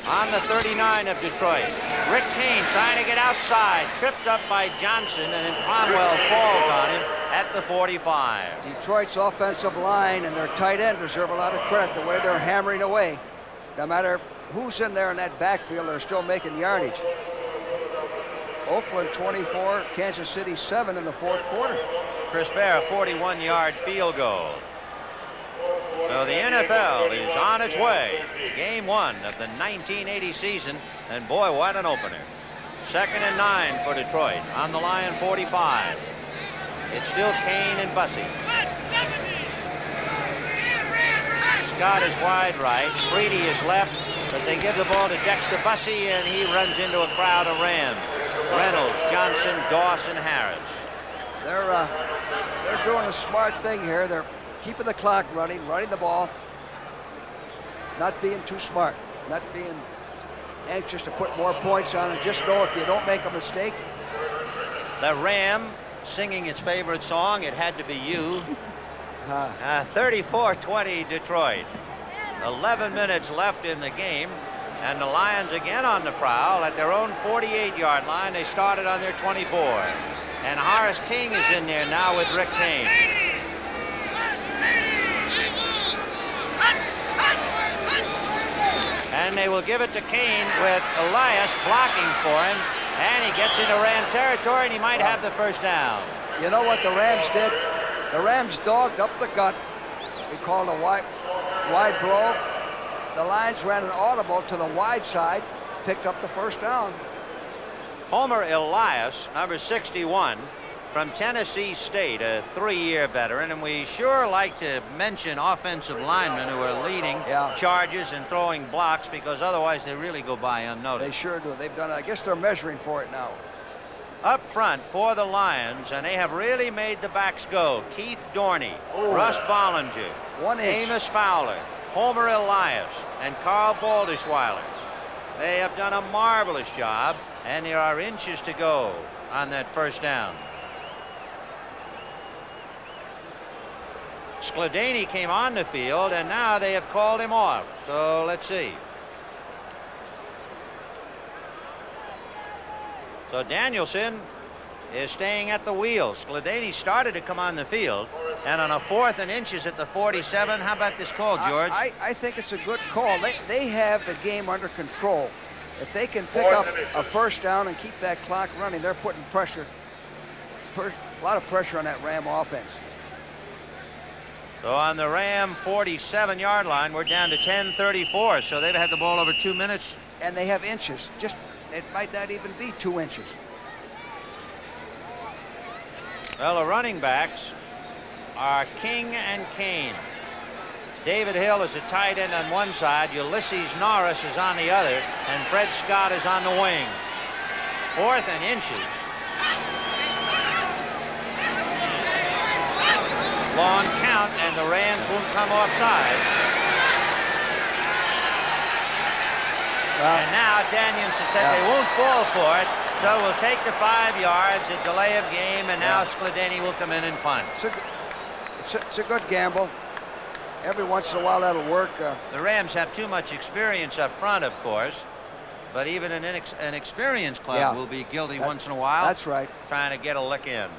on the 39 of Detroit. Rick Kane trying to get outside, tripped up by Johnson, and then Cromwell falls on him at the 45. Detroit's offensive line and their tight end deserve a lot of credit the way they're hammering away. No matter who's in there in that backfield, they're still making yardage. Oakland 24, Kansas City 7 in the 4th quarter. Chris Bear, a 41-yard field goal. So the NFL is on its way. Game 1 of the 1980 season, and boy, what an opener. 2nd and 9 for Detroit on the Lion 45. It's still Kane and Bussey. Scott is wide right. Freedy is left. But they give the ball to Dexter Bussey, and he runs into a crowd of Rams. Reynolds, Johnson, Dawson, Harris. They're doing a smart thing here. They're keeping the clock running the ball. Not being too smart, not being anxious to put more points on, and just know if you don't make a mistake. The Ram singing its favorite song, It Had to Be You. 34-20 Detroit. 11 minutes left in the game, and the Lions again on the prowl at their own 48-yard line. They started on their 24. And Horace King is in there now with Rick Kane. And they will give it to Kane with Elias blocking for him. And he gets into Ram territory, and he might have the first down. You know what the Rams did? The Rams dogged up the gut. We called a wide blow. The Lions ran an audible to the wide side, picked up the first down. Homer Elias, number 61, from Tennessee State, a 3-year veteran, and we sure like to mention offensive linemen who are leading charges and throwing blocks, because otherwise they really go by unnoticed. They sure do. They've done it. I guess they're measuring for it now. Up front for the Lions, and they have really made the backs go. Keith Dorney, Russ Bollinger, Amos Fowler, Homer Elias, and Carl Baldischweiler. They have done a marvelous job, and there are inches to go on that first down. Skladany came on the field, and now they have called him off. So let's see. So Danielson is staying at the wheel. Skladany started to come on the field, and on a 4th and inches at the 47. How about this call, George? I think it's a good call. They have the game under control. If they can pick up a first down and keep that clock running, they're putting pressure, a lot of pressure on that Ram offense. So on the Ram 47-yard line, we're down to 10:34. So they've had the ball over 2 minutes. And they have inches. It might not even be 2 inches. Well, the running backs are King and Kane. David Hill is a tight end on one side, Ulysses Norris is on the other, and Fred Scott is on the wing. 4th and inches. Long count, and the Rams won't come offside. And now Danielson said they won't fall for it, so we'll take the 5 yards, a delay of game, and now Skladany will come in and punt. It's a good gamble. Every once in a while that'll work. The Rams have too much experience up front, of course, but even an inexperienced club will be guilty once in a while. That's right. Trying to get a lick in.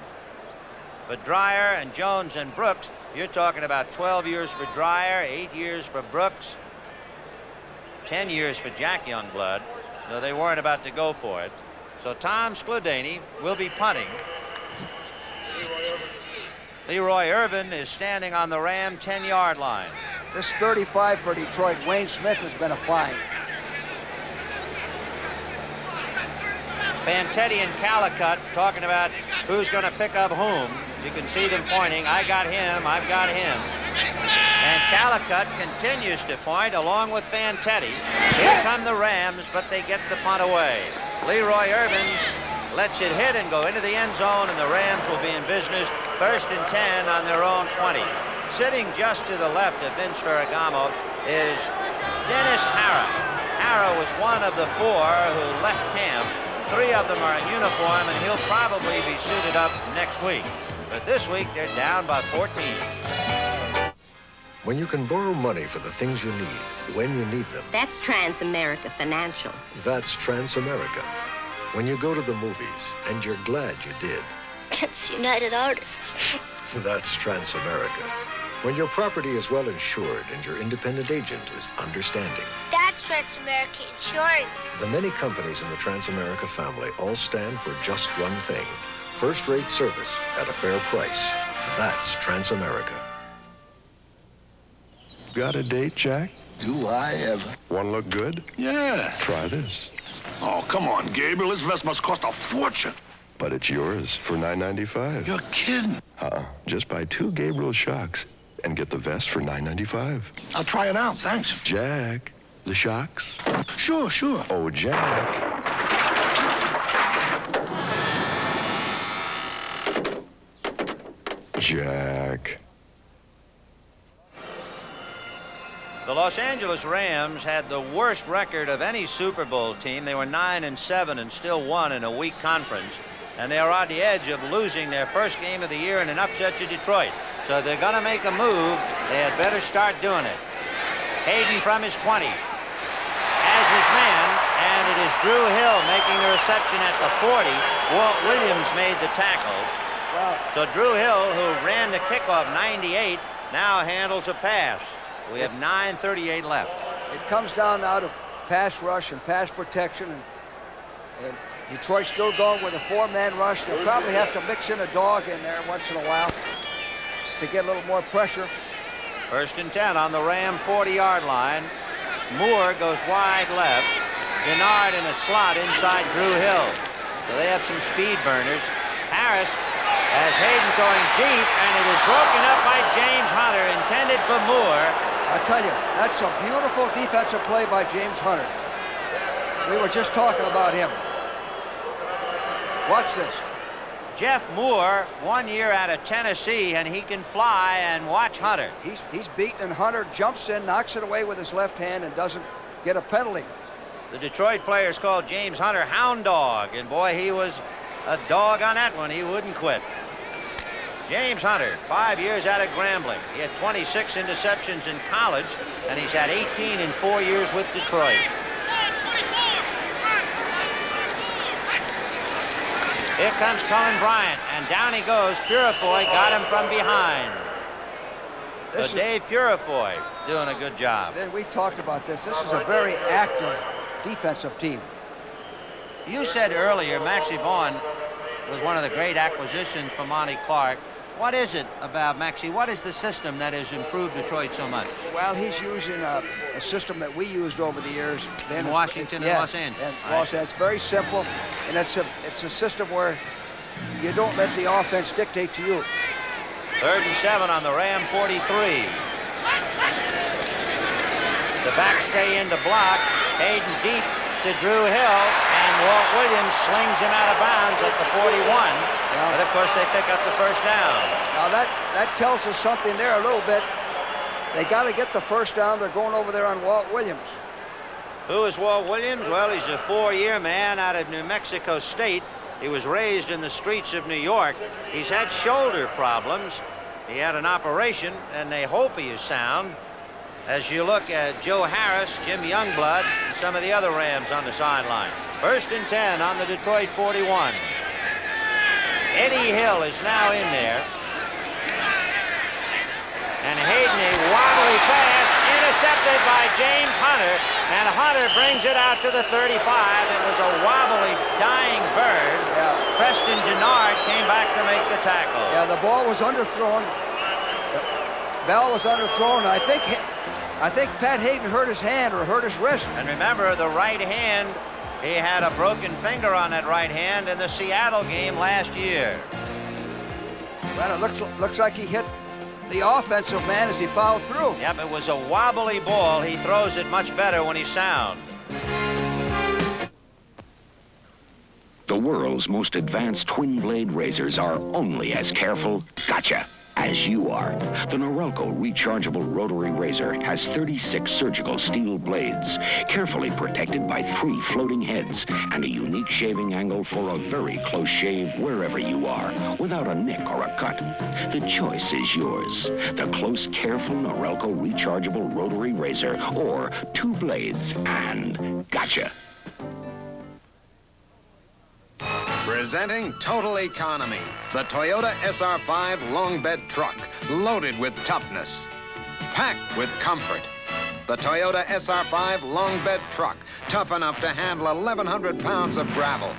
But Dreyer and Jones and Brooks, you're talking about 12 years for Dreyer, 8 years for Brooks, 10 years for Jack Youngblood, though they weren't about to go for it. So Tom Skladany will be punting. Leroy Irvin is standing on the Ram 10-yard line. This 35 for Detroit, Wayne Smith, has been a find. Fantetti and Calicut talking about who's going to pick up whom. You can see them pointing. I got him. I've got him. And Calicut continues to point along with Fantetti. Here come the Rams, but they get the punt away. Leroy Irvin lets it hit and go into the end zone, and the Rams will be in business. 1st and 10 on their own 20. Sitting just to the left of Vince Ferragamo is Dennis Hara. Hara was one of the 4 who left camp. 3 of them are in uniform, and he'll probably be suited up next week. But this week, they're down by 14. When you can borrow money for the things you need, when you need them. That's Transamerica Financial. That's Transamerica. When you go to the movies, and you're glad you did. It's United Artists. That's Transamerica. When your property is well insured and your independent agent is understanding. That's Transamerica Insurance. The many companies in the Transamerica family all stand for just one thing. First-rate service at a fair price. That's Transamerica. Got a date, Jack? Do I ever? One look good? Yeah. Try this. Oh, come on, Gabriel. This vest must cost a fortune. But it's yours for $9.95. You're kidding. Just buy 2 Gabriel shocks and get the vest for $9.95. I'll try it out, thanks. Jack, The Shocks? Sure, sure. Oh, Jack. Jack. The Los Angeles Rams had the worst record of any Super Bowl team. They were 9-7 and still won in a weak conference. And they are on the edge of losing their first game of the year in an upset to Detroit. So they're going to make a move. They had better start doing it. Hayden from his 20 has his man, and it is Drew Hill making the reception at the 40. Walt Williams made the tackle. Wow. So Drew Hill, who ran the kickoff 98, now handles a pass. We have 9:38 left. It comes down now to pass rush and pass protection, and Detroit's still going with a four-man rush. They'll probably have to mix in a dog in there once in a while to get a little more pressure. 1st and 10 on the Ram 40-yard line. Moore goes wide left. Gennard in a slot inside Drew Hill. So they have some speed burners. Harris has Hayden going deep, and it is broken up by James Hunter, intended for Moore. I tell you, that's a beautiful defensive play by James Hunter. We were just talking about him. Watch this. Jeff Moore, 1 year out of Tennessee, and he can fly, and watch Hunter. He's beaten, and Hunter jumps in, knocks it away with his left hand, and doesn't get a penalty. The Detroit players called James Hunter Hound Dog, and boy, he was a dog on that one. He wouldn't quit. James Hunter, 5 years out of Grambling. He had 26 interceptions in college, and he's had 18 in 4 years with Detroit. Here comes Colin Bryant, and down he goes. Purifoy got him from behind. So Dave Purifoy doing a good job. Then we talked about this. This is a very active defensive team. You said earlier Maxie Vaughn was one of the great acquisitions for Monty Clark. What is it about Maxie? What is the system that has improved Detroit so much? Well, he's using a system that we used over the years. In Washington and Los Angeles. And Los Angeles. It's very simple, and it's a system where you don't let the offense dictate to you. 3rd and 7 on the Ram 43. The backs stay in to block. Hayden deep to Drew Hill, and Walt Williams slings him out of bounds at the 41. But of course they pick up the first down. Now that tells us something there a little bit. They got to get the first down. They're going over there on Walt Williams. Who is Walt Williams? Well, he's a 4-year man out of New Mexico State. He was raised in the streets of New York. He's had shoulder problems. He had an operation, and they hope he is sound. As you look at Joe Harris, Jim Youngblood, and some of the other Rams on the sideline. 1st and 10 on the Detroit 41. Eddie Hill is now in there. And Hayden, a wobbly pass, intercepted by James Hunter. And Hunter brings it out to the 35. It was a wobbly, dying bird. Yeah. Preston Gennard came back to make the tackle. Yeah, the ball was underthrown. The ball was underthrown. I think Pat Hayden hurt his hand or hurt his wrist. And remember, the right hand, he had a broken finger on that right hand in the Seattle game last year. Well, it looks like he hit the offensive man as he fouled through. Yep, it was a wobbly ball. He throws it much better when he's sound. The world's most advanced twin-blade razors are only as careful, gotcha, as you are. The Norelco rechargeable rotary razor has 36 surgical steel blades, carefully protected by 3 floating heads, and a unique shaving angle for a very close shave wherever you are, without a nick or a cut. The choice is yours. The close, careful Norelco rechargeable rotary razor, or 2 blades and gotcha. Presenting Total Economy, the Toyota SR5 long bed truck, loaded with toughness, packed with comfort. The Toyota SR5 long bed truck, tough enough to handle 1,100 pounds of gravel.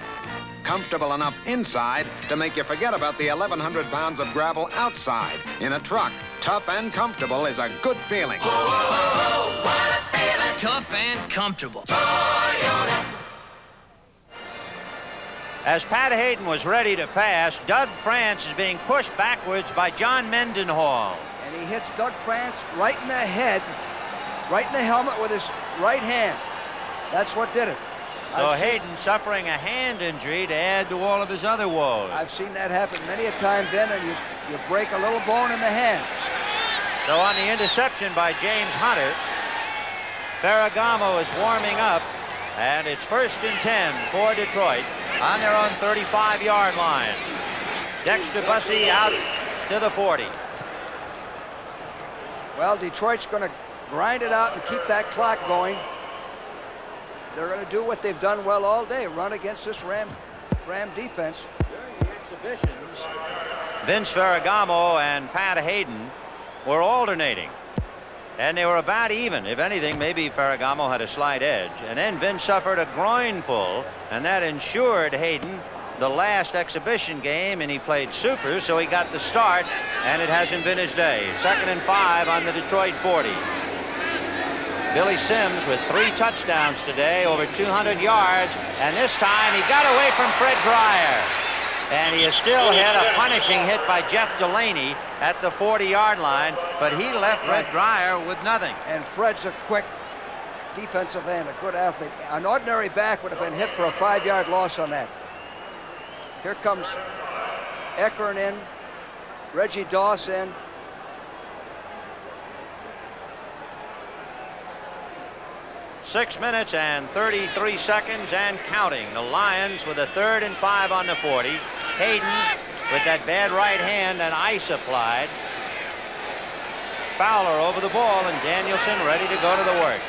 Comfortable enough inside to make you forget about the 1,100 pounds of gravel outside. In a truck, tough and comfortable is a good feeling. Oh, oh, oh, what a feeling. Tough and comfortable. Toyota. As Pat Hayden was ready to pass, Doug France is being pushed backwards by John Mendenhall. And he hits Doug France right in the head, right in the helmet with his right hand. That's what did it. So Hayden suffering a hand injury to add to all of his other woes. I've seen that happen many a time, Vin, and you break a little bone in the hand. So on the interception by James Hunter, Ferragamo is warming up, and it's 1st and 10 for Detroit on their own 35-yard line. Dexter Bussey out to the 40. Well, Detroit's going to grind it out and keep that clock going. They're going to do what they've done well all day, run against this Ram defense. During the exhibitions, Vince Ferragamo and Pat Hayden were alternating, and they were about even. If anything, maybe Ferragamo had a slight edge. And then Vince suffered a groin pull, and that ensured Hayden the last exhibition game, and he played super, so he got the start, and it hasn't been his day. 2nd and 5 on the Detroit 40. Billy Sims with 3 touchdowns today, over 200 yards, and this time he got away from Fred Dreyer. And he has still had a punishing hit by Jeff Delaney at the 40-yard line, but he left Fred Dreyer with nothing. And Fred's a quick defensive end, a good athlete. An ordinary back would have been hit for a 5-yard loss on that. Here comes Eckern in, Reggie Doss in. Six minutes and 33 seconds and counting. The Lions with a 3rd and 5 on the 40. Hayden with that bad right hand and ice applied. Fowler over the ball and Danielson ready to go to the work.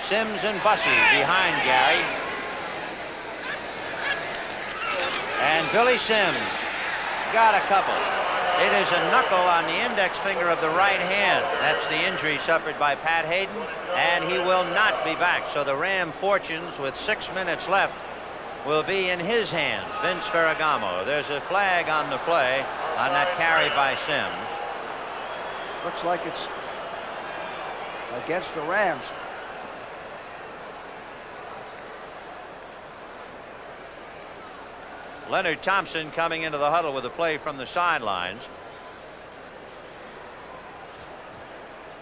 Sims and Bussey behind Gary. And Billy Sims got a couple. It is a knuckle on the index finger of the right hand. That's the injury suffered by Pat Hayden, and he will not be back. So the Ram fortunes with 6 minutes left will be in his hands. Vince Ferragamo. There's a flag on the play on that carry by Sims. Looks like it's against the Rams. Leonard Thompson coming into the huddle with a play from the sidelines.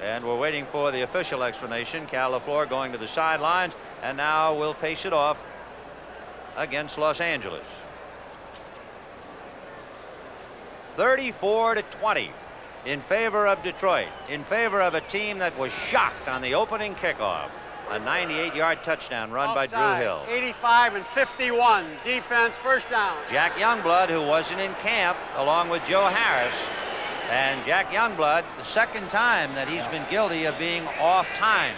And we're waiting for the official explanation. Cal LaFleur going to the sidelines, and now we'll pace it off against Los Angeles. 34-20 in favor of Detroit, in favor of a team that was shocked on the opening kickoff. A 98-yard touchdown run by Drew Hill. 85 and 51. Defense, first down. Jack Youngblood, who wasn't in camp, along with Joe Harris. And Jack Youngblood, the 2nd time that he's been guilty of being off time.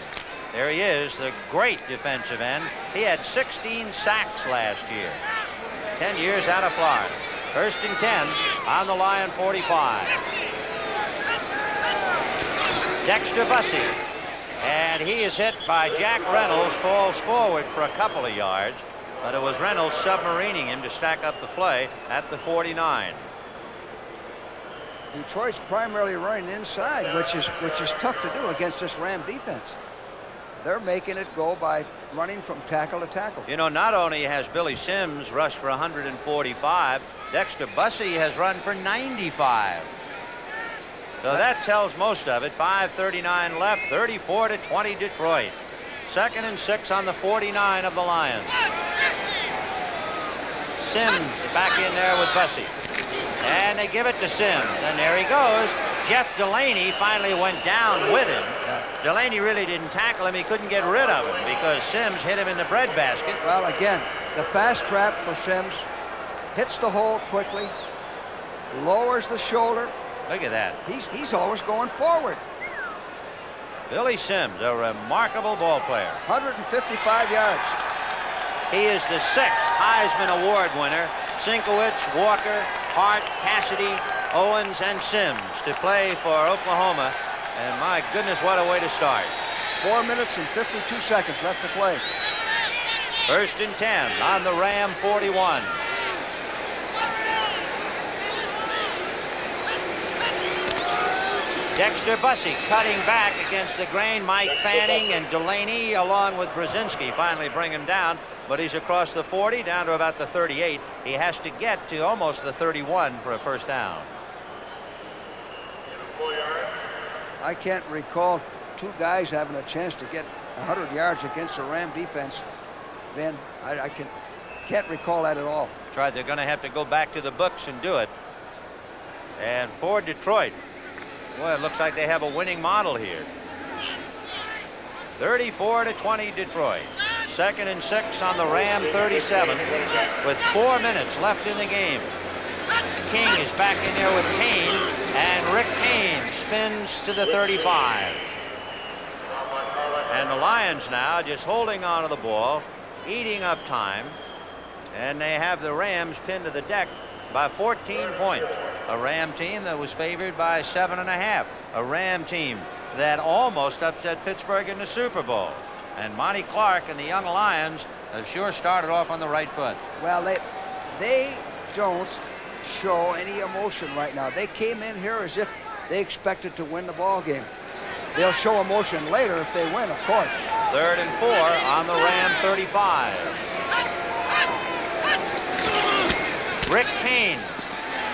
There he is, the great defensive end. He had 16 sacks last year. 10 years out of Florida. 1st and 10 on the Lion 45. Dexter Bussey. And he is hit by Jack Reynolds, falls forward for a couple of yards, but it was Reynolds submarining him to stack up the play at the 49. Detroit's primarily running inside, which is tough to do against this Ram defense. They're making it go by running from tackle to tackle. You know, not only has Billy Sims rushed for 145, Dexter Bussey has run for 95. So that tells most of it. 5:39 left, 34-20 Detroit. 2nd and 6 on the 49 of the Lions. Sims back in there with Bussey. And they give it to Sims, and there he goes. Jeff Delaney finally went down with him. Delaney really didn't tackle him. He couldn't get rid of him because Sims hit him in the breadbasket. Well, again, the fast trap for Sims. Hits the hole quickly. Lowers the shoulder. Look at that. He's always going forward. Billy Sims, a remarkable ball player. 155 yards. He is the 6th Heisman Award winner. Sinkowitz, Walker, Hart, Cassidy, Owens, and Sims to play for Oklahoma. And my goodness, what a way to start. 4 minutes and 52 seconds left to play. 1st and 10 on the Ram 41. Dexter Bussey cutting back against the grain. Mike Fanning and Delaney along with Brzezinski finally bring him down, but he's across the 40 down to about the 38. He has to get to almost the 31 for a first down. I can't recall two guys having a chance to get 100 yards against the Ram defense, Vin, I can't recall that at all. That's right. They're going to have to go back to the books and do it. And for Detroit, boy, it looks like they have a winning model here. 34-20 Detroit. 2nd and 6 on the Ram 37 with 4 minutes left in the game. King is back in there with Kane, and Rick Kane spins to the 35. And the Lions now just holding on to the ball, eating up time, and they have the Rams pinned to the deck by 14 points. A Ram team that was favored by 7.5. A Ram team that almost upset Pittsburgh in the Super Bowl. And Monty Clark and the young Lions have sure started off on the right foot. Well, they don't show any emotion right now. They came in here as if they expected to win the ball game. They'll show emotion later if they win, of course. 3rd and 4 on the Ram 35. Rick Kane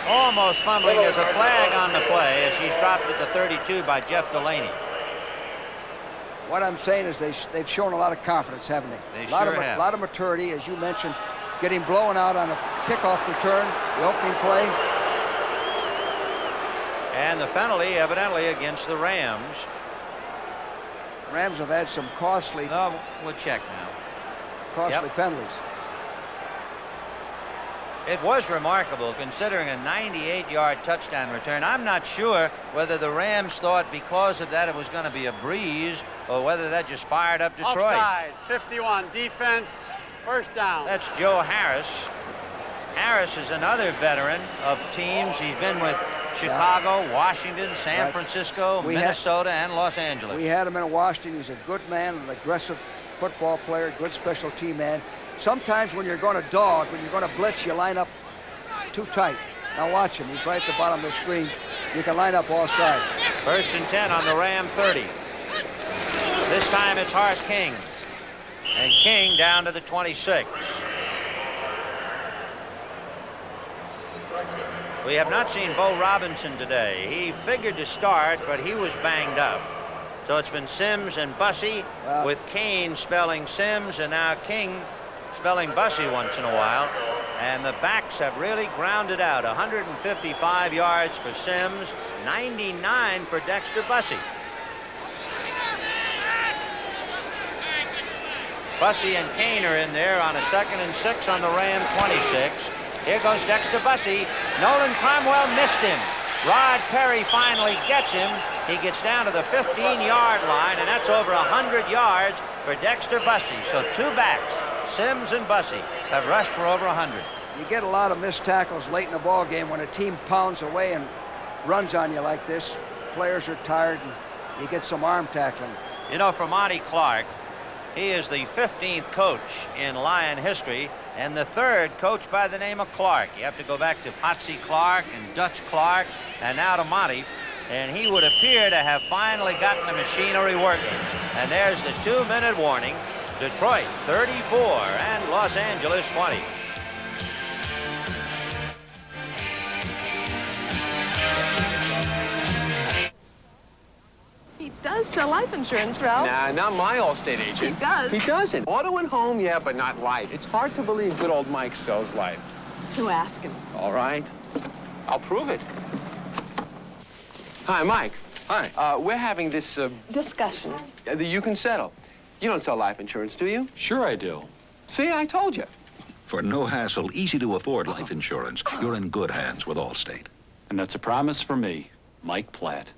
almost fumbling. There's a flag on the play as he's dropped at the 32 by Jeff Delaney. What I'm saying is they've shown a lot of confidence, haven't they? They a lot of maturity, as you mentioned, getting blown out on a kickoff return, the opening play. And the penalty evidently against the Rams. Rams have had some costly. No, we'll check now. Costly penalties. It was remarkable considering a 98-yard touchdown return. I'm not sure whether the Rams thought because of that it was going to be a breeze or whether that just fired up Detroit. Offside, 51, defense, 1st down. That's Joe Harris. Harris is another veteran of teams. He's been with Chicago, Washington, San Francisco, Minnesota, and Los Angeles. We had him in Washington. He's a good man, an aggressive football player, good special team man. Sometimes when you're going to dog, when you're going to blitz, you line up too tight. Now watch him. He's right at the bottom of the screen. You can line up all sides. 1st and 10 on the Ram 30. This time it's Hart King. And King down to the 26. We have not seen Bo Robinson today. He figured to start, but he was banged up. So it's been Sims and Bussey, with Kane spelling Sims and now King spelling Bussey once in a while. And the backs have really grounded out. 155 yards for Sims, 99 for Dexter Bussey. Bussey and Kane are in there on a 2nd and 6 on the Ram 26. Here goes Dexter Bussey. Nolan Cromwell missed him. Rod Perry finally gets him. He gets down to the 15-yard line, and that's over 100 yards for Dexter Bussey. So 2 backs, Sims and Bussey, have rushed for over 100. You get a lot of missed tackles late in the ball game when a team pounds away and runs on you like this. Players are tired, and you get some arm tackling. You know, for Monty Clark, he is the 15th coach in Lion history and the 3rd coach by the name of Clark. You have to go back to Potsy Clark and Dutch Clark and now to Monty. And he would appear to have finally gotten the machinery working. And there's the 2-minute warning. Detroit 34 and Los Angeles 20. He does sell life insurance, Ralph. Nah, not my Allstate agent. He does. He doesn't. Auto and home, yeah, but not life. It's hard to believe good old Mike sells life. So ask him. All right. I'll prove it. Hi, Mike. Hi. We're having this, discussion. That you can settle. You don't sell life insurance, do you? Sure I do. See, I told you. For no hassle, easy-to-afford life insurance, you're in good hands with Allstate. And that's a promise for me, Mike Platt.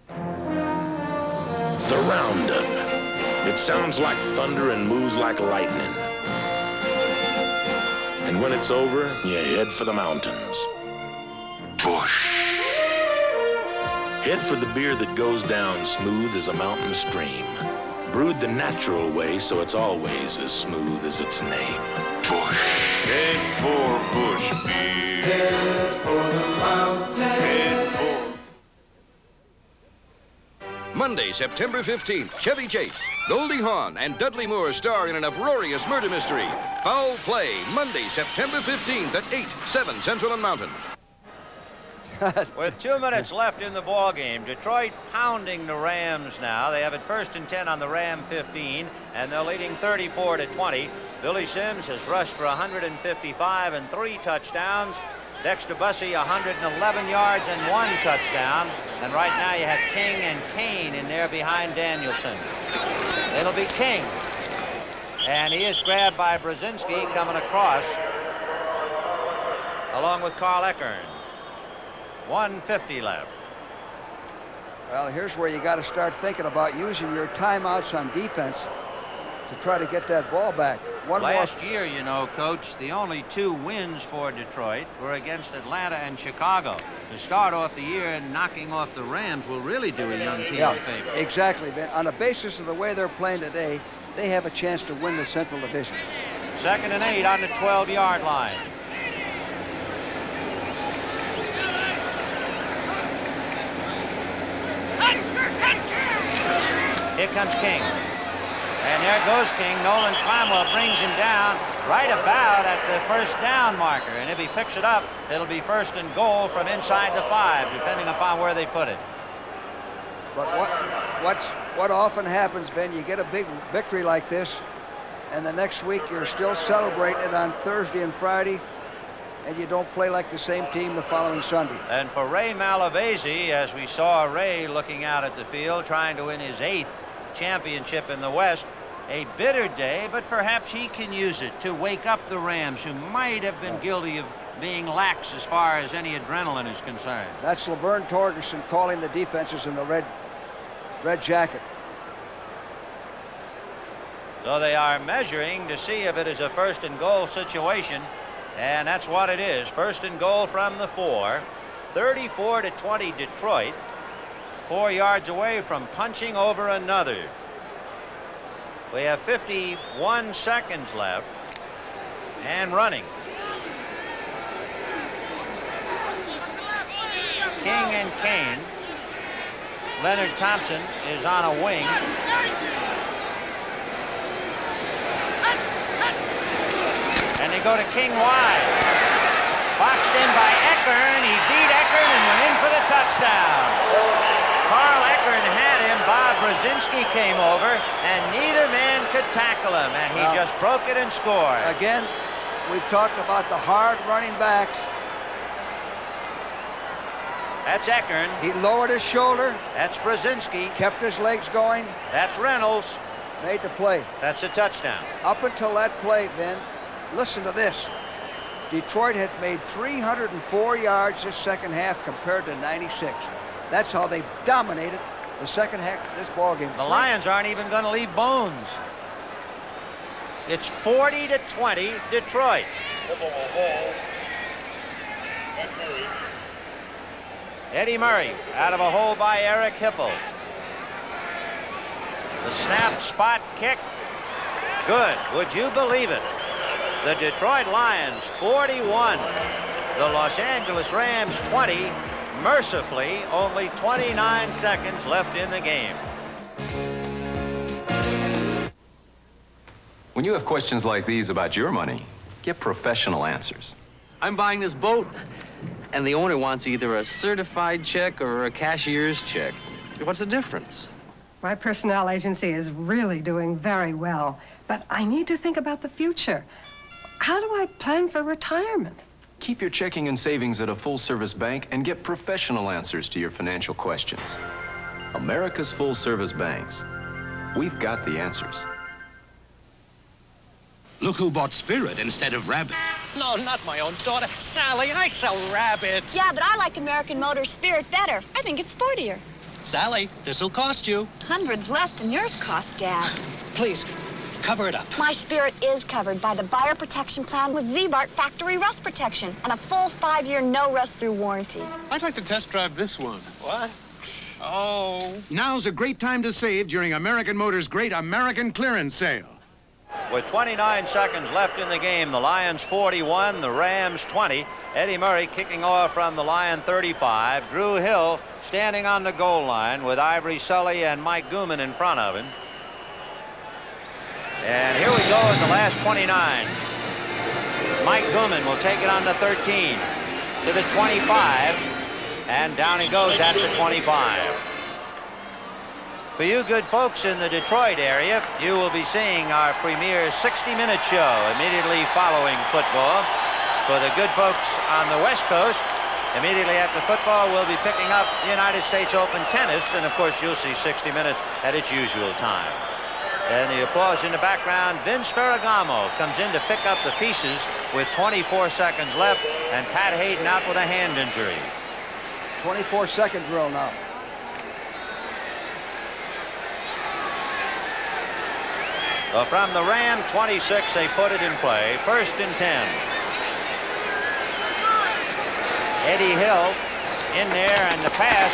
The Roundup. It sounds like thunder and moves like lightning. And when it's over, you head for the mountains. Bush. Head for the beer that goes down smooth as a mountain stream. Brewed the natural way, so it's always as smooth as its name. Bush. Head for Bush beer. Head for the mountain. Head for... Monday, September 15th, Chevy Chase, Goldie Hawn, and Dudley Moore star in an uproarious murder mystery. Foul Play, Monday, September 15th at 8, 7 Central and Mountain. With 2 minutes left in the ball game, Detroit pounding the Rams now. They have it 1st and 10 on the Ram 15, and they're leading 34-20. Billy Sims has rushed for 155 and 3 touchdowns. Dexter Bussey 111 yards and 1 touchdown. And right now you have King and Kane in there behind Danielson. It'll be King. And he is grabbed by Brzezinski coming across along with Carl Eckern. 1:50 left. Well, here's where you got to start thinking about using your timeouts on defense to try to get that ball back. Last year, you know, Coach, the only 2 wins for Detroit were against Atlanta and Chicago. To start off the year and knocking off the Rams will really do a young team a favor. Exactly, Ben. On the basis of the way they're playing today, they have a chance to win the Central Division. 2nd and 8 on the 12-yard line. Here comes King. And there goes King. Nolan Clamwell brings him down right about at the 1st down marker. And if he picks it up, it'll be 1st and goal from inside the 5, depending upon where they put it. But what often happens, Ben, you get a big victory like this, and the next week you're still celebrating it on Thursday and Friday, and you don't play like the same team the following Sunday. And for Ray Malavasi, as we saw Ray looking out at the field, trying to win his 8th championship in the West, a bitter day, but perhaps he can use it to wake up the Rams, who might have been guilty of being lax as far as any adrenaline is concerned. That's Laverne Torgerson calling the defenses in the red jacket. So they are measuring to see if it is a 1st and goal situation, and that's what it is. 1st and goal from the 4. 34-20 Detroit. 4 yards away from punching over another. We have 51 seconds left and running. King and Kane. Leonard Thompson is on a wing. And they go to King wide. Boxed in by Eckern. He beat Eckern and went in for the touchdown. Carl Eckern had him. Bob Brzezinski came over, and neither man could tackle him, and he just broke it and scored. Again, we've talked about the hard running backs. That's Eckern. He lowered his shoulder. That's Brzezinski. Kept his legs going. That's Reynolds. Made the play. That's a touchdown. Up until that play, Ben, listen to this. Detroit had made 304 yards this second half compared to 96. That's how they dominated the second half of this ball game. The Lions aren't even going to leave bones. It's 40-20 Detroit. Eddie Murray out of a hole by Eric Hipple. The snap, spot, kick. Good. Would you believe it? The Detroit Lions 41. The Los Angeles Rams 20. Mercifully, only 29 seconds left in the game. When you have questions like these about your money, get professional answers. I'm buying this boat, and the owner wants either a certified check or a cashier's check. What's the difference? My personnel agency is really doing very well, but I need to think about the future. How do I plan for retirement? Keep your checking and savings at a full-service bank and get professional answers to your financial questions. America's full-service banks. We've got the answers. Look who bought Spirit instead of Rabbit. No, not my own daughter. Sally, I sell rabbits. Yeah, but I like American Motors Spirit better. I think it's sportier. Sally, this'll cost you. Hundreds less than yours cost, Dad. Please, cover it up. My Spirit is covered by the buyer protection plan with Z-Bart factory rust protection and a full 5-year no rust through warranty. I'd like to test drive this one. What? Oh. Now's a great time to save during American Motors' great American clearance sale. With 29 seconds left in the game, the Lions 41, the Rams 20. Eddie Murray kicking off from the Lion 35. Drew Hill standing on the goal line with Ivory Sully and Mike Gooman in front of him. And here we go at the last 29. Mike Gooman will take it on the 13 to the 25. And down he goes at the 25. For you good folks in the Detroit area, you will be seeing our premier 60-minute show immediately following football. For the good folks on the West Coast, immediately after football, we'll be picking up the United States Open tennis, and of course, you'll see 60 Minutes at its usual time. And the applause in the background, Vince Ferragamo comes in to pick up the pieces with 24 seconds left, and Pat Hayden out with a hand injury. 24-second drill now. So from the Ram 26, they put it in play. 1st and 10. Eddie Hill in there, and the pass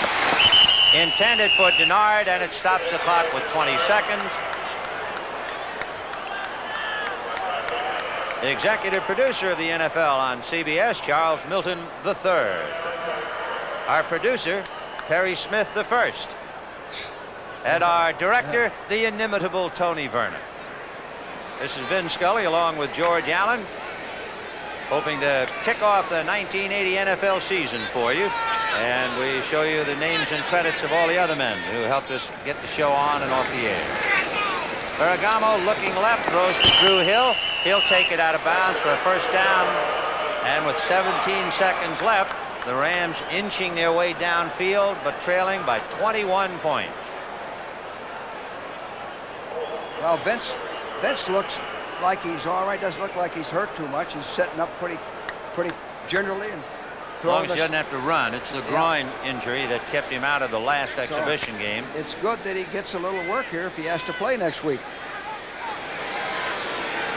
intended for Denard, and it stops the clock with 20 seconds. The executive producer of the NFL on CBS, Charles Milton III. Our producer, Perry Smith I. And our director, the inimitable Tony Verner. This is Vin Scully along with George Allen, hoping to kick off the 1980 NFL season for you. And we show you the names and credits of all the other men who helped us get the show on and off the air. Ferragamo looking left, throws to Drew Hill. He'll take it out of bounds for a 1st down. And with 17 seconds left, the Rams inching their way downfield, but trailing by 21 points. Well, Vince looks like he's all right. Doesn't look like he's hurt too much. He's setting up pretty generally, and as long as he doesn't have to run. It's the groin injury that kept him out of the last exhibition game. It's good that he gets a little work here if he has to play next week.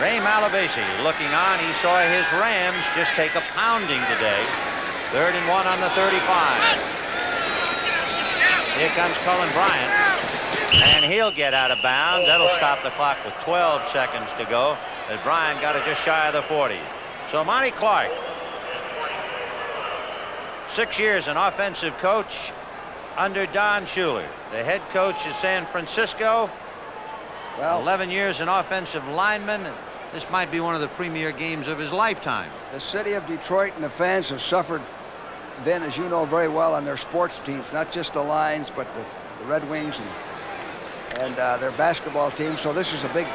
Ray Malavasi looking on. He saw his Rams just take a pounding today. 3rd and 1 on the 35. Here comes Cullen Bryant. And he'll get out of bounds. That'll stop the clock with 12 seconds to go, as Bryant got it just shy of the 40. So Monty Clark, 6 years an offensive coach under Don Shula. The head coach is San Francisco. Well, 11 years an offensive lineman. This might be one of the premier games of his lifetime. The city of Detroit and the fans have suffered, Vin, as you know very well, on their sports teams, not just the Lions, but the Red Wings and their basketball team. So this is a big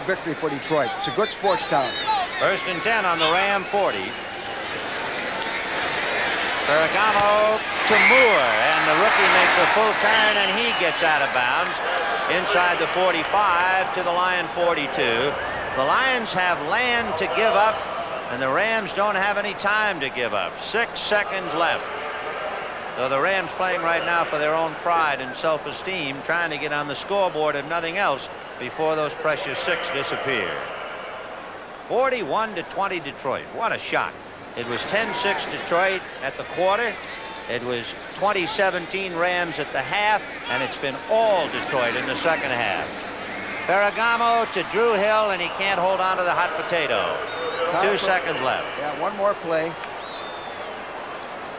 victory for Detroit. It's a good sports town. 1st and 10 on the Ram 40. Ferragamo to Moore, and the rookie makes a full turn, and he gets out of bounds inside the 45 to the Lion 42. The Lions have land to give up, and the Rams don't have any time to give up. 6 seconds left. So the Rams playing right now for their own pride and self-esteem, trying to get on the scoreboard if nothing else before those precious 6 disappear. 41-20 Detroit. What a shot. It was 10-6 Detroit at the quarter. It was 20-17 Rams at the half, and it's been all Detroit in the 2nd half. Ferragamo to Drew Hill, and he can't hold on to the hot potato. 2 seconds left. Yeah, one more play.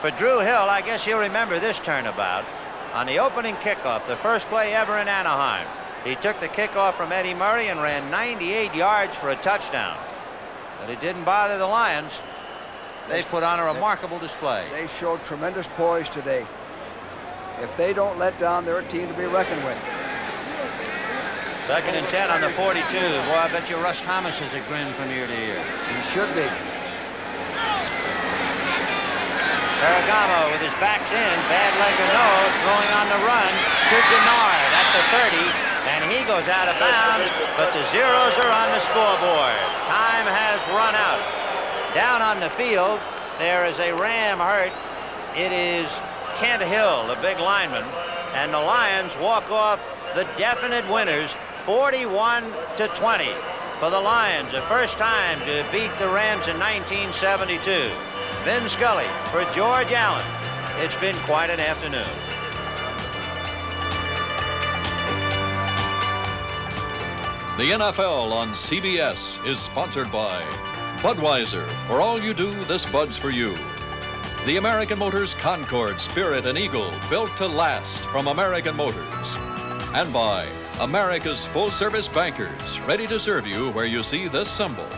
For Drew Hill, I guess you'll remember this turnabout. On the opening kickoff, the first play ever in Anaheim, he took the kickoff from Eddie Murray and ran 98 yards for a touchdown. But it didn't bother the Lions. They put on a remarkable display. They showed tremendous poise today. If they don't let down, they're a team to be reckoned with. 2nd and 10 on the 42. Boy, I bet you Russ Thomas has a grin from ear to ear. He should be. Ferragamo with his backs in, bad leg or no, throwing on the run to Denard at the 30, and he goes out of bounds, but the zeros are on the scoreboard. Time has run out. Down on the field, there is a Ram hurt. It is Kent Hill, the big lineman, and the Lions walk off the definite winners, 41-20. For the Lions, the first time to beat the Rams in 1972. Vin Scully for George Allen. It's been quite an afternoon. The NFL on CBS is sponsored by Budweiser. For all you do, this Bud's for you. The American Motors Concorde, Spirit, and Eagle, built to last from American Motors. And by America's full-service bankers, ready to serve you where you see this symbol.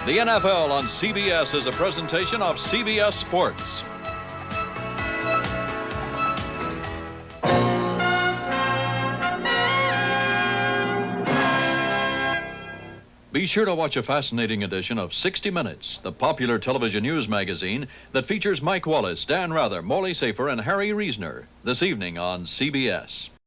The NFL on CBS is a presentation of CBS Sports. Be sure to watch a fascinating edition of 60 Minutes, the popular television news magazine that features Mike Wallace, Dan Rather, Molly Safer, and Harry Reasoner this evening on CBS.